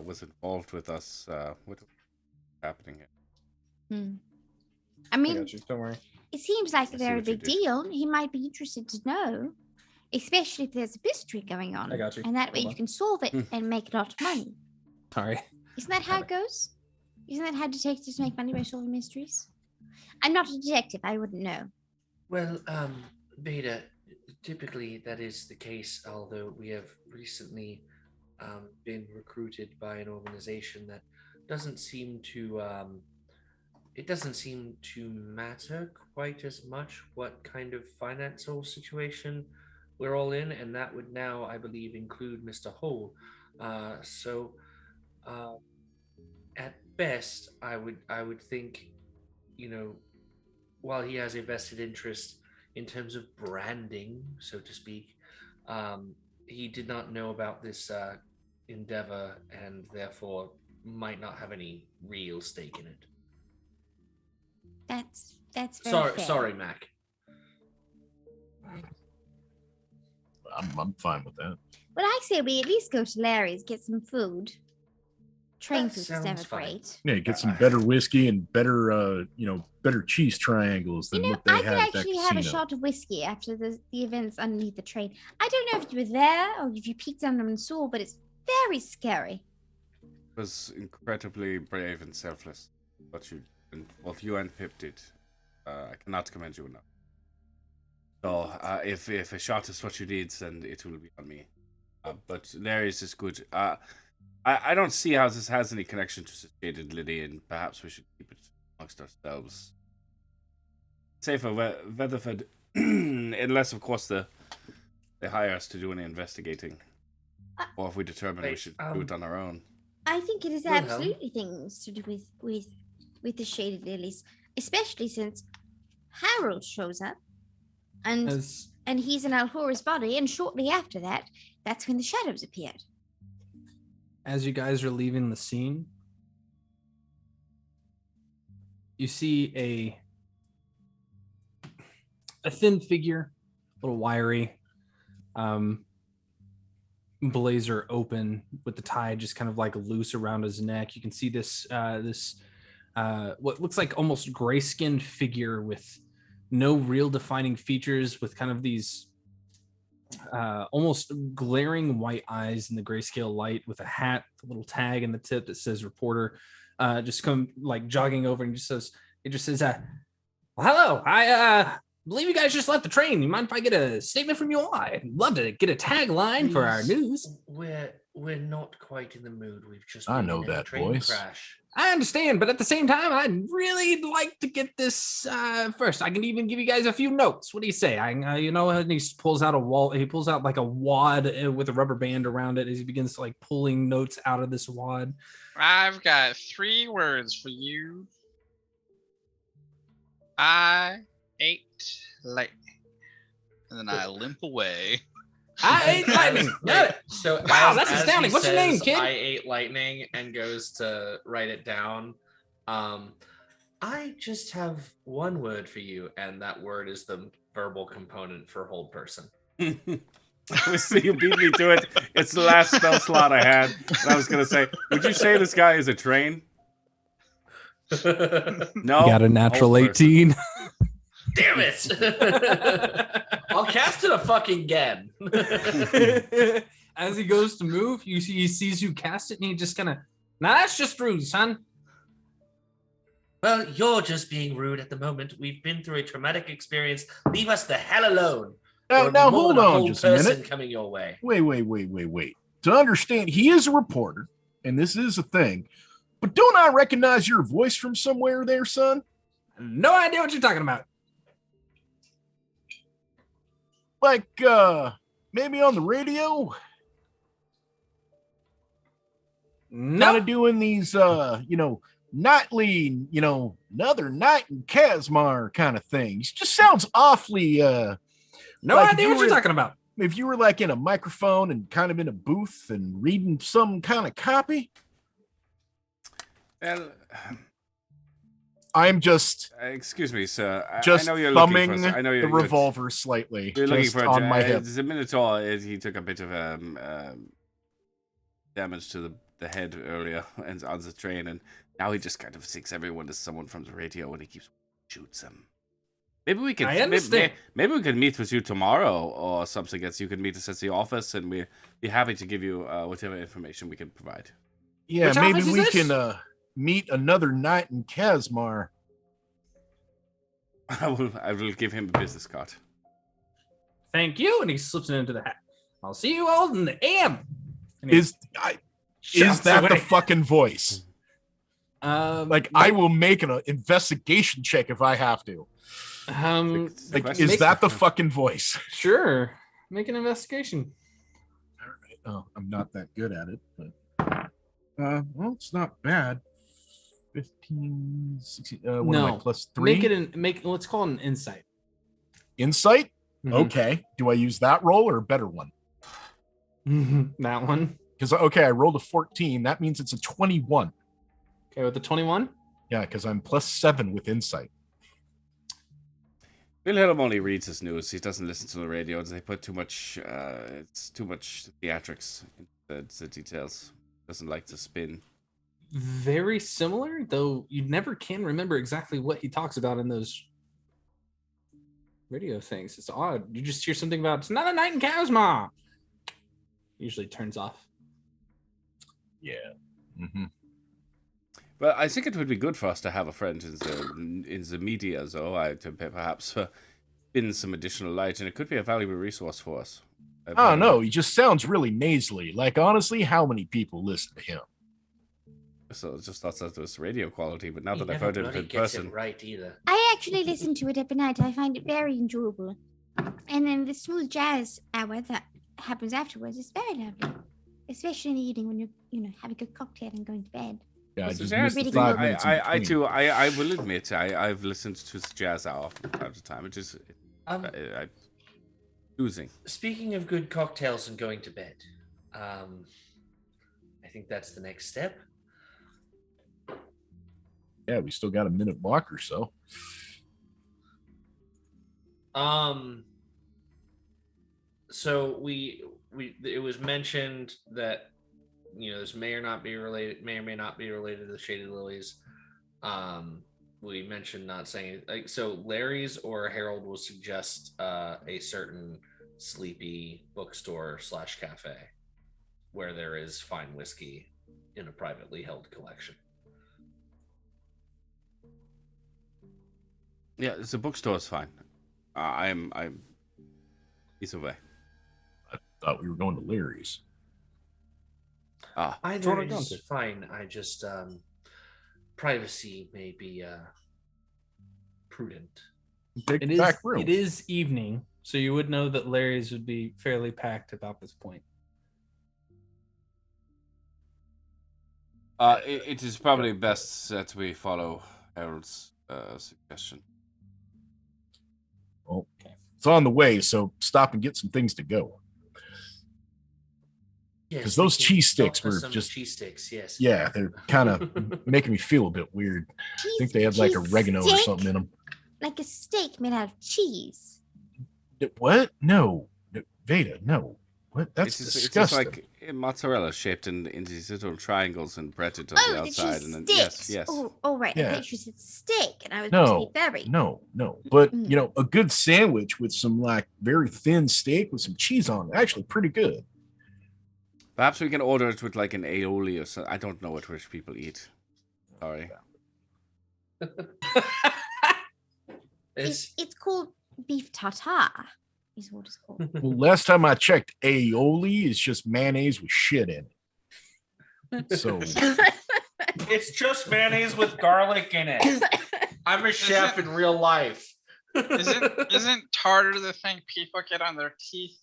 was involved with us. What's happening here? I I mean, got you. Don't worry. it seems like I a see very what you big did. deal. He might be interested to know, especially if there's a mystery going on. I got you. And that way Hold you on. can solve it Hmm. and make a lot of money. Sorry. Isn't that how it goes? Isn't that how detectives make money by solving mysteries? I'm not a detective. I wouldn't know. Well, Beta, typically that is the case, although we have recently been recruited by an organization that doesn't seem to it doesn't seem to matter quite as much what kind of financial situation we're all in, and that would now, I believe, include Mr. Hole. So at best, I would think, you know, while he has a vested interest in terms of branding, so to speak, he did not know about this endeavor and therefore might not have any real stake in it. That's very Sorry, fair. sorry, Mac. I'm fine with that. Well, I say we at least go to Larry's, get some food. Train That food's sounds never fine. great. Yeah, get some better whiskey and better, better cheese triangles than what they I had could at that actually have a casino. shot of whiskey after the events underneath the train. I don't know if you were there or if you peeked under and saw, but it's very scary. Was incredibly brave and selfless. What you, both you and Pip did. I cannot commend you enough. So, if a shot is what you need, then it will be on me. But Larry's is good. I don't see how this has any connection to Jade and Lily, and perhaps we should keep it amongst ourselves. Say for Weatherford, unless of course they hire us to do any investigating, or if we determine we should do it on our own. I think it is Wilhelm? absolutely things to do with the shaded lilies, especially since Harold shows up, and he's in Alhora's body, and shortly after that, that's when the shadows appeared. As you guys are leaving the scene, you see a thin figure, a little wiry, blazer open with the tie just kind of like loose around his neck. You can see this what looks like almost gray-skinned figure with no real defining features, with kind of these almost glaring white eyes in the grayscale light, with a hat, a little tag in the tip that says reporter, just come like jogging over and just says, well, hello, I believe you guys just left the train. You mind if I get a statement from you all? I'd love to get a tagline for our news. We're not quite in the mood. We've just I been know in a that train voice. crash. I understand, but at the same time, I'd really like to get this first. I can even give you guys a few notes. What do you say? And he pulls out like a wad with a rubber band around it as he begins to like pulling notes out of this wad. I've got 3 words for you. I ate lightning. And then I limp away. I ate lightning. Got it. So Wow, as- that's as astounding. he What's your name, says, kid? I ate lightning and goes to write it down. I just have one word for you, and that word is the verbal component for hold person. So you beat me to it. It's the last spell slot I had. And I was going to say, would you say this guy is a train? No. Got a natural Hold person. 18. Damn it! I'll cast it a fucking again. As he goes to move, he sees you cast it, and he just kind of, now that's just rude, son. Well, you're just being rude at the moment. We've been through a traumatic experience. Leave us the hell alone. Or Now more hold than a on whole just a person minute. coming your way. Wait. To understand, he is a reporter, and this is a thing. But don't I recognize your voice from somewhere there, son? No idea what you're talking about. Like, maybe on the radio? No. Kind of doing these, nightly, another night in Kasmar kind of things. Just sounds awfully, No like if idea you what you're were- talking about. if you were like in a microphone and kind of in a booth and reading some kind of copy. Well, I'm just excuse me, sir. I just know you're looking thumbing for. I know the you're revolver slightly You're looking just for on my hip. The Minotaur. He took a bit of damage to the head earlier and on the train, and now he just kind of thinks everyone is someone from the radio, and he keeps. shoots him. Maybe we could. I understand. Maybe we could meet with you tomorrow or something. As you can meet us at the office, and we'd be happy to give you whatever information we can provide. Yeah, Which maybe office is we this? can meet another night in Kasmar. I will give him a business card. Thank you. And he slips it into the hat. I'll see you all in the AM. And he Is shouts that the away. fucking voice? Like, I will make an investigation check if I have to. Like, question. is that the fucking voice? Sure. Make an investigation. All right. Oh, I'm not that good at it, but well, it's not bad. 15, 16. What am I, No. plus 3? Let's call it an insight. Insight? Mhm. Okay. Do I use that roll or a better one? That one. Because I rolled a 14. That means it's a 21. Okay, with the 21. Yeah, because I'm plus 7 with insight. Wilhelm only reads his news. He doesn't listen to the radio. They put too much. It's too much theatrics into the details. Doesn't like to spin. Very similar, though you never can remember exactly what he talks about in those radio things. It's odd. You just hear something about it's another night in Kasmar. Usually turns off. Yeah. Mm-hmm. Well, I think it would be good for us to have a friend in the media, though, to perhaps spin some additional light, and it could be a valuable resource for us. Oh, no, he just sounds really nasally. Like, honestly, how many people listen to him? So I just thought that was radio quality, but now He that I've never heard it bloody in gets person, it right either. I actually listen to it every night. I find it very enjoyable. And then the smooth jazz hour that happens afterwards is very lovely. Especially in the evening when you're having a cocktail and going to bed. Yeah, I This just is missed the really 5 good. minutes in I between. too, I will admit, I've listened to the jazz hour from time to time. It is losing. Speaking of good cocktails and going to bed, I think that's the next step. Yeah, we still got a minute walk or so. So it was mentioned that this may or may not be related to the Shaded Lilies. We mentioned not saying so. Larry's or Harold will suggest a certain sleepy bookstore / cafe where there is fine whiskey in a privately held collection. Yeah, the bookstore is fine. I'm either way. I thought we were going to Larry's. Either what I'm going is to. fine. I just privacy may be prudent. Take It the is. back room. It is evening, so you would know that Larry's would be fairly packed about this point. It is probably best that we follow Harold's suggestion. Well, it's on the way, so stop and get some things to go. Because those cheese sticks were just cheese sticks. Yes. Yeah, they're kind of making me feel a bit weird. I think they had like Cheese oregano or steak? something in them. Like a steak made out of cheese. What? No, Veda, no. What? That's It's disgusting. like mozzarella shaped in these little triangles and breaded on Oh, the the outside, cheese and then sticks. yes. Oh, right. I Yeah. thought you said steak, and I was No, very. no. But a good sandwich with some like very thin steak with some cheese on it, actually pretty good. Perhaps we can order it with like an aioli or something. I don't know what rich people eat. Sorry. It's called beef tartare. Is what it's called. Well, last time I checked, aioli is just mayonnaise with shit in it. So It's just mayonnaise with garlic in it. I'm a chef in real life. Isn't tartar the thing people get on their teeth?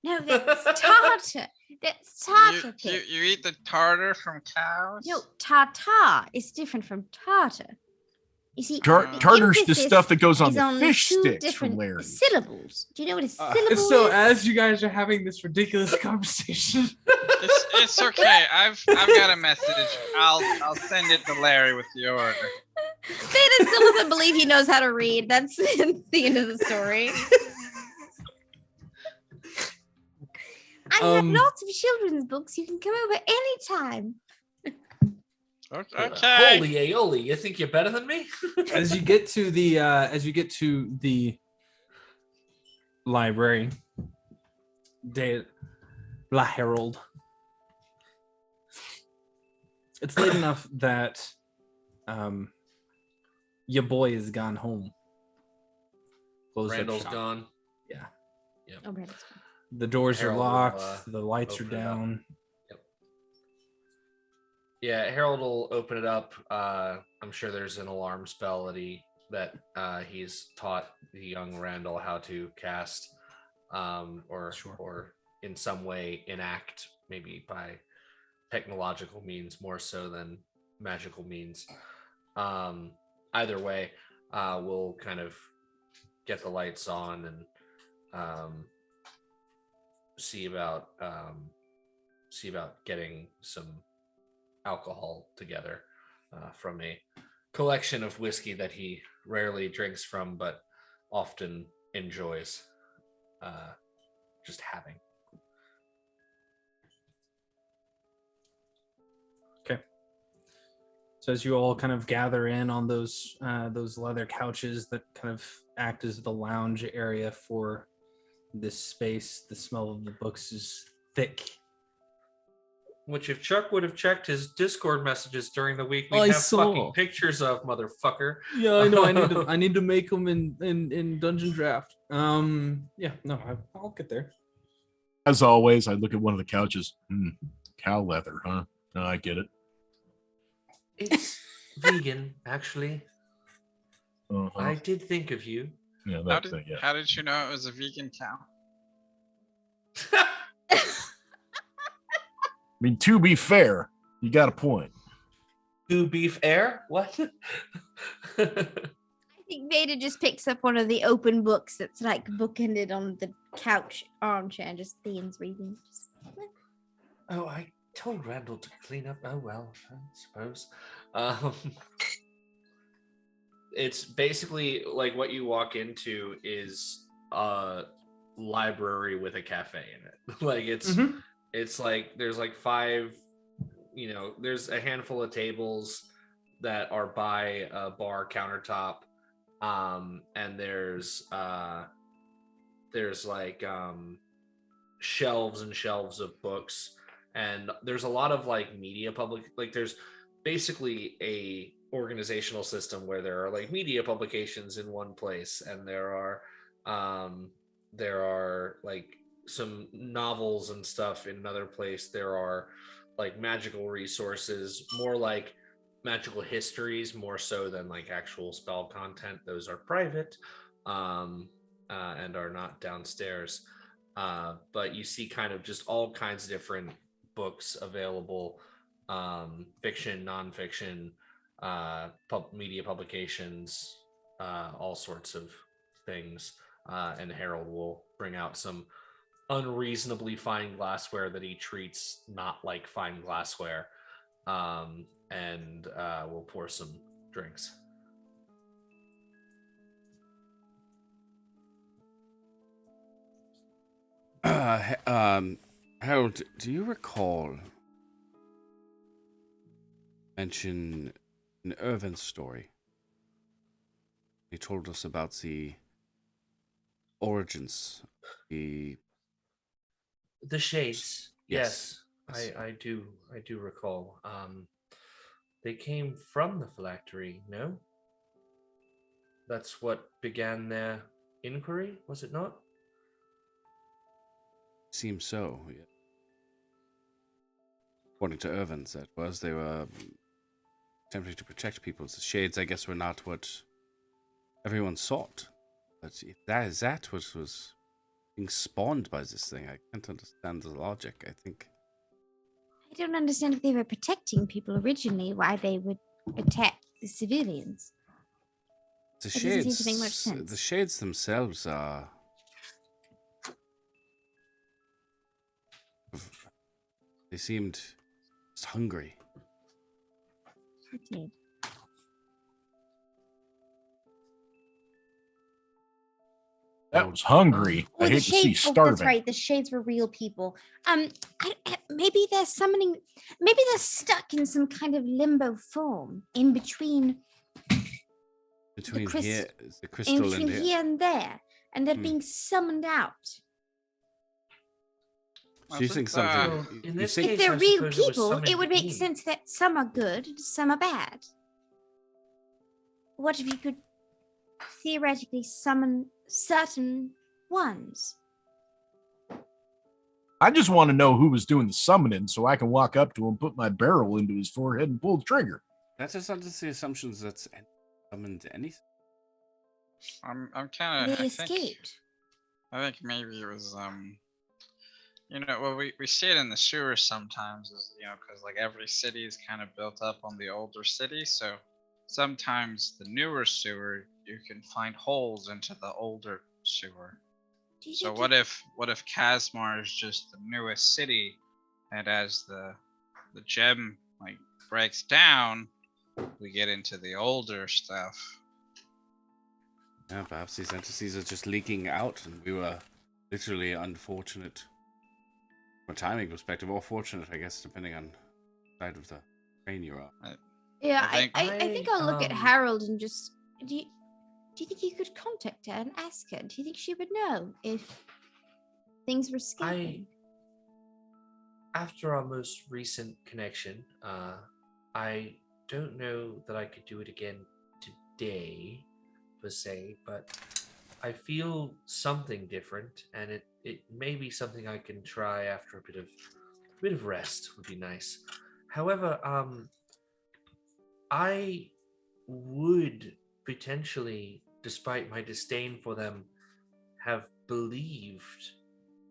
No, that's tartar. That's tartar. You eat the tartar from cows? No, tartare is different from tartar. You see, tartar's the emphasis stuff that goes on is the fish two sticks different from Larry's. syllables. Do you know what a syllable So is? as you guys are having this ridiculous conversation, It's okay. I've got a message. I'll send it to Larry with the order. Beta still doesn't believe he knows how to read. That's the end of the story. I have lots of children's books. You can come over anytime. Okay. Holy aioli! You think you're better than me? As you get to the library, La Herald. It's late enough that your boy is gone home. Closed up Randall's shop. gone. Yeah. Oh, Brandon's gone. The doors Harold are will, locked. The lights are open it up. down. Yeah, Harold will open it up. I'm sure there's an alarm spell that he's taught the young Randall how to cast, or in some way enact, maybe by technological means more so than magical means. Either way, we'll kind of get the lights on and see about getting some alcohol together from a collection of whiskey that he rarely drinks from but often enjoys just having. Okay. So as you all kind of gather in on those leather couches that kind of act as the lounge area for this space, the smell of the books is thick. Which, if Chuck would have checked his Discord messages during the week, we I have saw. fucking pictures of, motherfucker. Yeah, I know. I need to make them in Dungeon Draft. Yeah, no, I'll get there. As always, I look at one of the couches. Cow leather, huh? No, I get it. It's vegan, actually. Uh-huh. I did think of you. Yeah, yeah. How did you know it was a vegan cow? I mean, to be fair, you got a point. Do beef air? What? I think Veda just picks up one of the open books that's like bookended on the couch armchair and just begins reading. Oh, I told Randall to clean up. Oh, well, I suppose. It's basically like what you walk into is a library with a cafe in it. Like it's like there's like 5, there's a handful of tables that are by a bar countertop, and there's like shelves and shelves of books, and there's a lot of like media there's basically a organizational system where there are like media publications in one place, and there are like some novels and stuff in another place. There are like magical resources, more like magical histories, more so than like actual spell content. Those are private and are not downstairs. But you see kind of just all kinds of different books available, fiction, nonfiction, media publications, all sorts of things. And Harold will bring out some unreasonably fine glassware that he treats not like fine glassware, and we'll pour some drinks. Harold, do you recall mention an Irvin story? He told us about the origins, the shades. Yes. I do recall. They came from the phylactery, no? That's what began their inquiry, was it not? Seems so, yeah. According to Irvin, that was, they were attempting to protect people. The shades, I guess, were not what everyone sought. But if that is that what was being spawned by this thing, I can't understand the logic, I think. I don't understand if they were protecting people originally, why they would attack the civilians. The It doesn't seem shades, to make much sense. the shades themselves are... They seemed just hungry. Okay. That was hungry. I hate to see Oh, starving. that's right. The shades were real people. Maybe they're summoning. Maybe they're stuck in some kind of limbo form in between. Between the here, the in crystal between and here and there, and they're being summoned out. So you think something? in this If case, they're I real suppose it was people, it summoned would make in. sense that some are good, some are bad. What if you could theoretically summon certain ones? I just want to know who was doing the summoning so I can walk up to him, put my barrel into his forehead, and pull the trigger. That's just not the assumptions that's summoned anything. I'm kind of. They escaped. I think maybe it was well, we see it in the sewers sometimes, because like every city is kind of built up on the older city, so sometimes the newer sewer you can find holes into the older sewer. So what if Kasmar is just the newest city, and as the gem like breaks down, we get into the older stuff. Yeah, perhaps these entities are just leaking out, and we were literally unfortunate from a timing perspective, or fortunate, I guess, depending on the side of the train you're on. Yeah, I think I'll look at Harold and just do you think you could contact her and ask her? Do you think she would know if things were escaping? After our most recent connection, I don't know that I could do it again today, per se, but I feel something different, and it may be something I can try after a bit of rest would be nice. However, I would potentially, despite my disdain for them, have believed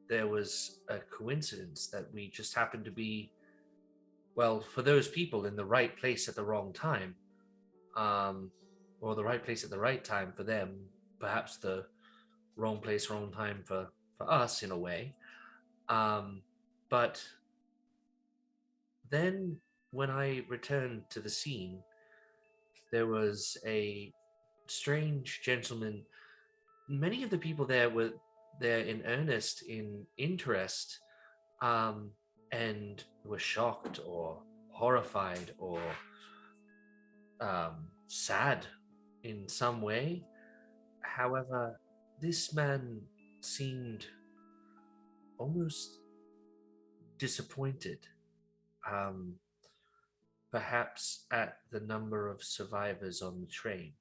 there was a coincidence that we just happened to be, well, for those people, in the right place at the wrong time, or the right place at the right time for them, perhaps the wrong place, wrong time for us in a way. But then when I returned to the scene, there was a strange gentleman. Many of the people there were there in earnest, in interest, and were shocked or horrified or sad in some way. However, this man seemed almost disappointed, perhaps at the number of survivors on the train.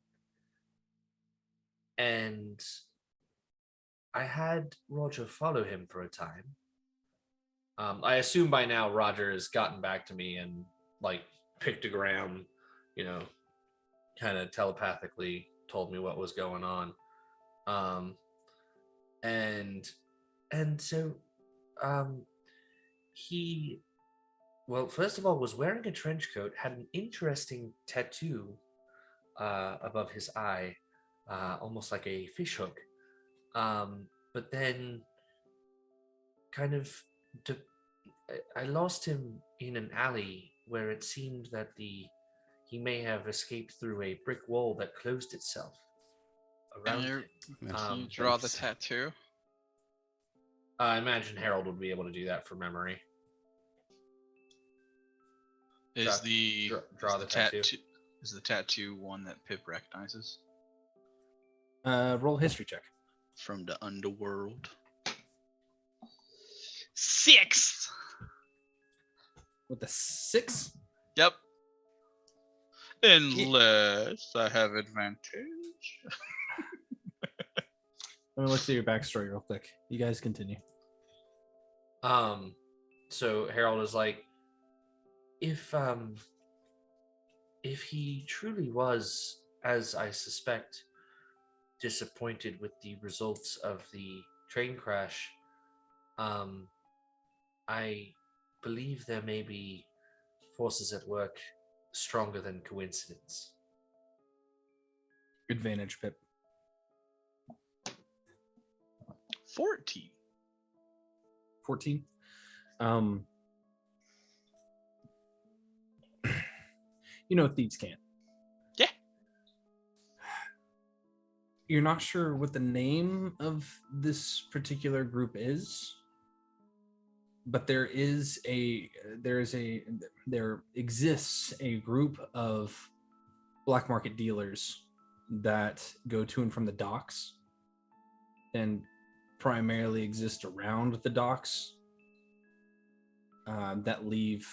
And I had Roger follow him for a time. I assume by now Roger has gotten back to me and like pictogram, kind of telepathically told me what was going on. And so he, well, first of all, was wearing a trench coat, had an interesting tattoo above his eye, almost like a fishhook. But then kind of I lost him in an alley where it seemed that he may have escaped through a brick wall that closed itself around him. Can you draw the tattoo? I imagine Harold would be able to do that from memory. Is draw the tattoo? Is the tattoo one that Pip recognizes? Roll history check. From the underworld. 6. With the 6? Yep. Unless I have advantage. Let me look through your backstory real quick. You guys continue. So Harold is like, if he truly was, as I suspect, disappointed with the results of the train crash, I believe there may be forces at work stronger than coincidence. Advantage, Pip. 14. 14. Thieves can't. Yeah. you're not sure what the name of this particular group is, but there exists a group of black market dealers that go to and from the docks and primarily exist around the docks, that leave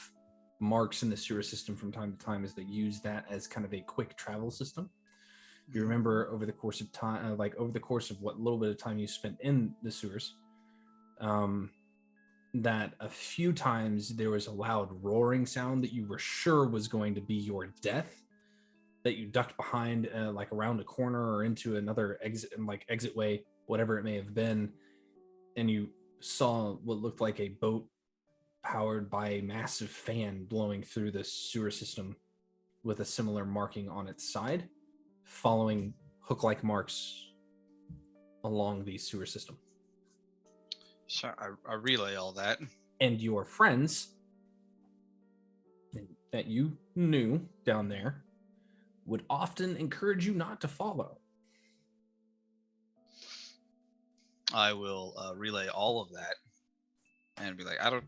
marks in the sewer system from time to time as they use that as kind of a quick travel system. You remember over the course of time, over the course of what little bit of time you spent in the sewers, that a few times there was a loud roaring sound that you were sure was going to be your death, that you ducked behind, around a corner or into another exit way, whatever it may have been, and you saw what looked like a boat powered by a massive fan blowing through the sewer system with a similar marking on its side, following hook-like marks along the sewer system. So I relay all that. And your friends that you knew down there would often encourage you not to follow. I will relay all of that and be like, I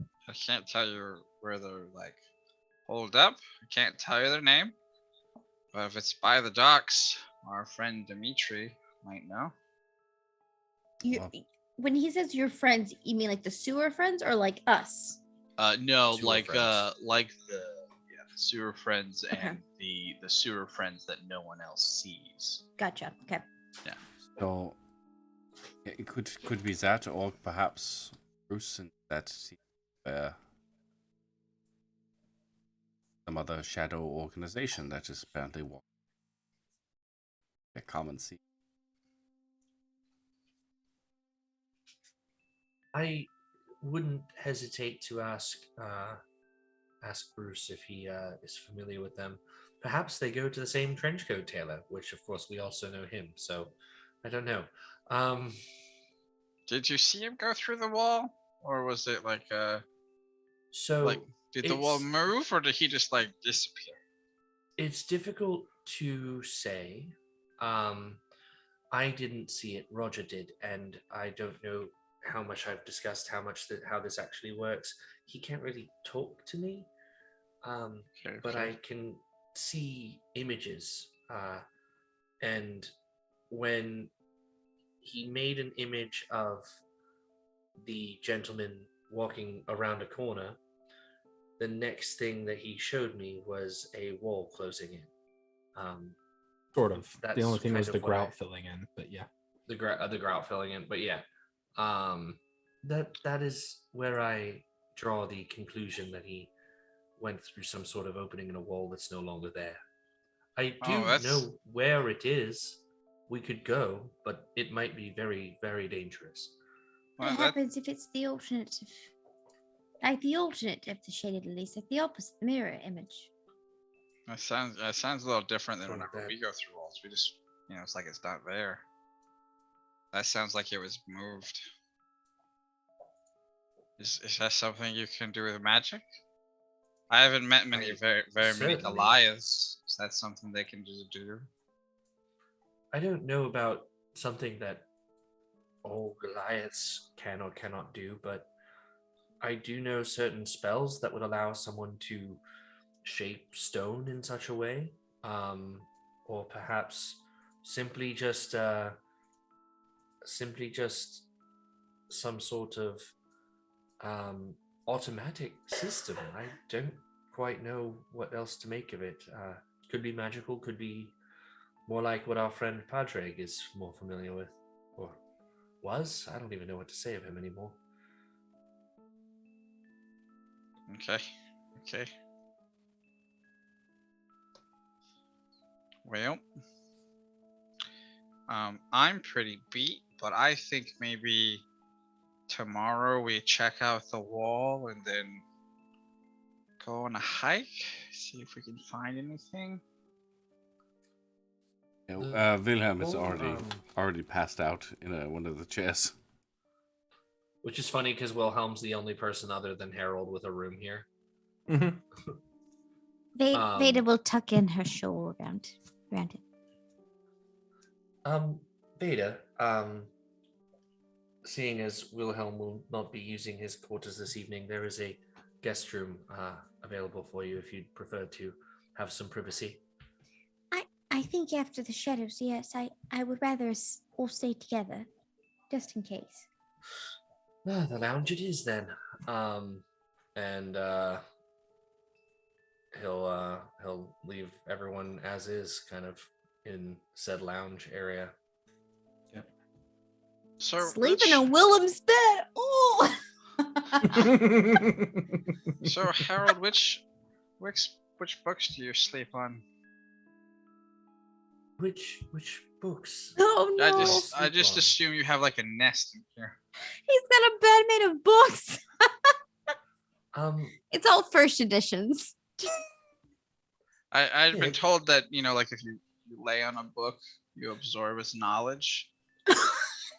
can't tell you where they're holed up. I can't tell you their name. But if it's by the docks, our friend Dimitri might know. When he says your friends, you mean like the sewer friends or like us? No, Sewer friends. the sewer friends and the sewer friends that no one else sees. Gotcha. Okay. Yeah. So it could be that, or perhaps Bruce and that some other shadow organization that is apparently a common scene. I wouldn't hesitate to ask Bruce if he is familiar with them. Perhaps they go to the same trenchcoat tailor, which of course we also know him. So I don't know. Did you see him go through the wall, or was it did the wall move, or did he just disappear? It's difficult to say. I didn't see it. Roger did, and I don't know how much I've discussed how this actually works. He can't really talk to me, but I can see images. And when he made an image of the gentleman walking around a corner, the next thing that he showed me was a wall closing in. Sort of. That's the only thing was kind the of what grout filling in, but yeah. The grout filling in, but yeah. That is where I draw the conclusion that he went through some sort of opening in a wall that's no longer there. I do know where it is. We could go, but it might be very, very dangerous. What happens if it's the alternative? Like the alternate of the shaded lilies, like the opposite, the mirror image. That sounds a little different than whenever we go through walls. We just, it's like it's not there. That sounds like it was moved. Is that something you can do with magic? I haven't met many very many Goliaths. Is that something they can just do? I don't know about something that all Goliaths can or cannot do, but I do know certain spells that would allow someone to shape stone in such a way, or perhaps simply just some sort of automatic system. I don't quite know what else to make of it. Could be magical, could be more like what our friend Padraig is more familiar with, or was. I don't even know what to say of him anymore. Okay. Well, I'm pretty beat, but I think maybe tomorrow we check out the wall and then go on a hike, see if we can find anything. Wilhelm is already passed out in one of the chairs. Which is funny because Wilhelm's the only person other than Harold with a room here. Mm-hmm. Veda will tuck in her shawl around it. Veda, seeing as Wilhelm will not be using his quarters this evening, there is a guest room available for you if you'd prefer to have some privacy. I think after the shadows, yes, I would rather us all stay together, just in case. The lounge it is then. And he'll leave everyone as is, kind of in said lounge area. Yep. So Sleeping in Willem's bed. Oh. So Harold, which books do you sleep on? Which books? Oh no! I just assume you have like a nest in here. He's got a bed made of books. Um, It's all first editions. I've Yeah. been told that, you know, like if you lay on a book, you absorb its knowledge.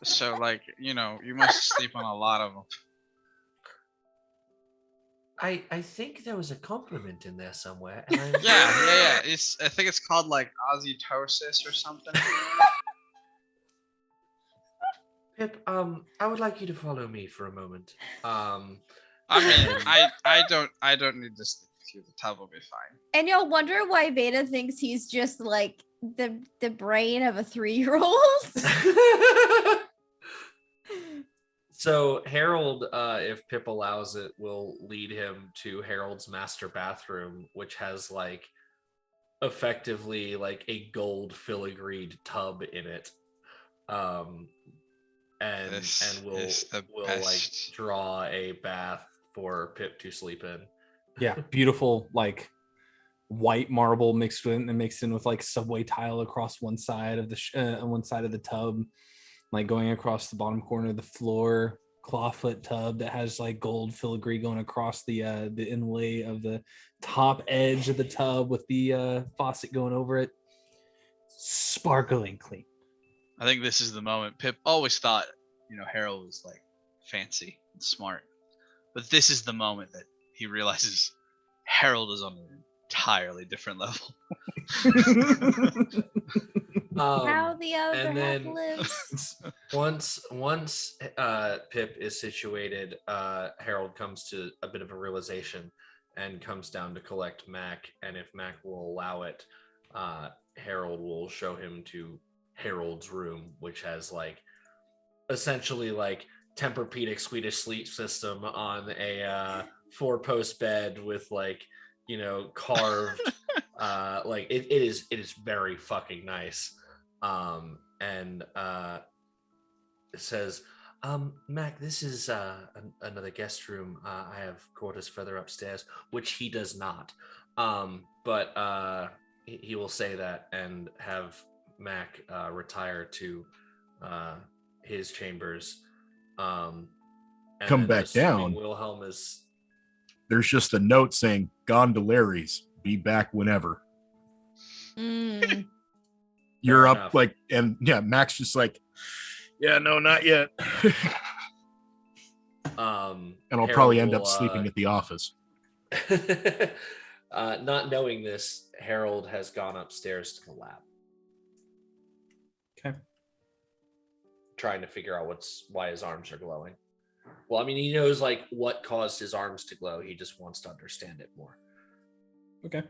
So like, you know, you must sleep on a lot of them. I think there was a compliment in there somewhere. And Yeah. I think it's called like oxytocin or something. Pip, I would like you to follow me for a moment. I mean, I don't need to sleep with you. The tub will be fine. And you'll wonder why Veda thinks he's just like the brain of a 3-year-old. So Harold, if Pip allows it, will lead him to Harold's master bathroom, which has like effectively like a gold filigreed tub in it. And will like draw a bath for Pip to sleep in. Yeah, beautiful, like white marble mixed in with like subway tile across one side of the tub, like going across the bottom corner of the floor, clawfoot tub that has like gold filigree going across the inlay of the top edge of the tub with the faucet going over it. Sparkling clean. I think this is the moment. Pip always thought, you know, Harold was like fancy and smart, but this is the moment that he realizes Harold is on an entirely different level. How the other and half then lives. once Pip is situated, Harold comes to a bit of a realization and comes down to collect Mac. And if Mac will allow it, Harold will show him to Harold's room, which has like essentially like Tempur-Pedic Swedish sleep system on a 4-post bed with like, you know, carved like it is very fucking nice. And it says, Mac, this is another guest room. I have quarters further upstairs, which he does not. But he will say that and have Mac retire to his chambers. And Come back down. Wilhelm is. There's just a note saying Gondolaries, be back whenever. You're up enough. like, and yeah, Mac's just like, yeah, no, not yet. And I'll probably end up sleeping at the office. Not knowing this, Harold has gone upstairs to the lab. Okay. Trying to figure out why his arms are glowing. Well, I mean, he knows like what caused his arms to glow. He just wants to understand it more. Okay.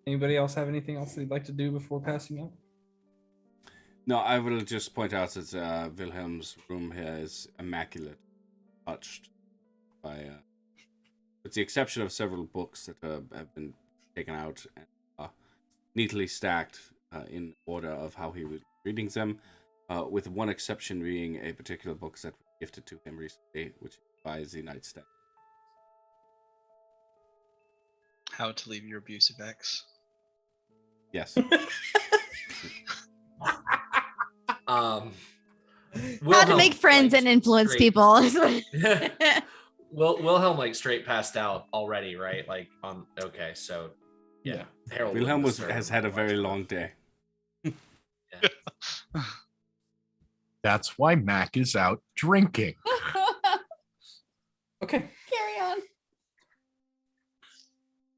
Anybody else have anything else they'd like to do before passing out? No, I will just point out that Wilhelm's room here is immaculate, touched by, with the exception of several books that have been taken out and neatly stacked in order of how he was reading them, with one exception being a particular book that was gifted to him recently, which is by the United States. How to leave your abusive ex. Yes. How to make friends and influence people. Wilhelm like straight passed out already, right? Like on okay, so yeah. Harold Wilhelm has had a very long day. That's why Mac is out drinking. Okay. Carry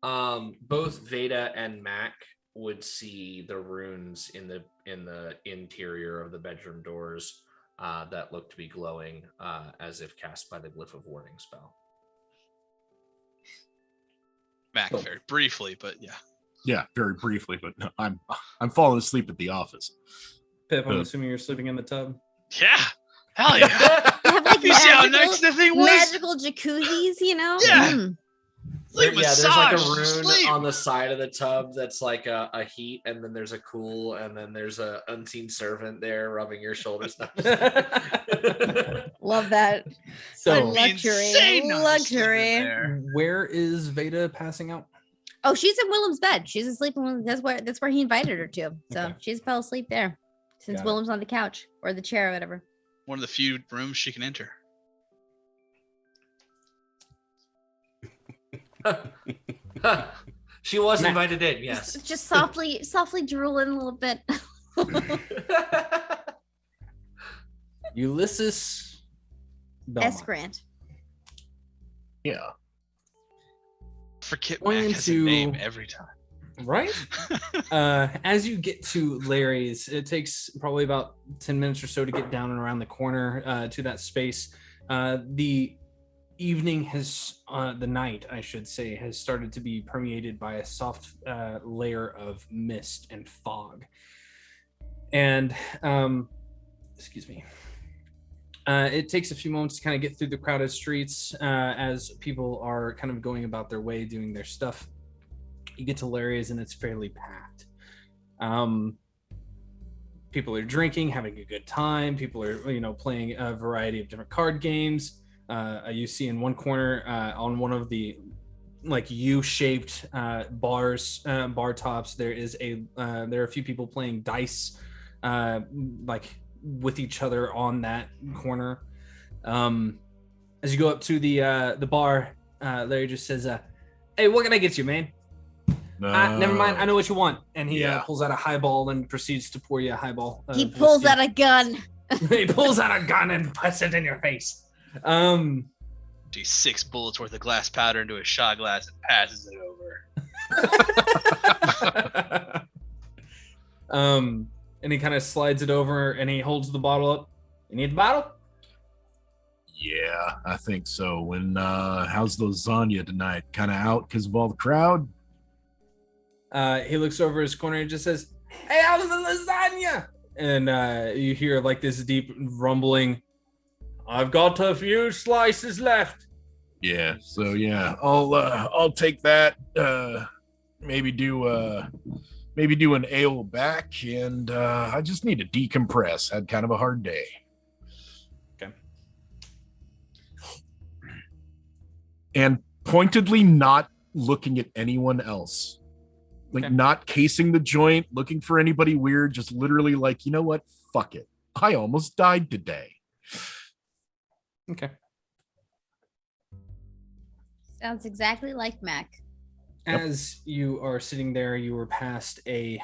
on. Both Veda and Mac would see the runes in the interior of the bedroom doors that look to be glowing as if cast by the glyph of warning spell. Mac, very briefly, but yeah. Yeah, very briefly, but no, I'm falling asleep at the office. Pip, I'm assuming you're sleeping in the tub. Yeah. Hell yeah. They have like You see how nice the thing was? magical jacuzzis, you know? Yeah. Mm. There's like a Massage, rune sleep. on the side of the tub that's like a heat, and then there's a cool, and then there's a unseen servant there rubbing your shoulders. Love that. So luxury. Where is Veda passing out? Oh, she's in Willem's bed. She's asleep in Willem. That's where he invited her to. So Okay. she's fell asleep there since Got it. Willem's on the couch or the chair or whatever. One of the few rooms she can enter. She was Matt. invited in, yes. Just softly drooling a little bit. Ulysses Belmont. S. Grant. Yeah. Forget Going Mac has a into- name every time. Right? As you get to Larry's, it takes probably about 10 minutes or so to get down and around the corner to that space. The evening the night, I should say, has started to be permeated by a soft layer of mist and fog. And, excuse me. It takes a few moments to kind of get through the crowded streets as people are kind of going about their way, doing their stuff. You get to Larry's and it's fairly packed. People are drinking, having a good time. People are, playing a variety of different card games. You see in one corner on one of the like U-shaped bar tops, there are a few people playing dice, like with each other on that corner. As you go up to the bar, Larry just says, "Hey, what can I get you, man?" Never mind. I know what you want. And he pulls out a highball and proceeds to pour you a highball. He pulls out a gun. He pulls out a gun and puts it in your face. Do 6 bullets worth of glass powder into a shot glass and passes it over. And he kind of slides it over and he holds the bottle up. You need the bottle? Yeah, I think so. When how's the lasagna tonight? Kind of out because of all the crowd? He looks over his corner and just says, "Hey, how's the lasagna?" And you hear like this deep rumbling. "I've got a few slices left." Yeah, so yeah, I'll take that. Maybe do an ale back, and I just need to decompress. Had kind of a hard day. Okay. And pointedly not looking at anyone else. Like Okay. not casing the joint, looking for anybody weird, just literally like, you know what? Fuck it. I almost died today. Okay. Sounds exactly like Mac. As you are sitting there, you were past a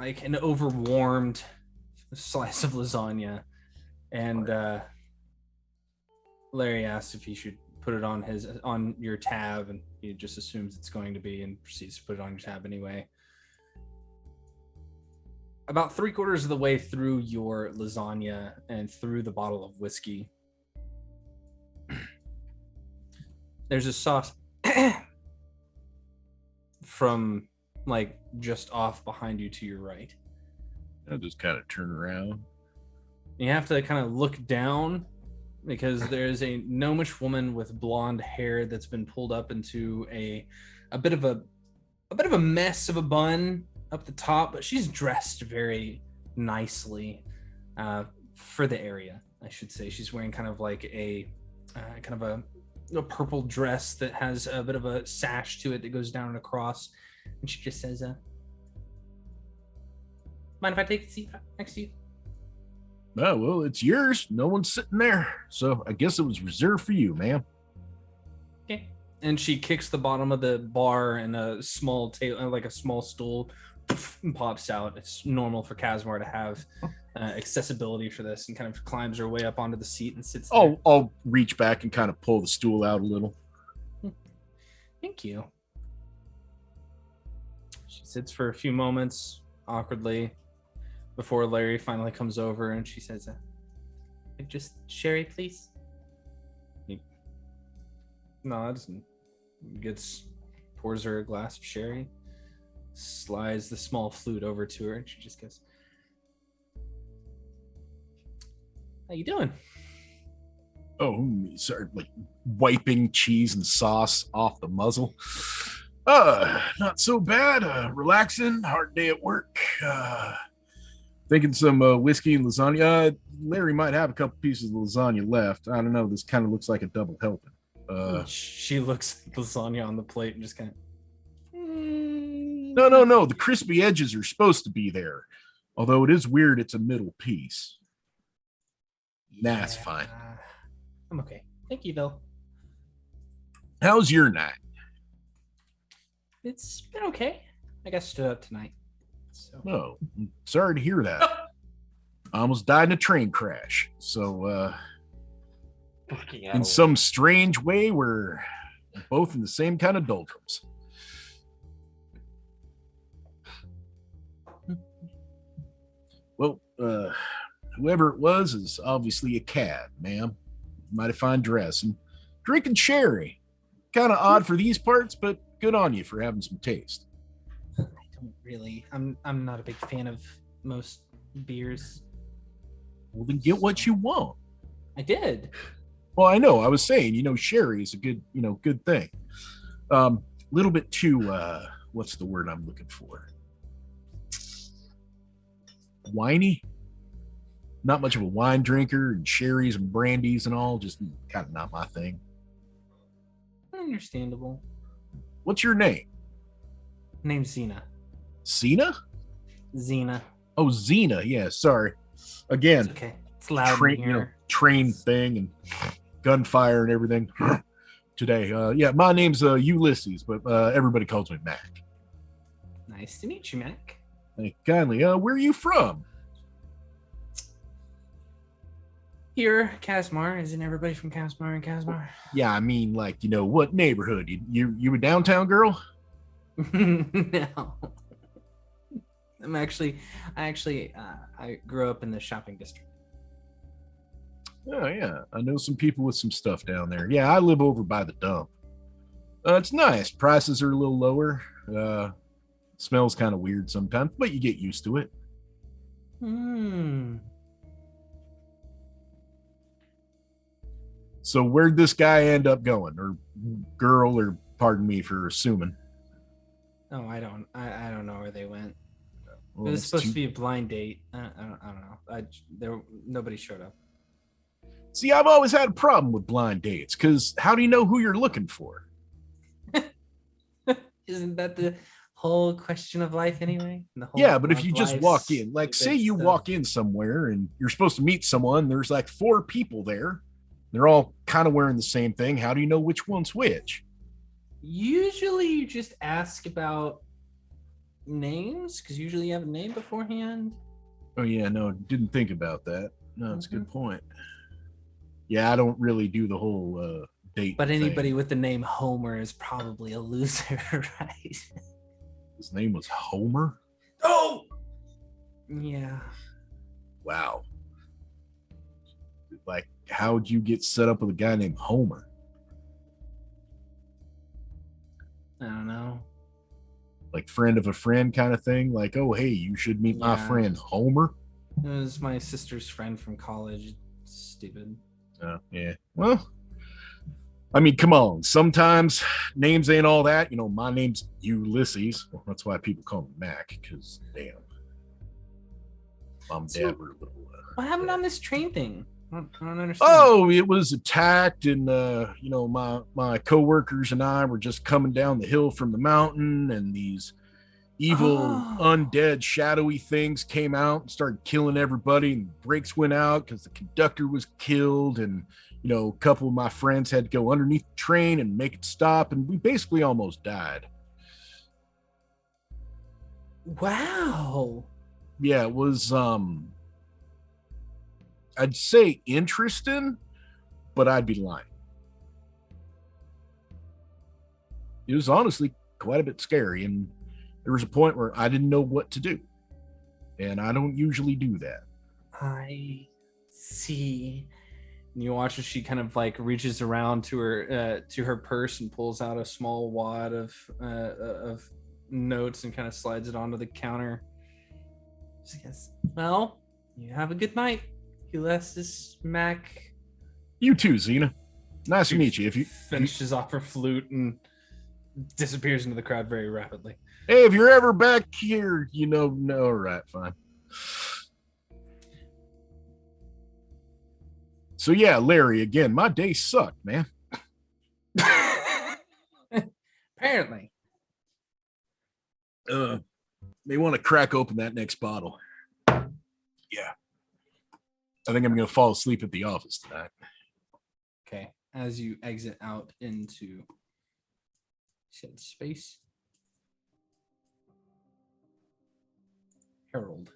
like an overwarmed slice of lasagna, and Larry asks if he should put it on your tab, and he just assumes it's going to be and proceeds to put it on your tab anyway. About 3/4 of the way through your lasagna and through the bottle of whiskey, there's a soft from like just off behind you to your right. I'll just kind of turn around. You have to kind of look down because there's a gnomish woman with blonde hair that's been pulled up into a bit of a mess of a bun up the top, but she's dressed very nicely for the area, I should say. She's wearing kind of like a purple dress that has a bit of a sash to it that goes down and across, and she just says, "Mind if I take a seat next to you?" Oh, well, it's yours. No one's sitting there. So I guess it was reserved for you, ma'am. Okay. And she kicks the bottom of the bar, and a small table, like a small stool, and pops out. It's normal for Kasmar to have accessibility for this, and kind of climbs her way up onto the seat and sits there. I'll reach back and kind of pull the stool out a little. Thank you. She sits for a few moments awkwardly before Larry finally comes over and she says, just sherry, please. He nods and pours her a glass of sherry, slides the small flute over to her, and she just goes, how you doing? Oh, sorry, like wiping cheese and sauce off the muzzle. Not so bad. Relaxing, hard day at work. Thinking some whiskey and lasagna. Larry might have a couple pieces of lasagna left. I don't know. This kind of looks like a double helping. She looks at the lasagna on the plate and just kind of. No. The crispy edges are supposed to be there. Although it is weird, it's a middle piece. That's fine. I'm okay. Thank you, though. How's your night? It's been okay. I got stood up tonight. So. Oh, sorry to hear that. I almost died in a train crash. So, in some strange way, we're both in the same kind of doldrums. Well, whoever it was is obviously a cad, ma'am. Mighty fine dress and drinking sherry. Kind of odd for these parts, but good on you for having some taste. I don't really. I'm not a big fan of most beers. Well, then get what you want. I did. Well, I know. I was saying, sherry is a good, good thing. Little bit too, what's the word I'm looking for? Whiny. Not much of a wine drinker, and sherries and brandies and all, just kind of not my thing. Understandable. What's your name? Name's Xena. Xena? Xena. Oh, Xena. Yeah, sorry. Again, it's okay. It's loud in here. Train thing and gunfire and everything today. Yeah, my name's Ulysses, but everybody calls me Mac. Nice to meet you, Mac. Thank you kindly. Where are you from? Here, Kasmar. Isn't everybody from Kasmar and Kasmar? Yeah, I mean, like, what neighborhood? You a downtown girl? No. I grew up in the shopping district. Oh, yeah. I know some people with some stuff down there. Yeah, I live over by the dump. It's nice. Prices are a little lower. Smells kind of weird sometimes, but you get used to it. So where'd this guy end up going, or girl, or pardon me for assuming? Oh, I don't know where they went. Well, it was supposed to be a blind date. I don't know. Nobody showed up. See, I've always had a problem with blind dates, because how do you know who you're looking for? Isn't that the whole question of life anyway? Yeah, but if you just walk in, like say you walk in somewhere and you're supposed to meet someone, there's like 4 people there. They're all kind of wearing the same thing. How do you know which one's which? Usually you just ask about names, because usually you have a name beforehand. Oh, yeah, no, didn't think about that. No, that's a good point. Yeah, I don't really do the whole date But anybody thing. with the name Homer is probably a loser, right? His name was Homer? Oh! Yeah. Wow. Like, how'd you get set up with a guy named Homer? I don't know. Like friend of a friend kind of thing? Like, oh, hey, you should meet my friend Homer? It was my sister's friend from college. Stupid. Oh, yeah. Well, I mean, come on. Sometimes names ain't all that. My name's Ulysses. Well, that's why people call me Mac, because, damn. Mom and Dad were a little... What happened on this train thing? I don't understand. Oh, it was attacked, and my coworkers and I were just coming down the hill from the mountain, and these evil undead shadowy things came out and started killing everybody, and the brakes went out because the conductor was killed, and a couple of my friends had to go underneath the train and make it stop, and we basically almost died. Wow. Yeah, it was I'd say interesting, but I'd be lying. It was honestly quite a bit scary, and There was a point where I didn't know what to do. And I don't usually do that. I see. And you watch as she kind of like reaches around to her purse and pulls out a small wad of notes and kind of slides it onto the counter. She goes, well, you have a good night, Ulysses Mac. You too, Xena. Nice to meet you. If you finishes off her flute and disappears into the crowd very rapidly. Hey, if you're ever back here, no, all right, fine. So yeah, Larry, again, my day sucked, man. Apparently. May want to crack open that next bottle. Yeah. I think I'm going to fall asleep at the office tonight. Okay. As you exit out into said space, Harold,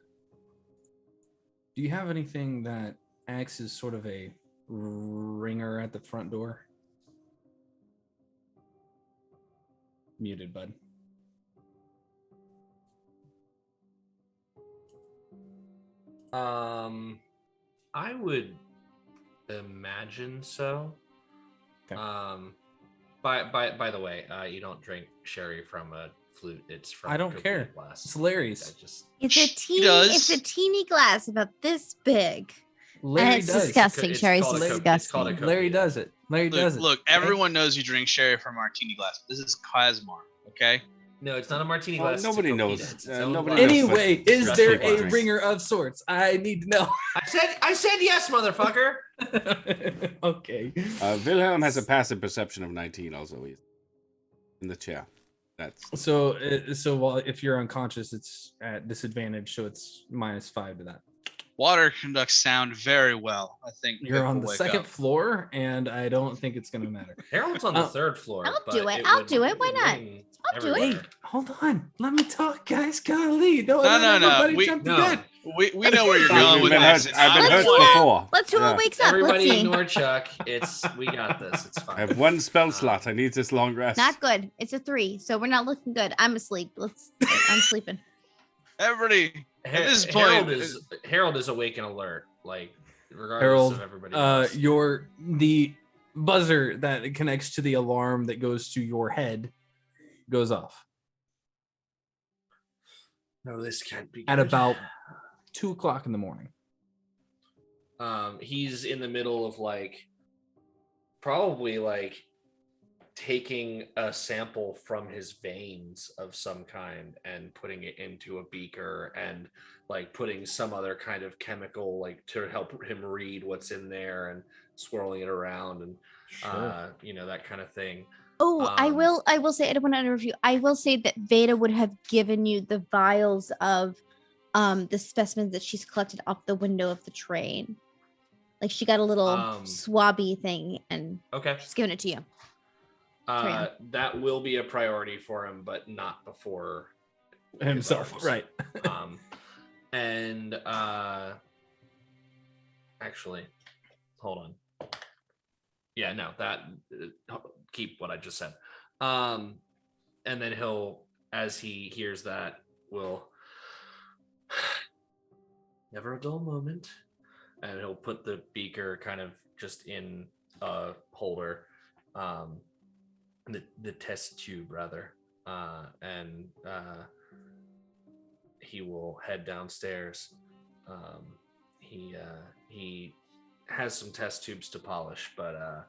do you have anything that acts as sort of a ringer at the front door? Muted, bud. I would imagine so. Okay. By the way, you don't drink sherry from a flute. It's from I don't a care. glass. It's Larry's. It's a teeny glass about this big. Larry and it's does. disgusting. Sherry's disgusting. Larry does it. Larry does it. Look, everyone knows you drink sherry from a martini glass. This is Kasmar, okay? No, it's not a martini glass. Nobody it's a knows. It's its own Nobody glass. knows. Anyway, is Rest there people a drink. ringer of sorts? I need to know. I said yes, motherfucker. Okay. Wilhelm has a passive perception of 19 also. He's in the chair. That's So while if you're unconscious, it's at disadvantage, so it's -5 to that. Water conducts sound very well. I think You're Vic on will the wake second up. floor, and I don't think it's gonna matter. Harold's on the third floor. I'll but do it. it I'll would do it. Why not? ring I'll do it. everywhere. Hold on, let me talk, guys. Golly, don't No, let no, no. everybody jump the gun. We know where you're going with hurt. this. I've been Let's hurt do it. before. Let's see what wakes up. Let's Everybody see. ignore Chuck. We got this. It's fine. I have one spell slot. I need this long rest. Not good. It's a 3, so we're not looking good. I'm asleep. I'm sleeping. Everybody, at this point, Harold is awake and alert. Like regardless Harold, of everybody else. the buzzer that connects to the alarm that goes to your head goes off No, this can't be at good. about 2:00 in the morning. He's in the middle of probably taking a sample from his veins of some kind and putting it into a beaker and putting some other kind of chemical to help him read what's in there and swirling it around and that kind of thing. Oh, I will say, I don't want to interrupt you. I will say that Veda would have given you the vials of the specimens that she's collected off the window of the train. Like she got a little swabby thing and she's giving it to you. That will be a priority for him, but not before Himself, others. right. And actually, hold on. Yeah, no, that keep what I just said. And then he'll, as he hears that, will never a dull moment, and he'll put the beaker kind of just in a holder, the test tube rather, and he will head downstairs. He has some test tubes to polish, but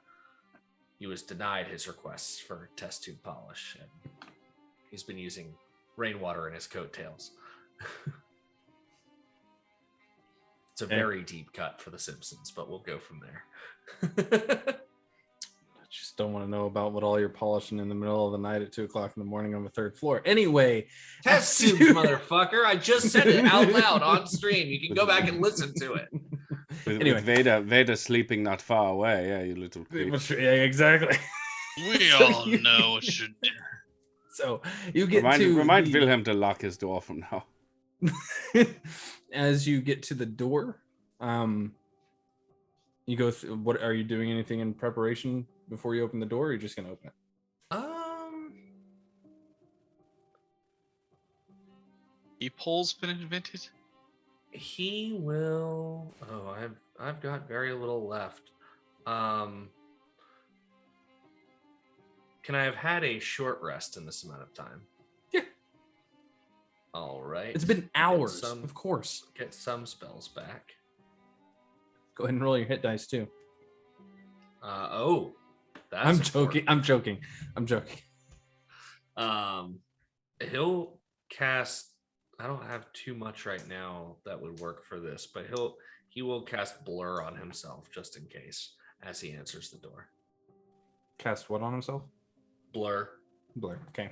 he was denied his requests for test tube polish, and he's been using rainwater in his coattails. It's a very deep cut for The Simpsons, but we'll go from there. I just don't want to know about what all you're polishing in the middle of the night at 2:00 in the morning on the 3rd floor. Anyway, Test tubes, motherfucker! I just said it out loud on stream. You can go back and listen to it. With Veda sleeping not far away. Yeah, you little creep. Yeah, exactly. we all know what you do. So you get remind Wilhelm to lock his door from now. As you get to the door, you go through. What are you doing? Anything in preparation before you open the door? Or are you just gonna open it? peephole's been invented? He will. Oh, I've got very little left. Can I have had a short rest in this amount of time? Yeah. All right. It's been hours, of course. Get some spells back. Go ahead and roll your hit dice too. Oh, that's I'm important. joking. I'm joking. He'll cast. I don't have too much right now that would work for this, but he will cast blur on himself just in case as he answers the door. Cast what on himself? Blur. Okay.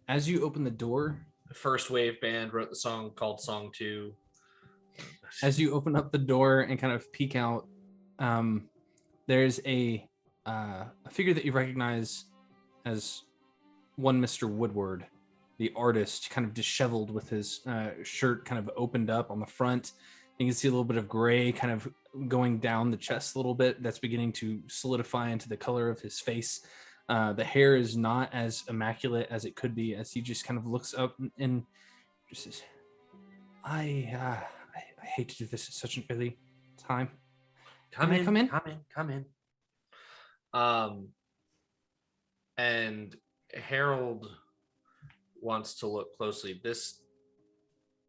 As you open the door, The First Wave Band wrote the song called Song 2. as you open up the door and kind of peek out, there's a figure that you recognize as one Mr. Woodward, the artist, kind of disheveled with his shirt kind of opened up on the front. You can see a little bit of gray kind of going down the chest a little bit. That's beginning to solidify into the color of his face. The hair is not as immaculate as it could be, as he just kind of looks up and just says, I hate to do this at such an early time. Come Can I in. come in? And Harold wants to look closely. This,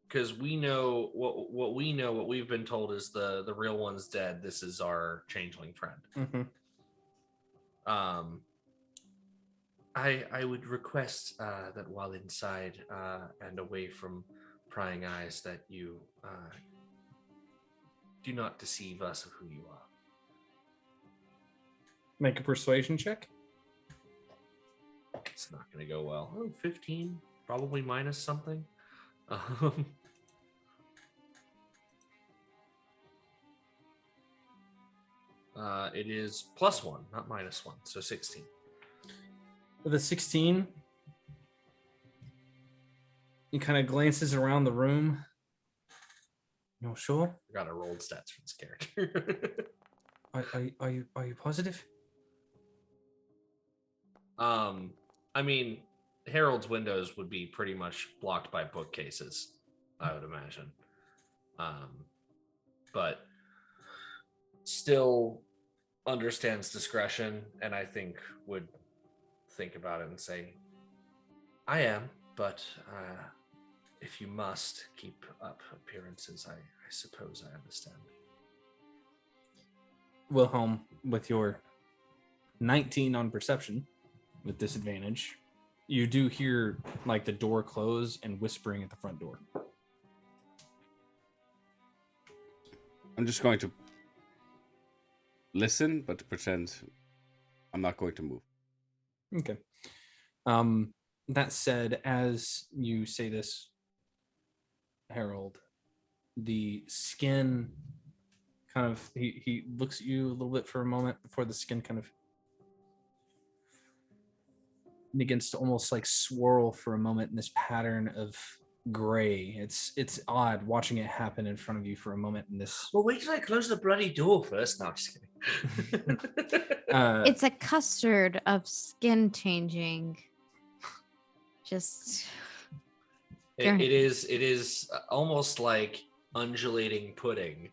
because we know what we know, what we've been told is the real one's dead. This is our changeling friend. Mm-hmm. I would request that while inside and away from prying eyes, that you do not deceive us of who you are. Make a persuasion check. It's not going to go well. Oh, 15, probably minus something. It is +1, not -1, so 16. With a 16, he kind of glances around the room. You sure? I got to roll stats for this character. Are you positive? I mean, Harold's windows would be pretty much blocked by bookcases, I would imagine. But still understands discretion, and I think would think about it and say, I am, but if you must keep up appearances, I suppose I understand. Wilhelm, with your 19 on perception, with disadvantage, you do hear like the door close and whispering at the front door. I'm just going to listen, but to pretend I'm not going to move. Okay. That said, as you say this, Harold, the skin kind of he looks at you a little bit for a moment before the skin kind of begins to almost like swirl for a moment in this pattern of gray. It's odd watching it happen in front of you for a moment in this. Well, wait till I close the bloody door first. No, I'm just kidding. It's a custard of skin changing. Just it is almost like undulating pudding.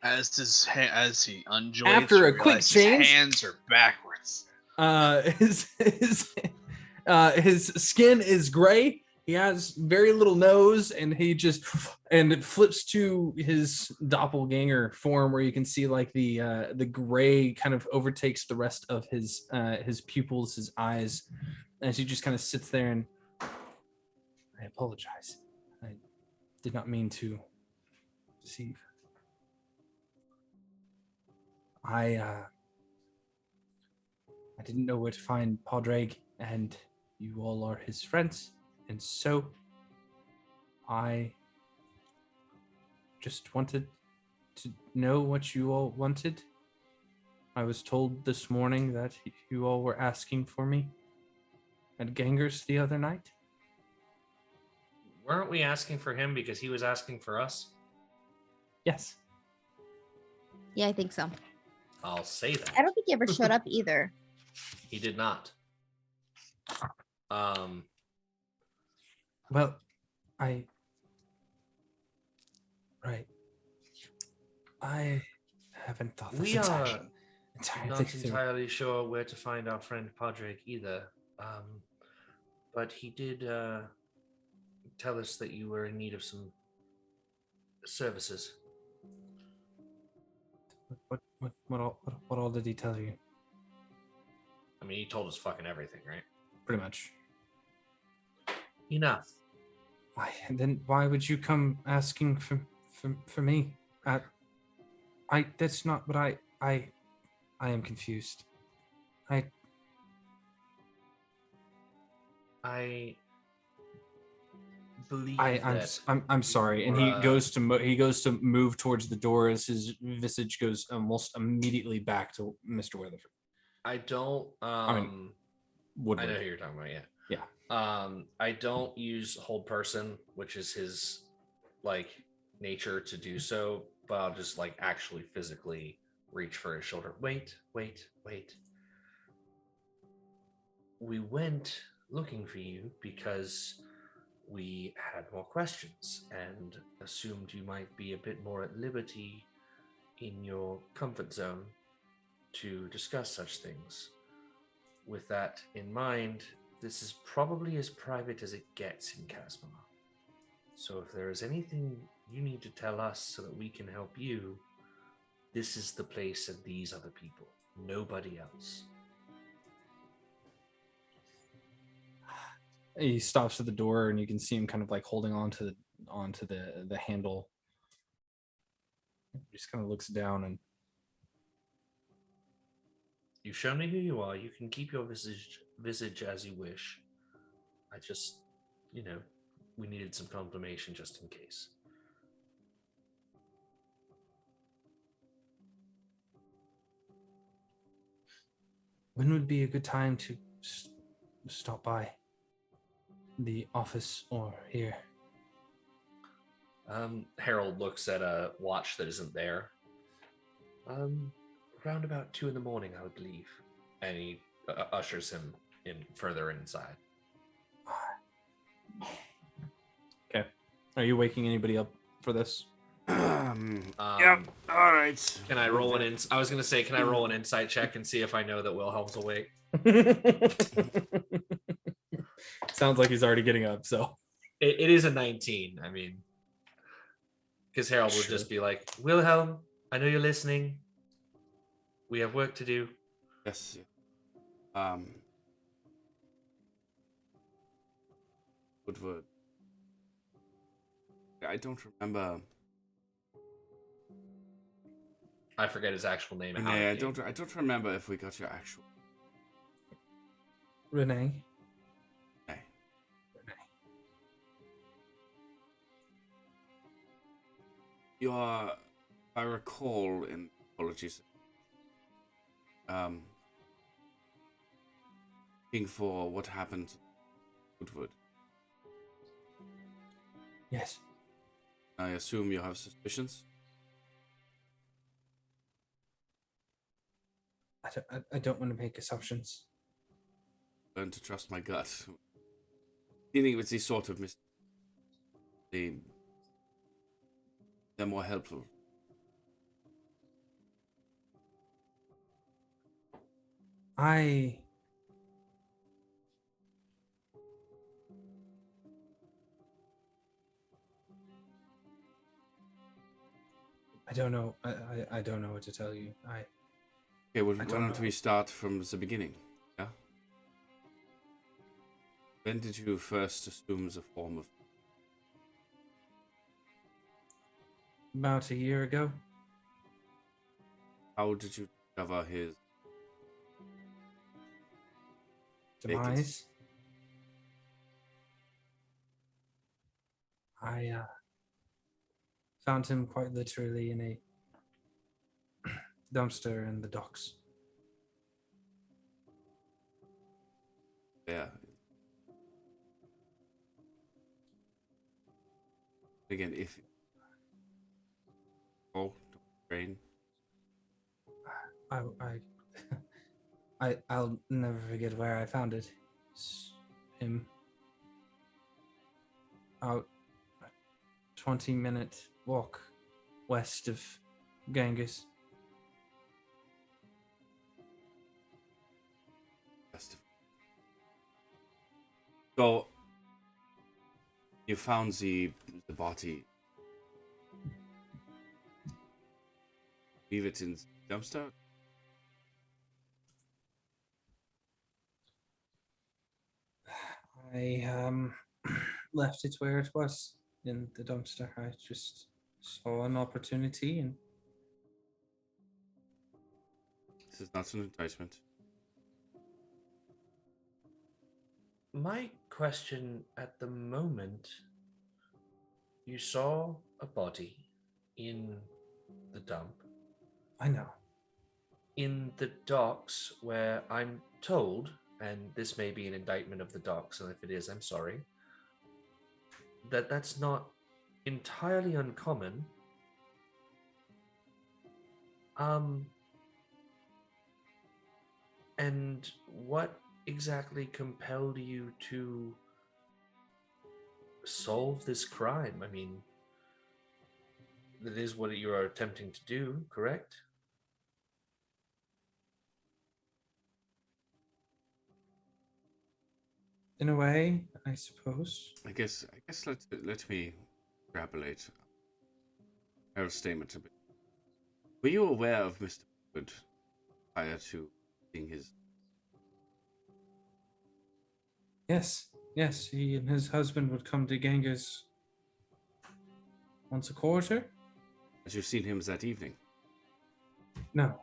As he undulates, After a you quick realize change, his hands are backwards. His skin is gray. He has very little nose, and it flips to his doppelganger form, where you can see like the gray kind of overtakes the rest of his pupils, his eyes, as he just kind of sits there. And I apologize. I did not mean to deceive. I didn't know where to find Padraig, and you all are his friends, and so I just wanted to know what you all wanted. I was told this morning that you all were asking for me at Ganger's the other night. Weren't we asking for him because he was asking for us? Yes. yeah, I think so. I'll say that. I don't think he ever showed up either. He did not. Well, I haven't thought this We are entirely not through. entirely sure where to find our friend Podrick either. But he did tell us that you were in need of some services. What all did he tell you? I mean, he told us fucking everything, right? Pretty much. Enough. Why would you come asking for me? That's not what I am confused. I believe that I'm sorry, and he goes to move towards the door as his visage goes almost immediately back to Mr. Weatherford. I don't. I know who you're talking about. Yeah. I don't use hold person, which is his like nature to do so, but I'll just like actually physically reach for his shoulder. Wait. We went looking for you because we had more questions and assumed you might be a bit more at liberty in your comfort zone to discuss such things. With that in mind, this is probably as private as it gets in Kasmar. So if there is anything you need to tell us so that we can help you, this is the place and these other people. Nobody else. He stops at the door, and you can see him kind of like holding onto the handle. He just kind of looks down and. You've shown me who you are. You can keep your visage as you wish. I just, we needed some confirmation just in case. When would be a good time to stop by the office or here? Harold looks at a watch that isn't there. Around about 2 a.m, I would believe. And he ushers him in further inside. Okay. Are you waking anybody up for this? Yep. All right. Can I roll I was going to say, can I roll an insight check and see if I know that Wilhelm's awake? Sounds like he's already getting up, so. It is a 19. I mean, because Harold would just be like, Wilhelm, I know you're listening. We have work to do. Yes. Woodward. I don't remember. I forget his actual name. Renee, I don't remember if we got your actual. Renee. You are, if I recall, in apologies. Looking for what happened to Woodward. Yes. I assume you have suspicions. I don't want to make assumptions. Learn to trust my gut. Dealing with these sort of they're more helpful. I don't know. I don't know what to tell you. Okay, well, why don't we start from the beginning? Yeah. When did you first assume the form of? About a year ago. How did you discover his demise? I found him quite literally in a dumpster in the docks. Yeah. Again, if train. I'll never forget where I found it. It's him. Out a 20-minute walk west of Genghis. So you found the body. Leave it in the dumpster? I left it where it was in the dumpster. I just saw an opportunity and This is not an enticement. My question at the moment, you saw a body in the dump, I know. in the docks where I'm told, and this may be an indictment of the docks, and if it is, I'm sorry, that's not entirely uncommon. And what exactly compelled you to solve this crime? I mean, that is what you are attempting to do, correct? In a way, I suppose. I guess let me extrapolate Harold's statement a bit. Were you aware of Mr. Wood prior to seeing his? Yes, yes. He and his husband would come to Genghis once a quarter. Had you seen him that evening? No.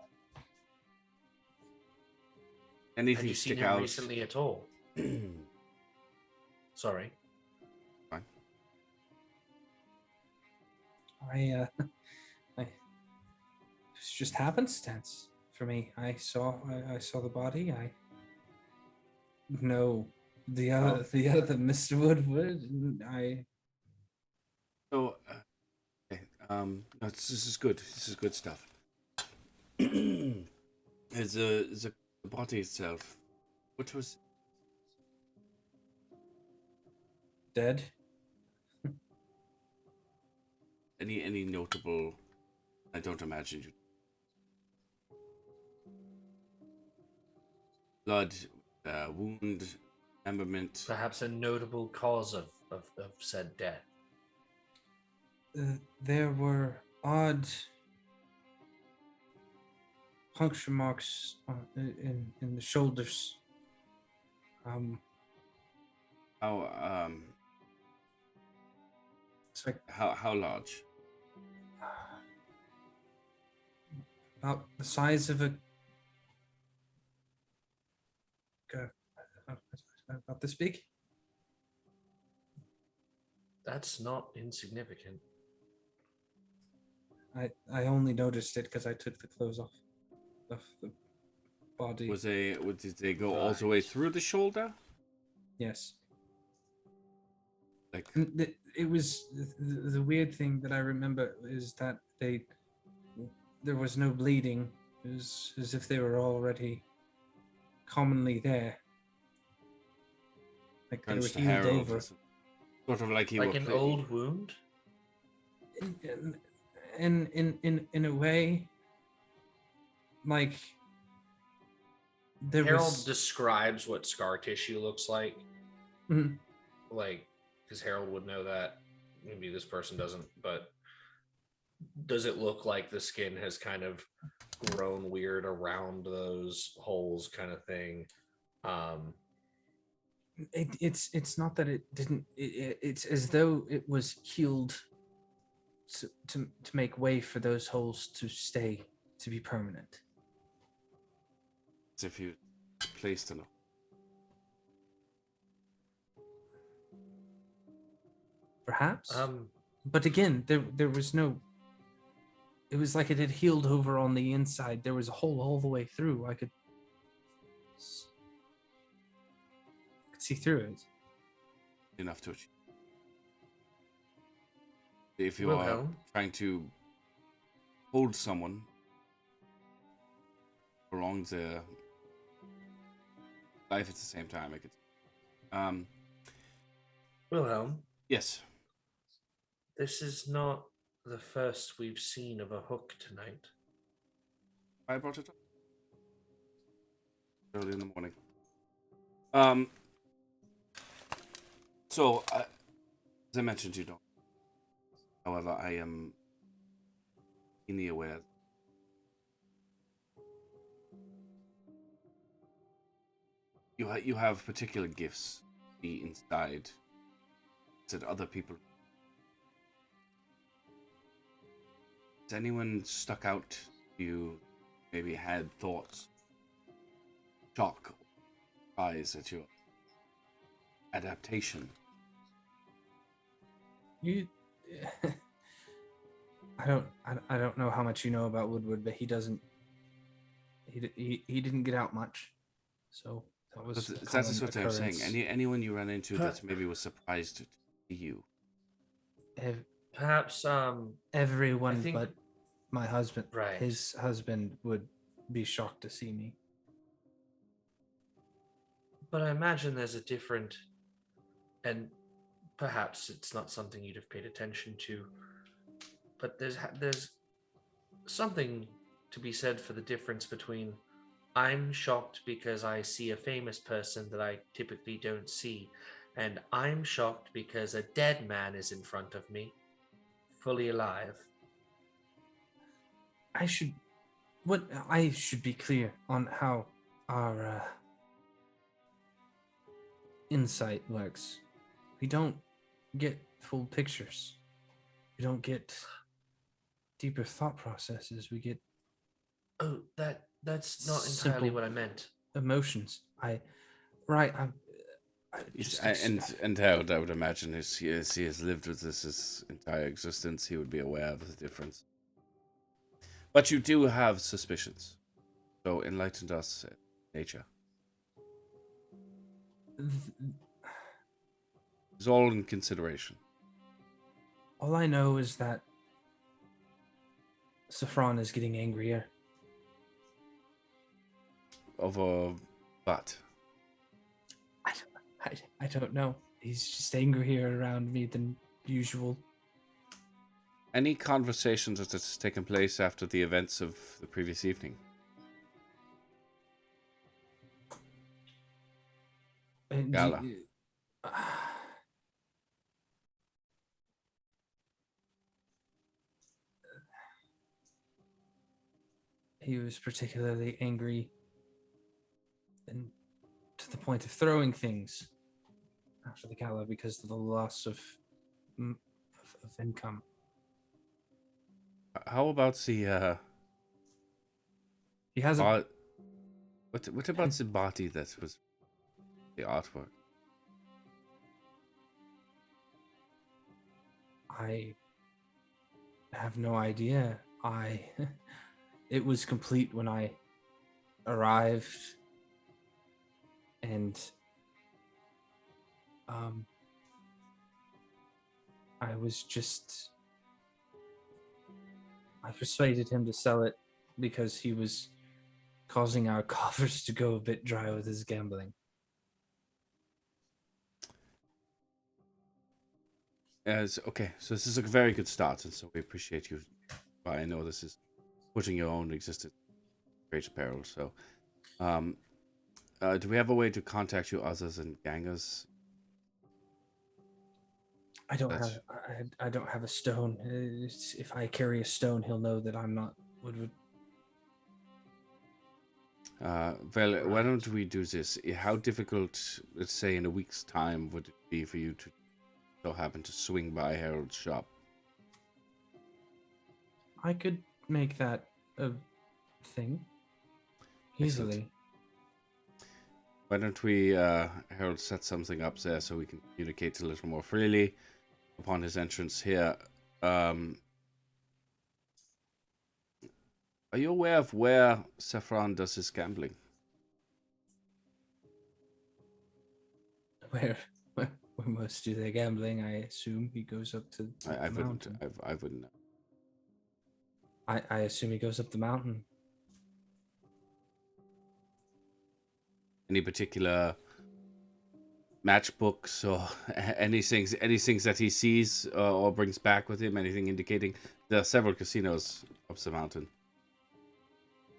Anything Had you seen stick him out recently at all? Sorry. Fine. I it was just happenstance for me. I saw the body. I know the other Mr. Woodward. And I So, okay, no, this is good. This is good stuff. The body itself, what was dead. any notable? I don't imagine you. Blood, wound, dismemberment. Perhaps a notable cause of said death. There were odd puncture marks in the shoulders. How It's like how large? about the size of a about this big. That's not insignificant. I only noticed it because I took the clothes off the body. Did they go all the way through the shoulder? Yes. Like It was the weird thing that I remember is that there was no bleeding. It was as if they were already commonly there. Like they were crunched the healed hair over. sort of like he Like were an old wound? In a way, like there Harold was. describes what scar tissue looks like. Mhm. Like, because Harold would know that. Maybe this person doesn't, but does it look like the skin has kind of grown weird around those holes, kind of thing? It's not that it didn't. It's as though it was healed to make way for those holes to be permanent. As if you placed enough. Perhaps. But again, there was no. It was like it had healed over on the inside. There was a hole all the way through. I could see through it. Enough to achieve. If you Wilhelm? are trying to hold someone, prolong their life at the same time, I could. Wilhelm, Yes. this is not the first we've seen of a hook tonight. I brought it up early in the morning. So, as I mentioned, you don't. However, I am keenly aware. You have particular gifts be inside that other people. Has anyone stuck out to you? Maybe had thoughts, shock, surprise at your adaptation. You, I don't know how much you know about Woodward, but he doesn't. He didn't get out much, so that was. That's what I'm saying. Anyone you ran into that maybe was surprised to see you. Perhaps Everyone I think, but my husband. right. His husband would be shocked to see me. But I imagine there's a different, and perhaps it's not something you'd have paid attention to, but there's something to be said for the difference between I'm shocked because I see a famous person that I typically don't see, and I'm shocked because a dead man is in front of me, fully alive. I should be clear on how our insight works. We don't get full pictures. We don't get deeper thought processes. We get that's not entirely what I meant. Emotions. And Harold, I would imagine, as he has lived with this his entire existence, he would be aware of the difference. But you do have suspicions, so enlighten us, nature. It's all in consideration. All I know is that Saffron is getting angrier. Over what? I don't know. He's just angrier around me than usual. Any conversations that has taken place after the events of the previous evening? Gala. He was particularly angry and to the point of throwing things after the gala because of the loss of income. How about the he has what about the body that was the artwork? I have no idea. It was complete when I arrived, and I persuaded him to sell it because he was causing our coffers to go a bit dry with his gambling. Okay, so this is a very good start, and so we appreciate you. But I know this is putting your own existence in great peril. So, do we have a way to contact you other than gangers? I don't have a stone. If I carry a stone, he'll know that I'm not Woodward. Well, why don't we do this? How difficult, let's say in a week's time, would it be for you to so happen to swing by Harold's shop? I could make that a thing easily. Excellent. Why don't we, Harold, set something up there so we can communicate a little more freely upon his entrance here. Are you aware of where Saffron does his gambling? Where most do their gambling, I assume he goes up to the mountain. I wouldn't know. I assume he goes up the mountain. Any particular matchbooks or anything that he sees or brings back with him? Anything indicating there are several casinos up the mountain?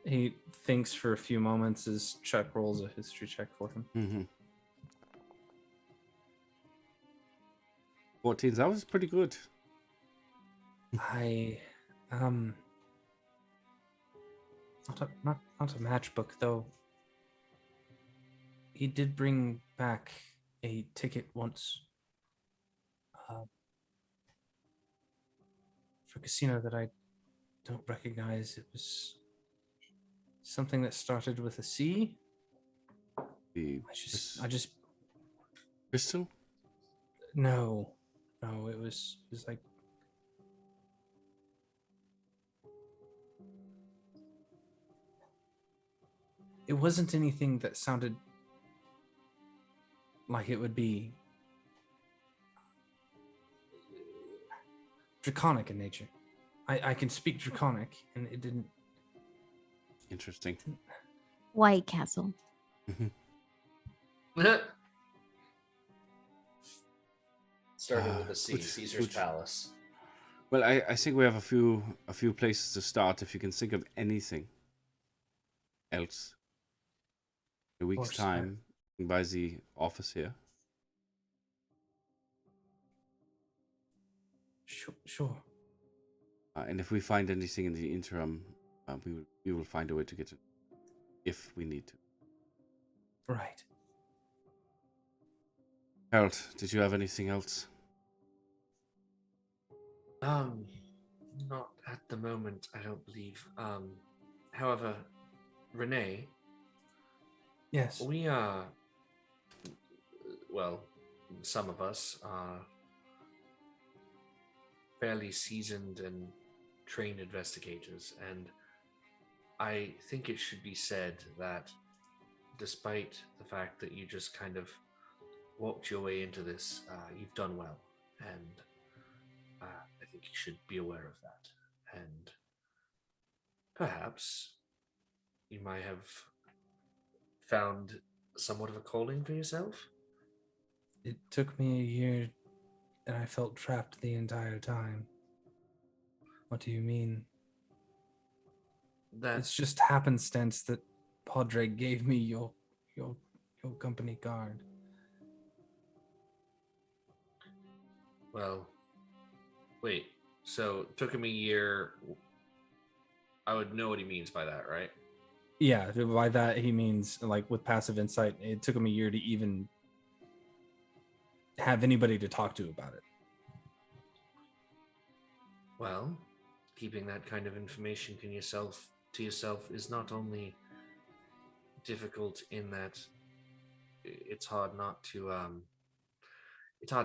He thinks for a few moments as Chuck rolls a history check for him. Mm-hmm. 14. That was pretty good. Not a matchbook though. He did bring back a ticket once for a casino that I don't recognize. It was something that started with a C. I just Crystal? no, it was like it wasn't anything that sounded like it would be draconic in nature. I can speak draconic, and it didn't. Interesting. White Castle. Starting with a C, Good, Caesar's good. Palace. Well, I think we have a few places to start. If you can think of anything else, a week's time by the office here. Sure. And if we find anything in the interim, we will find a way to get it if we need to. Right. Harold, did you have anything else? Not at the moment, I don't believe. However, Renee. Yes. We well, some of us are fairly seasoned and trained investigators, and I think it should be said that despite the fact that you just kind of walked your way into this, you've done well, and I think you should be aware of that. And perhaps you might have found somewhat of a calling for yourself. It took me a year, and I felt trapped the entire time. What do you mean? It's just happenstance that Padre gave me your company card. Well, wait. So it took him a year. I would know what he means by that, right? Yeah, by that he means like with passive insight. It took him a year to even have anybody to talk to about it. Well, keeping that kind of information to yourself is not only difficult in that it's hard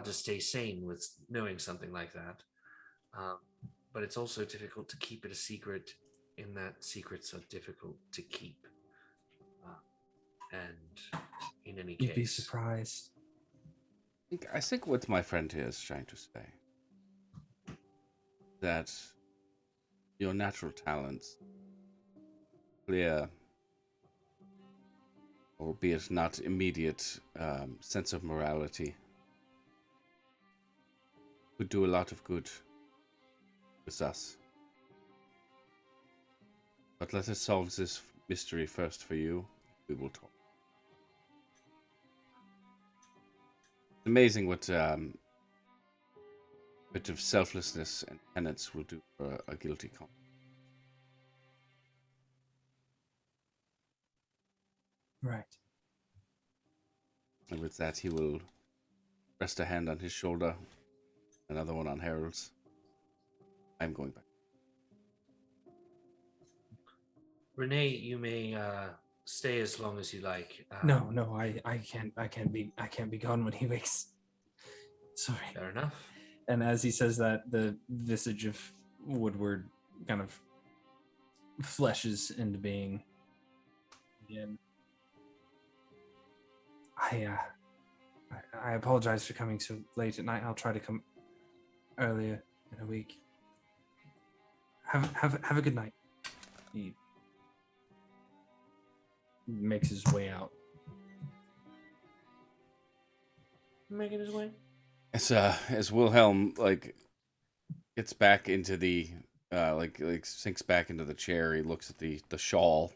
to stay sane with knowing something like that, but it's also difficult to keep it a secret in that secrets are difficult to keep, and in any case, You'd be surprised. I think what my friend here is trying to say, that your natural talents, clear, albeit not immediate, sense of morality, could do a lot of good with us. But let us solve this mystery first for you. We will talk. It's amazing what bit of selflessness and penance will do for a guilty conscience. Right. And with that, he will rest a hand on his shoulder, another one on Harold's. I'm going back. Renee, you may stay as long as you like. No, I can't be gone when he wakes. Sorry. Fair enough. And as he says that, the visage of Woodward kind of fleshes into being again. I apologize for coming so late at night. I'll try to come earlier in a week. Have a good night. He makes his way out. making his way. As Wilhelm gets back into the sinks back into the chair, he looks at the shawl,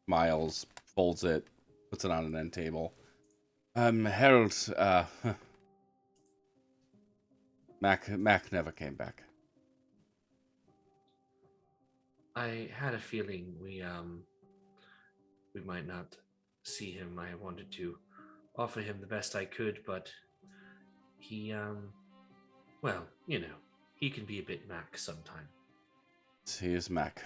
smiles, folds it, puts it on an end table. Harold, Mac never came back. I had a feeling we might not see him. I wanted to offer him the best I could, but he well, he can be a bit Mac sometimes. He is Mac.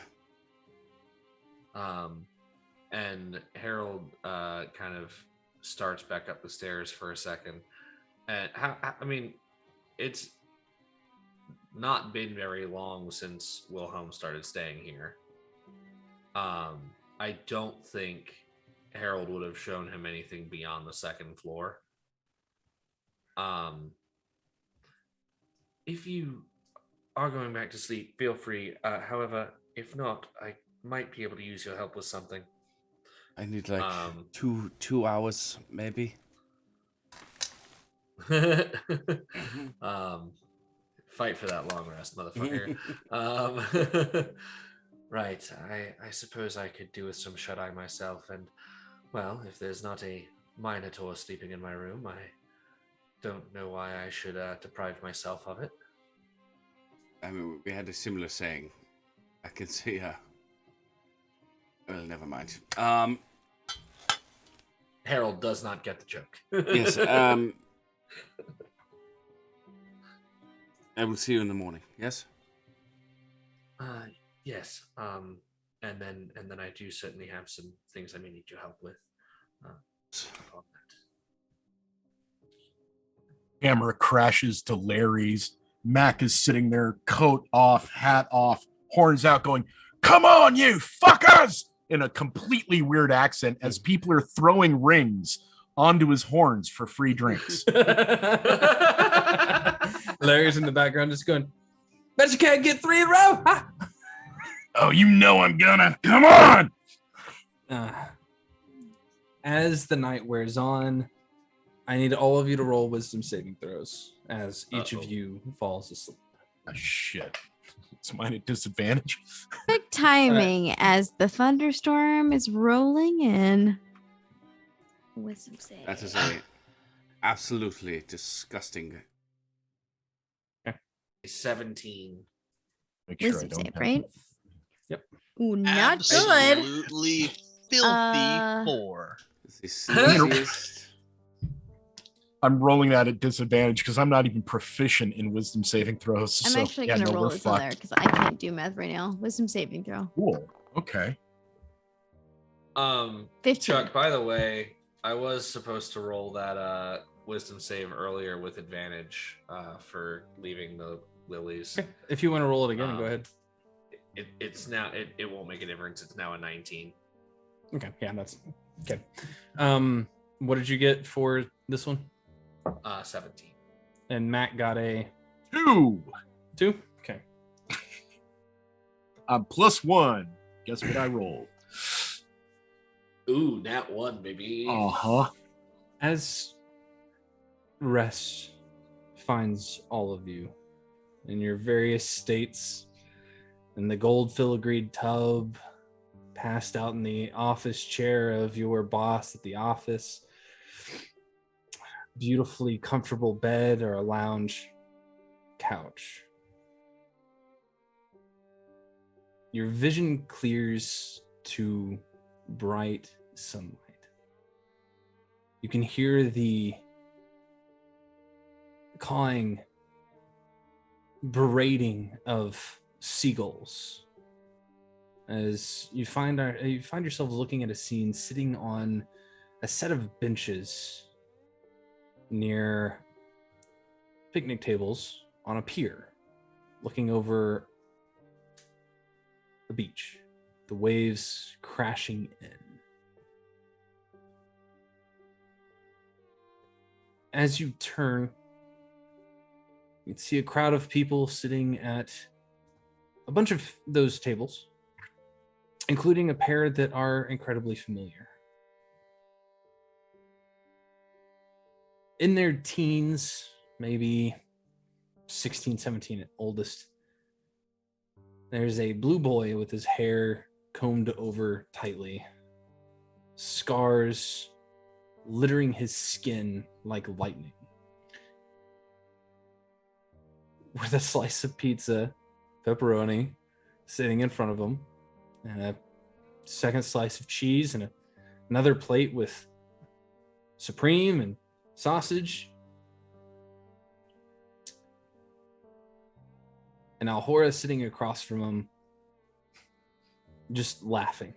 And Harold kind of starts back up the stairs for a second. And it's not been very long since Wilhelm started staying here. I don't think Harold would have shown him anything beyond the second floor. If you are going back to sleep, feel free. However, if not, I might be able to use your help with something. I need 2 hours, maybe. Fight for that long rest, motherfucker. Right. I suppose I could do with some shut-eye myself, and well, if there's not a Minotaur sleeping in my room, I don't know why I should deprive myself of it. I mean, we had a similar saying. I can see well, never mind. Harold does not get the joke. Yes. I will see you in the morning. Yes. Yes. And then I do certainly have some things I may need your help with. Camera crashes to Larry's. Mac is sitting there, coat off, hat off, horns out, going, "Come on, you fuckers!" in a completely weird accent as people are throwing rings onto his horns for free drinks. Larry's in the background just going, "Bet you can't get 3 in a row!" Ha! Oh, you know I'm gonna. Come on! As the night wears on, I need all of you to roll wisdom saving throws as each of you falls asleep. Oh, shit. It's mine at disadvantage. Perfect timing as the thunderstorm is rolling in. Wisdom save. That is a absolutely disgusting. 17. Make sure Wisdom I don't save, have- right? Yep. Ooh, not good. Absolutely filthy 4. It's the sleaziest. I'm rolling that at disadvantage because I'm not even proficient in wisdom saving throws. I'm so, actually yeah, gonna no, roll we're this in there fucked. because I can't do math right now. Wisdom saving throw. Cool. Okay. 15. Chuck, by the way, I was supposed to roll that wisdom save earlier with advantage for leaving the lilies. Okay. If you want to roll it again, go ahead. It's now it won't make a difference. It's now a 19. Okay, yeah, that's okay. What did you get for this one? 17. And Matt got a 2. 2. Okay. I'm +1. Guess what I rolled? Ooh, nat 1, baby. Uh-huh. As rest finds all of you in your various states, in the gold filigreed tub, passed out in the office chair of your boss at the office, beautifully comfortable bed or a lounge couch. Your vision clears to bright sunlight. You can hear the cawing, berating of seagulls as you find yourself looking at a scene sitting on a set of benches near picnic tables on a pier, looking over the beach, the waves crashing in. As you turn, you can see a crowd of people sitting at a bunch of those tables, including a pair that are incredibly familiar. in their teens, maybe 16, 17 at oldest. There's a blue boy with his hair combed over tightly, scars littering his skin like lightning, with a slice of pizza, pepperoni, sitting in front of him, and a second slice of cheese, and another plate with supreme and sausage. And Alhora sitting across from him, just laughing.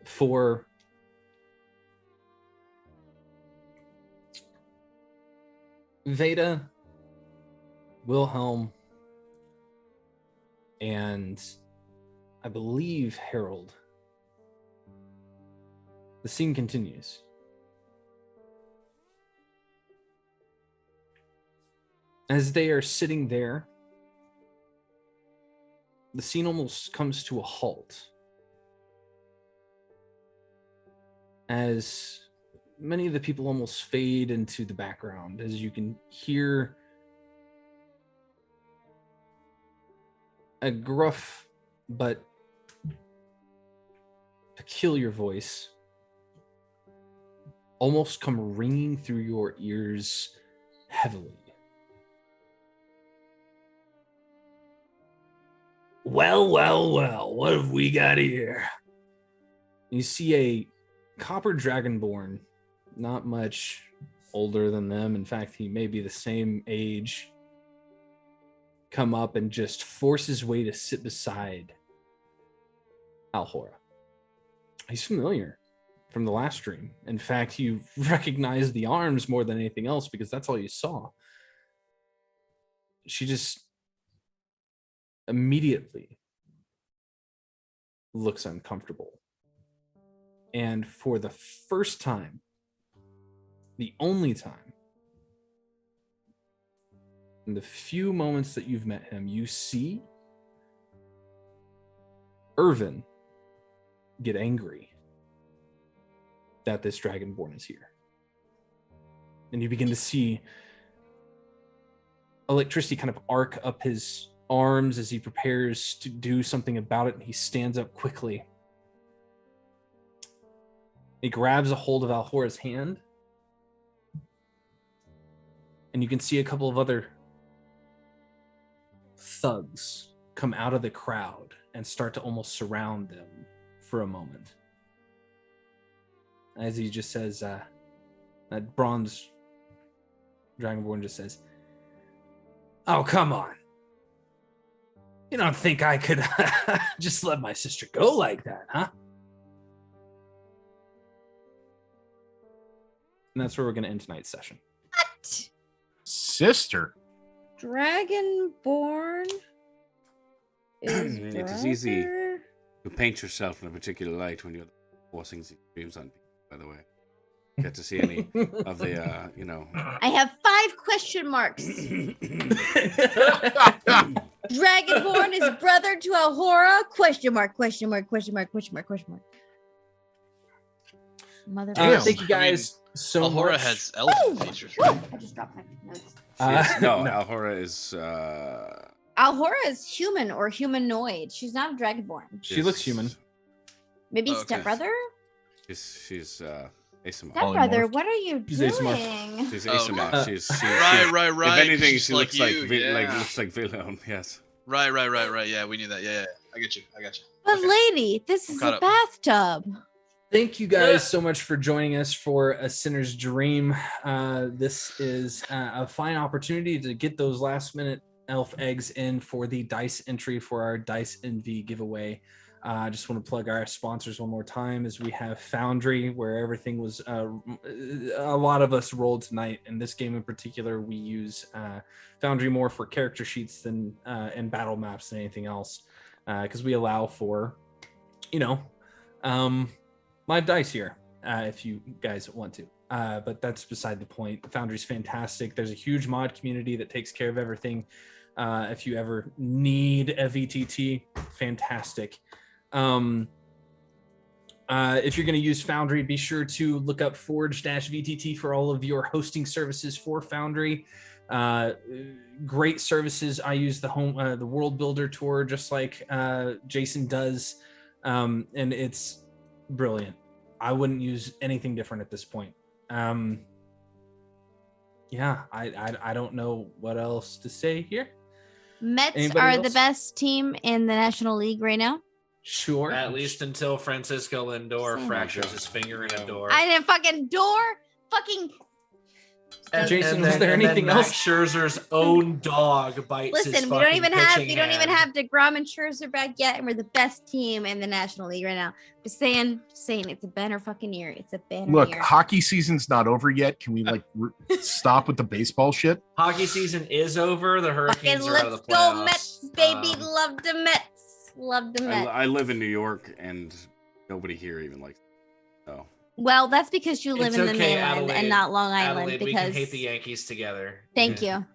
For Veda, Wilhelm, and I believe Harold, the scene continues. As they are sitting there, the scene almost comes to a halt. As many of the people almost fade into the background, as you can hear a gruff but peculiar voice almost come ringing through your ears heavily. Well, well, well, what have we got here? You see a copper dragonborn, not much older than them. In fact, he may be the same age, come up and just force his way to sit beside Alhora. He's familiar from the last stream. In fact, you recognize the arms more than anything else because that's all you saw. She just immediately looks uncomfortable. And for the first time, the only time, in the few moments that you've met him, you see Irvin get angry that this Dragonborn is here. And you begin to see electricity kind of arc up his arms as he prepares to do something about it, and he stands up quickly. He grabs a hold of Alhora's hand, and you can see a couple of other thugs come out of the crowd and start to almost surround them for a moment. As he just says, that bronze Dragonborn just says, "Oh, come on. You don't think I could just let my sister go like that, huh?" And that's where we're going to end tonight's session. What? Sister? Dragonborn is It's easy to paint yourself in a particular light when you're forcing dreams on people, by the way. Get to see any of the, I have 5 question marks. Dragonborn is brother to Alhora? Question mark, question mark, question mark, question mark, question mark. Mother. Thank you guys so Alhora much. has elephant features, right? I just dropped my notes. no, Alhora is... Alhora is human or humanoid. She's not a Dragonborn. She looks human. Maybe Okay. stepbrother? She's Asomar. Stepbrother, what are you She's doing? Asomar. She's Oh, Asomar. okay. She's Right. If anything, She's she like looks like you, looks like Wilhelm. Yes. Right. Yeah, we knew that. Yeah. I get you. But Okay. lady, this is caught a up. bathtub. Thank you guys so much for joining us for A Sinner's Dream. This is a fine opportunity to get those last minute elf eggs in for the dice entry for our Dice Envy giveaway. I just want to plug our sponsors one more time, as we have Foundry, where everything was a lot of us rolled tonight. In this game in particular, we use Foundry more for character sheets than and battle maps than anything else, because we allow for, live dice here if you guys want to. But that's beside the point. Foundry's fantastic. There's a huge mod community that takes care of everything. If you ever need a VTT, fantastic. If you're going to use Foundry, be sure to look up Forge-VTT for all of your hosting services for Foundry. Great services. I use the World Builder tour just like Jason does, and it's brilliant. I wouldn't use anything different at this point. Yeah, I don't know what else to say here. Mets Anybody are else? the best team in the National League right now. Sure. At least until Francisco Lindor Same. fractures his finger in a door. I didn't fucking fucking. Jason, was there anything Max else? Scherzer's own dog bites his Listen, we fucking don't even pitching have hand. DeGrom and Scherzer back yet, and we're the best team in the National League right now. Just saying, it's a banner fucking year. It's a banner Look, year. hockey season's not over yet. Can we stop with the baseball shit? Hockey season is over. The Hurricanes Fucking are out of the let's playoffs. go Mets, baby. Love the Mets. Love the Mets. I live in New York, and nobody here even likes it. So Well, that's because you live It's in the okay, mainland Adelaide. and not Long Island. Adelaide, we because can hate the Yankees together. Thank you,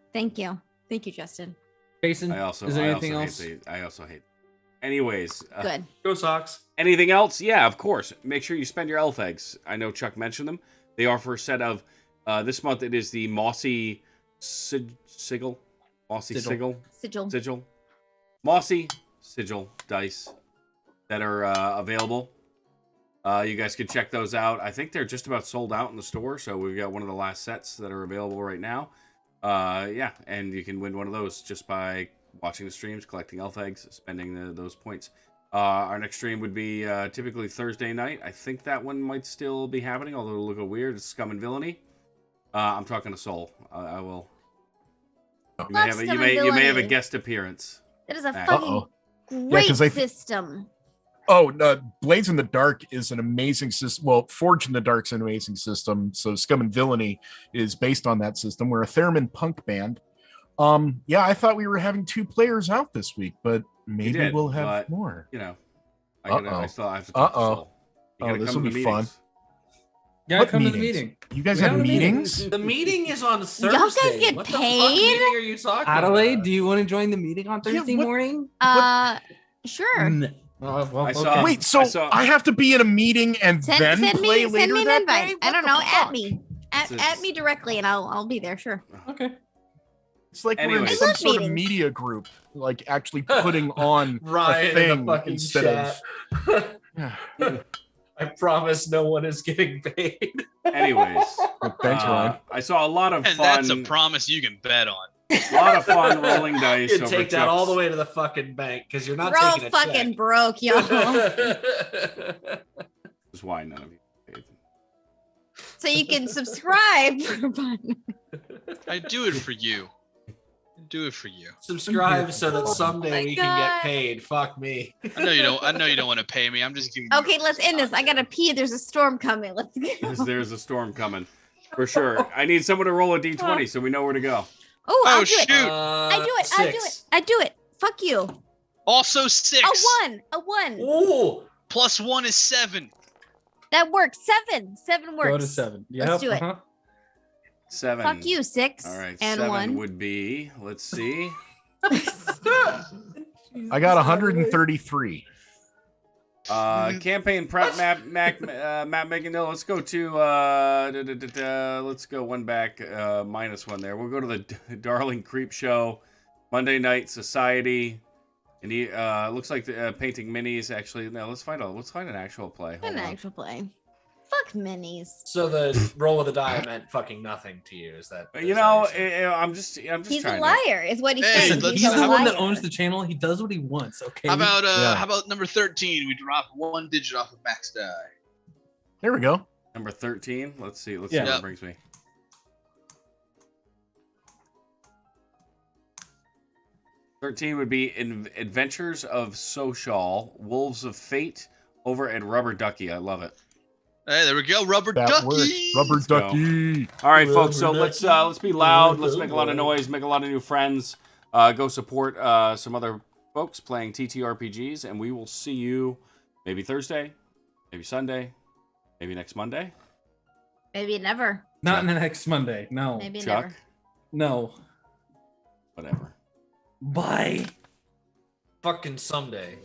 Justin. Jason, I also is there anything else? I also hate. Anyways, Good. Go Sox. anything else? Yeah, of course. Make sure you spend your elf eggs. I know Chuck mentioned them. They offer a set of this month. It is the Mossy Sigil, Mossy Sigil. Sigil, Mossy Sigil dice that are available. You guys can check those out. I think they're just about sold out in the store, so we've got one of the last sets that are available right now. Yeah, and you can win one of those just by watching the streams, collecting elf eggs, spending those points. Our next stream would be typically Thursday night. I think that one might still be happening, although it'll look weird. It's Scum and Villainy. I'm talking to Soul. I will. You may, Love you Scum may and you may have a Villainy. guest appearance. That is a Max. fucking Yeah, great 'cause I system. Oh, Blades in the Dark is an amazing system. Well, Forge in the Dark's an amazing system. So Scum and Villainy is based on that system. We're a theremin punk band. Yeah, I thought we were having 2 players out this week, but maybe did, we'll have but, more. You know, I still have to talk to Uh-oh. Soul. You Oh, gotta this come will to be the fun. meetings. Yeah, What come to the meetings? meeting. You guys We have have a meeting. meetings? The meeting is on Thursday. Y'all guys get what the fuck paid? meeting are you talking Adelaide, about? do you want to join the meeting on Thursday what- morning? Sure. Well, I saw- okay. Wait, so I have to be in a meeting and Send then play me later an that invite. day? I What don't the know. fuck? At me. At It's- me directly, and I'll be there. Sure. Okay. It's like we're in Anyways. some I love sort of meetings. media group, like actually putting on Ryan a in thing the fucking instead chat. of. I promise no one is getting paid. Anyways, Thanks, Ryan. I saw a lot of And fun. that's a promise you can bet on. A lot of fun rolling dice. You over take that Chuck's- all the way to the fucking bank because you're not We're all taking a fucking check. broke, y'all. That's why none of you paid. So you can subscribe for fun. I do it for you. I do it for you. Subscribe so that Oh someday my we can God. get paid. Fuck me. I know you don't. I know you don't want to pay me. I'm just giving. you Okay, let's end this. I gotta pee. There's a storm coming. Let's go. There's a storm coming. For sure. I need someone to roll a d20 so we know where to go. Oh, I'll Oh, do it. shoot. I do it. I do it. I do it. Fuck you. Also 6. A one. Ooh. Plus 1 is 7. That works. 7. 7 works. Go to 7. Yep, Let's do it. 7. Fuck you. 6 All right. and 7 1. would be, let's see. I got 133. Campaign prep map making. No, let's go to let's go one back minus 1 there. We'll go to the Darling Creep Show, Monday Night Society, and he looks like the painting minis. Actually, no, let's find an actual play. Hold An on. actual play. Fuck minis. So the roll of the die meant fucking nothing to you. Is that? You know, I'm just He's a trying liar, is what he's Hey, saying. let's- He's a the one that liar. owns the channel. He does what he wants. Okay. How about Yeah. how about number 13? We drop 1 digit off of max die. There we go. number 13. Let's see. Let's Yeah. see where Yeah. it brings me. 13 would be Adventures of Social, Wolves of Fate, over at Rubber Ducky. I love it. Hey, there we go. Rubber That ducky. works. Rubber go. ducky. All right, folks. So let's be loud. Let's make a lot of noise. Make a lot of new friends. Go support some other folks playing TTRPGs, and we will see you maybe Thursday, maybe Sunday, maybe next Monday. Maybe never. Not next Monday. No. Maybe Chuck, never. No. whatever. Bye. fucking someday.